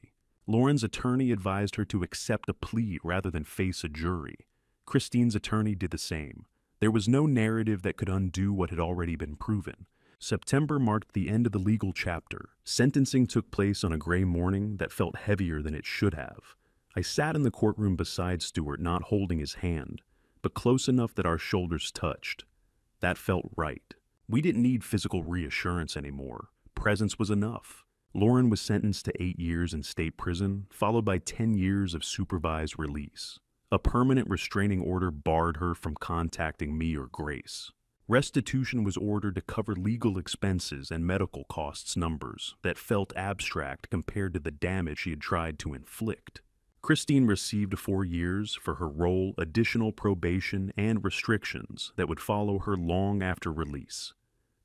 Lauren's attorney advised her to accept a plea rather than face a jury. Christine's attorney did the same. There was no narrative that could undo what had already been proven. September marked the end of the legal chapter. Sentencing took place on a gray morning that felt heavier than it should have. I sat in the courtroom beside Stewart, not holding his hand, but close enough that our shoulders touched. That felt right. We didn't need physical reassurance anymore. Presence was enough. Lauren was sentenced to 8 years in state prison, followed by 10 years of supervised release. A permanent restraining order barred her from contacting me or Grace. Restitution was ordered to cover legal expenses and medical costs numbers that felt abstract compared to the damage she had tried to inflict. Christine received 4 years for her role, additional probation, and restrictions that would follow her long after release.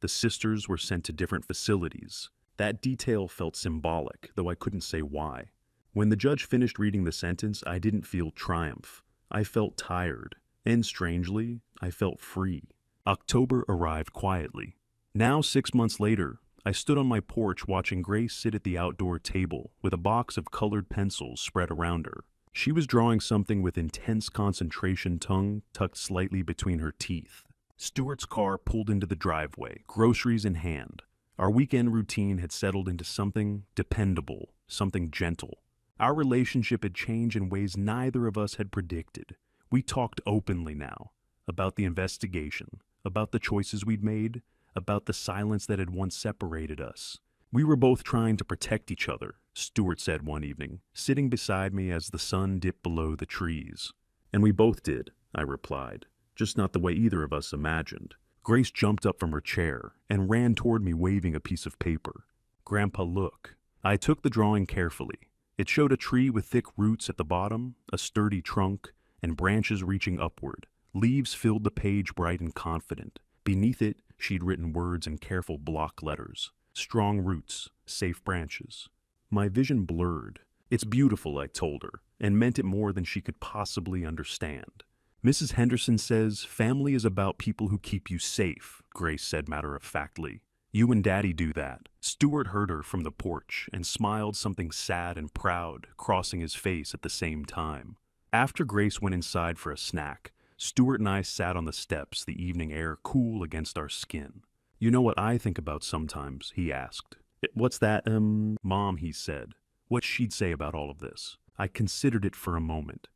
The sisters were sent to different facilities. That detail felt symbolic, though I couldn't say why. When the judge finished reading the sentence, I didn't feel triumph. I felt tired, and strangely, I felt free. October arrived quietly. Now, 6 months later, I stood on my porch watching Grace sit at the outdoor table with a box of colored pencils spread around her. She was drawing something with intense concentration, tongue tucked slightly between her teeth. Stewart's car pulled into the driveway, groceries in hand. Our weekend routine had settled into something dependable, something gentle. Our relationship had changed in ways neither of us had predicted. We talked openly now, about the investigation, about the choices we'd made, about the silence that had once separated us. We were both trying to protect each other, Stewart said one evening, sitting beside me as the sun dipped below the trees. And we both did, I replied, just not the way either of us imagined. Grace jumped up from her chair and ran toward me waving a piece of paper. Grandpa, look. I took the drawing carefully. It showed a tree with thick roots at the bottom, a sturdy trunk, and branches reaching upward. Leaves filled the page bright and confident. Beneath it, she'd written words in careful block letters. Strong roots, safe branches. My vision blurred. It's beautiful, I told her, and meant it more than she could possibly understand. Mrs. Henderson says family is about people who keep you safe, Grace said matter-of-factly. You and Daddy do that. Stewart heard her from the porch and smiled something sad and proud, crossing his face at the same time. After Grace went inside for a snack, Stewart and I sat on the steps, the evening air cool against our skin. You know what I think about sometimes, he asked. What's that, Mom, he said. What she'd say about all of this. I considered it for a moment.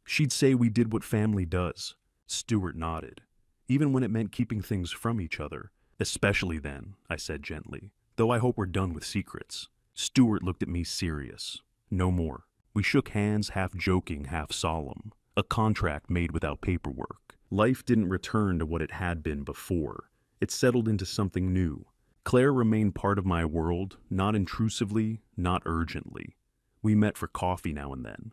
She'd say we did what family does. Stewart nodded. Even when it meant keeping things from each other. Especially then, I said gently. Though I hope we're done with secrets. Stewart looked at me serious. No more. We shook hands, half joking, half solemn. A contract made without paperwork. Life didn't return to what it had been before. It settled into something new. Claire remained part of my world, not intrusively, not urgently. We met for coffee now and then.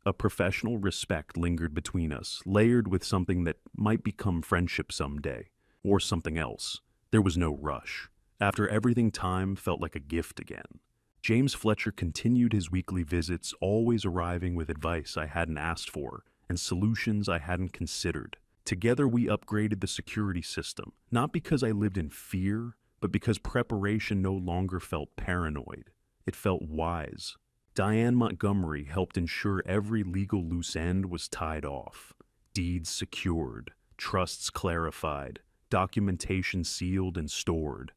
A professional respect lingered between us, layered with something that might become friendship someday, or something else. There was no rush. After everything, time felt like a gift again. James Fletcher continued his weekly visits, always arriving with advice I hadn't asked for and solutions I hadn't considered. Together we upgraded the security system, not because I lived in fear, but because preparation no longer felt paranoid. It felt wise. Diane Montgomery helped ensure every legal loose end was tied off, deeds secured, trusts clarified, documentation sealed and stored.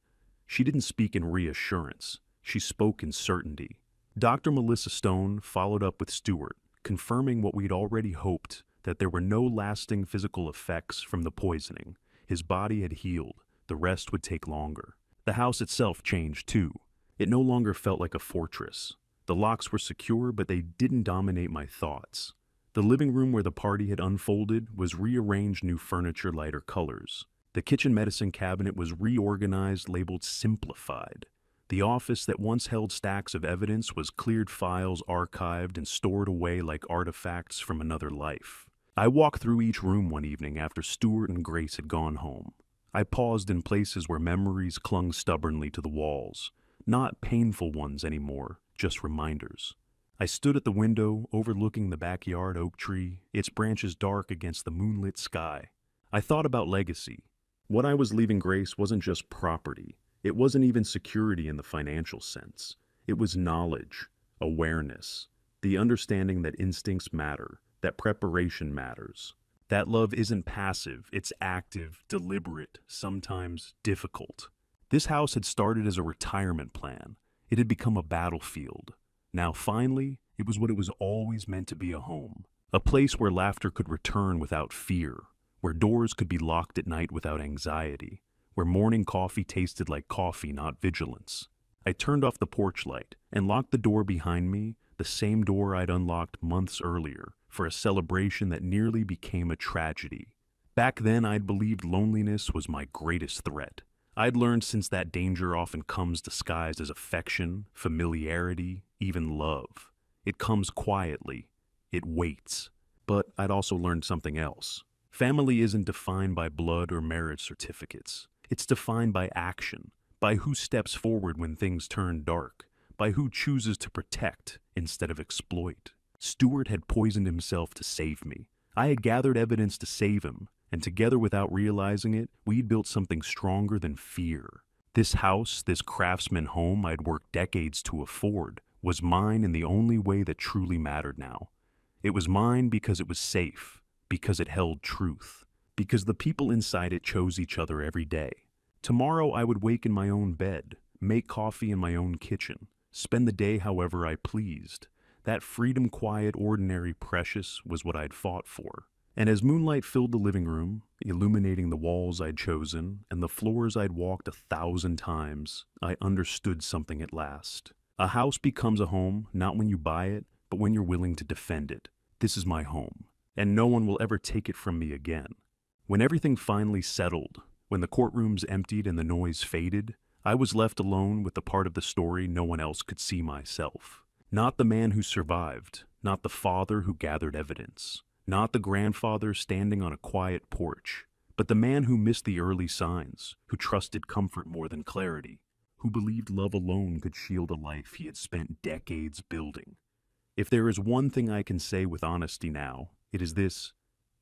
She didn't speak in reassurance. She spoke in certainty. Dr. Melissa Stone followed up with Stewart, confirming what we'd already hoped, that there were no lasting physical effects from the poisoning. His body had healed. The rest would take longer. The house itself changed too. It no longer felt like a fortress. The locks were secure, but they didn't dominate my thoughts. The living room where the party had unfolded was rearranged, new furniture, lighter colors. The kitchen medicine cabinet was reorganized, labeled simplified. The office that once held stacks of evidence was cleared files archived and stored away like artifacts from another life. I walked through each room one evening after Stuart and Grace had gone home. I paused in places where memories clung stubbornly to the walls. Not painful ones anymore, just reminders. I stood at the window overlooking the backyard oak tree, its branches dark against the moonlit sky. I thought about legacy. What I was leaving Grace wasn't just property. It wasn't even security in the financial sense. It was knowledge, awareness, the understanding that instincts matter, that preparation matters. That love isn't passive, it's active, deliberate, sometimes difficult. This house had started as a retirement plan. It had become a battlefield. Now, finally, it was what it was always meant to be: a home. A place where laughter could return without fear, where doors could be locked at night without anxiety, where morning coffee tasted like coffee, not vigilance. I turned off the porch light and locked the door behind me, the same door I'd unlocked months earlier, for a celebration that nearly became a tragedy. Back then, I'd believed loneliness was my greatest threat. I'd learned since that danger often comes disguised as affection, familiarity, even love. It comes quietly. It waits. But I'd also learned something else. Family isn't defined by blood or marriage certificates. It's defined by action, by who steps forward when things turn dark, by who chooses to protect instead of exploit. Stuart had poisoned himself to save me. I had gathered evidence to save him, and together, without realizing it, we'd built something stronger than fear. This house, this craftsman home I'd worked decades to afford, was mine in the only way that truly mattered now. It was mine because it was safe, because it held truth, because the people inside it chose each other every day. Tomorrow I would wake in my own bed, make coffee in my own kitchen, spend the day however I pleased. That freedom, quiet, ordinary, precious, was what I'd fought for. And as moonlight filled the living room, illuminating the walls I'd chosen and the floors I'd walked 1,000 times, I understood something at last. A house becomes a home not when you buy it, but when you're willing to defend it. This is my home, and no one will ever take it from me again. When everything finally settled, when the courtrooms emptied and the noise faded, I was left alone with the part of the story no one else could see: myself. Not the man who survived, not the father who gathered evidence, not the grandfather standing on a quiet porch, but the man who missed the early signs, who trusted comfort more than clarity, who believed love alone could shield a life he had spent decades building. If there is one thing I can say with honesty now, it is this: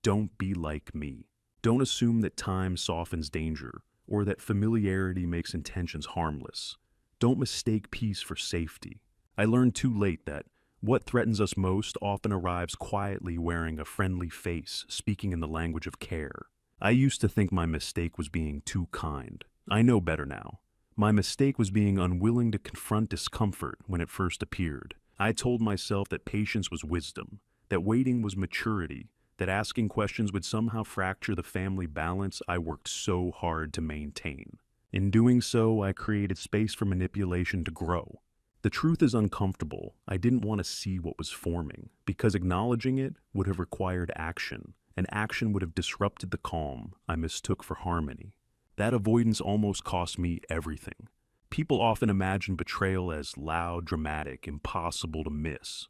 don't be like me. Don't assume that time softens danger, or that familiarity makes intentions harmless. Don't mistake peace for safety. I learned too late that what threatens us most often arrives quietly, wearing a friendly face, speaking in the language of care. I used to think my mistake was being too kind. I know better now. My mistake was being unwilling to confront discomfort when it first appeared. I told myself that patience was wisdom, that waiting was maturity, that asking questions would somehow fracture the family balance I worked so hard to maintain. In doing so, I created space for manipulation to grow. The truth is uncomfortable. I didn't want to see what was forming, because acknowledging it would have required action, and action would have disrupted the calm I mistook for harmony. That avoidance almost cost me everything. People often imagine betrayal as loud, dramatic, impossible to miss.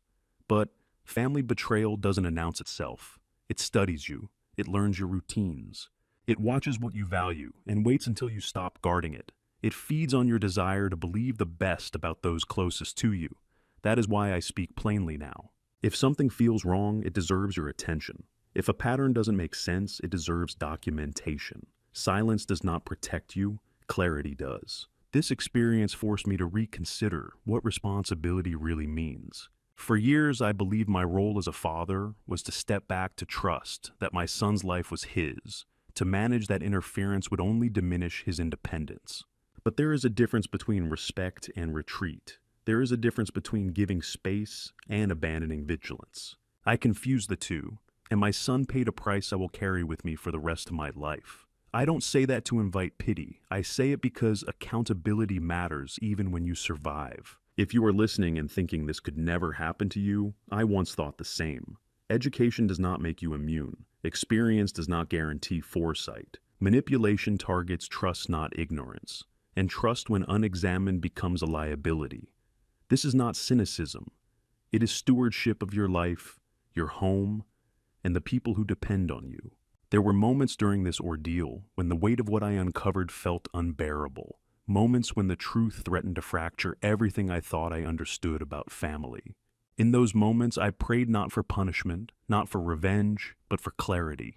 But family betrayal doesn't announce itself. It studies you. It learns your routines. It watches what you value and waits until you stop guarding it. It feeds on your desire to believe the best about those closest to you. That is why I speak plainly now. If something feels wrong, it deserves your attention. If a pattern doesn't make sense, it deserves documentation. Silence does not protect you, clarity does. This experience forced me to reconsider what responsibility really means. For years, I believed my role as a father was to step back, to trust that my son's life was his, to manage that interference would only diminish his independence. But there is a difference between respect and retreat. There is a difference between giving space and abandoning vigilance. I confused the two, and my son paid a price I will carry with me for the rest of my life. I don't say that to invite pity. I say it because accountability matters even when you survive. If you are listening and thinking this could never happen to you, I once thought the same. Education does not make you immune. Experience does not guarantee foresight. Manipulation targets trust, not ignorance. and trust when unexamined becomes a liability. This is not cynicism. It is stewardship of your life, your home, and the people who depend on you. There were moments during this ordeal when the weight of what I uncovered felt unbearable. Moments when the truth threatened to fracture everything I thought I understood about family. In those moments, I prayed not for punishment, not for revenge, but for clarity.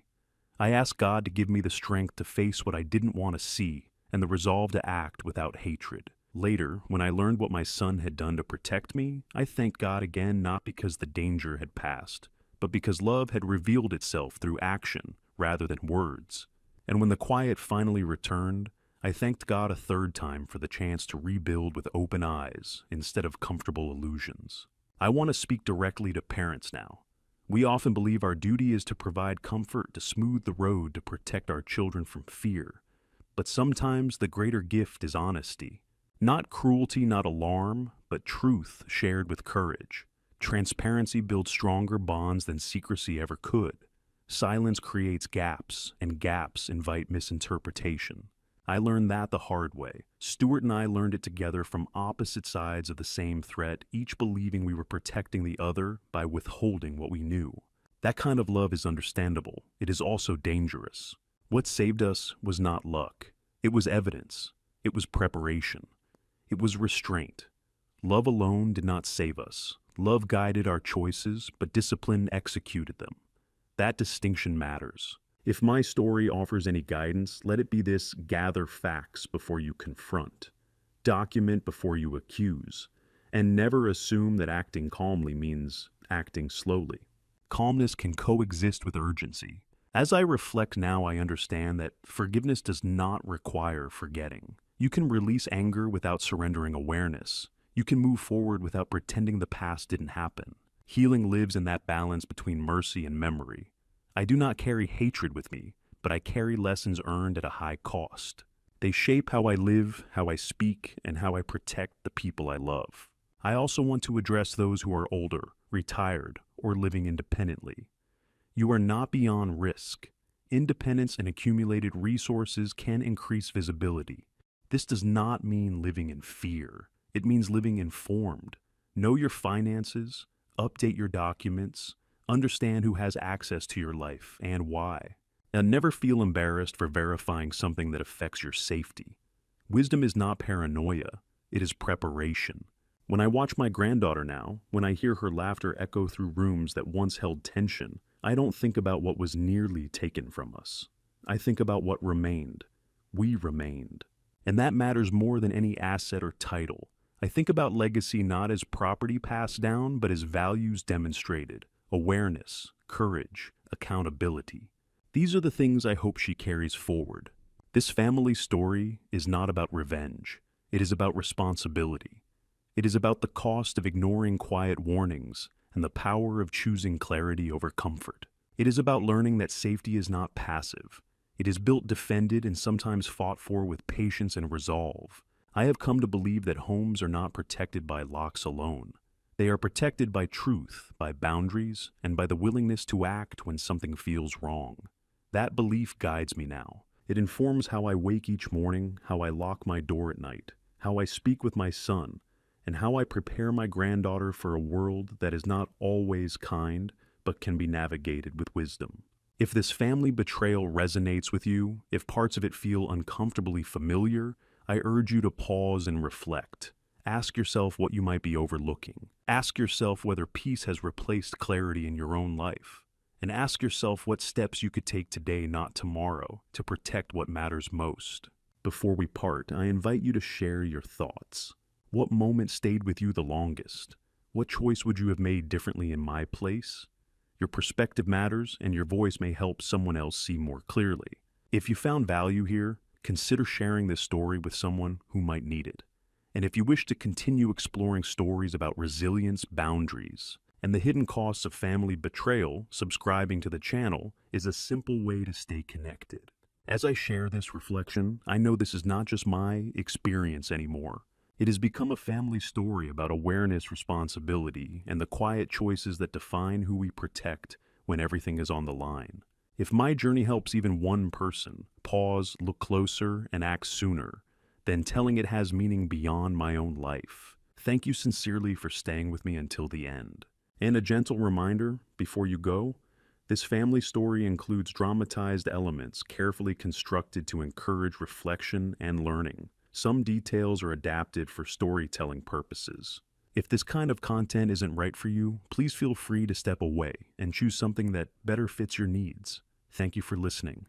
I asked God to give me the strength to face what I didn't want to see and the resolve to act without hatred. Later, when I learned what my son had done to protect me, I thanked God again not because the danger had passed, but because love had revealed itself through action rather than words. And when the quiet finally returned, I thanked God a third time for the chance to rebuild with open eyes instead of comfortable illusions. I want to speak directly to parents now. We often believe our duty is to provide comfort, to smooth the road, to protect our children from fear. But sometimes the greater gift is honesty. Not cruelty, not alarm, but truth shared with courage. Transparency builds stronger bonds than secrecy ever could. Silence creates gaps, and gaps invite misinterpretation. I learned that the hard way. Stuart and I learned it together from opposite sides of the same threat, each believing we were protecting the other by withholding what we knew. That kind of love is understandable. It is also dangerous. What saved us was not luck. It was evidence. It was preparation. It was restraint. Love alone did not save us. Love guided our choices, but discipline executed them. That distinction matters. If my story offers any guidance, let it be this: gather facts before you confront. Document before you accuse. And never assume that acting calmly means acting slowly. Calmness can coexist with urgency. As I reflect now, I understand that forgiveness does not require forgetting. You can release anger without surrendering awareness. You can move forward without pretending the past didn't happen. Healing lives in that balance between mercy and memory. I do not carry hatred with me, but I carry lessons earned at a high cost. They shape how I live, how I speak, and how I protect the people I love. I also want to address those who are older, retired, or living independently. You are not beyond risk. Independence and accumulated resources can increase visibility. This does not mean living in fear. It means living informed. Know your finances, update your documents, understand who has access to your life and why. Now, never feel embarrassed for verifying something that affects your safety. Wisdom is not paranoia, it is preparation. When I watch my granddaughter now, when I hear her laughter echo through rooms that once held tension, I don't think about what was nearly taken from us. I think about what remained. We remained. And that matters more than any asset or title. I think about legacy not as property passed down, but as values demonstrated: awareness, courage, accountability. These are the things I hope she carries forward. This family story is not about revenge. It is about responsibility. It is about the cost of ignoring quiet warnings and the power of choosing clarity over comfort. It is about learning that safety is not passive. It is built, defended, and sometimes fought for with patience and resolve. I have come to believe that homes are not protected by locks alone. They are protected by truth, by boundaries, and by the willingness to act when something feels wrong. That belief guides me now. It informs how I wake each morning, how I lock my door at night, how I speak with my son, and how I prepare my granddaughter for a world that is not always kind, but can be navigated with wisdom. If this family betrayal resonates with you, if parts of it feel uncomfortably familiar, I urge you to pause and reflect. Ask yourself what you might be overlooking. Ask yourself whether peace has replaced clarity in your own life. And ask yourself what steps you could take today, not tomorrow, to protect what matters most. Before we part, I invite you to share your thoughts. What moment stayed with you the longest? What choice would you have made differently in my place? Your perspective matters, and your voice may help someone else see more clearly. If you found value here, consider sharing this story with someone who might need it. And if you wish to continue exploring stories about resilience, boundaries, and the hidden costs of family betrayal, subscribing to the channel is a simple way to stay connected. As I share this reflection, I know this is not just my experience anymore. It has become a family story about awareness, responsibility, and the quiet choices that define who we protect when everything is on the line. If my journey helps even one person pause, look closer, and act sooner, then telling it has meaning beyond my own life. Thank you sincerely for staying with me until the end. And a gentle reminder before you go, this family story includes dramatized elements carefully constructed to encourage reflection and learning. Some details are adapted for storytelling purposes. If this kind of content isn't right for you, please feel free to step away and choose something that better fits your needs. Thank you for listening.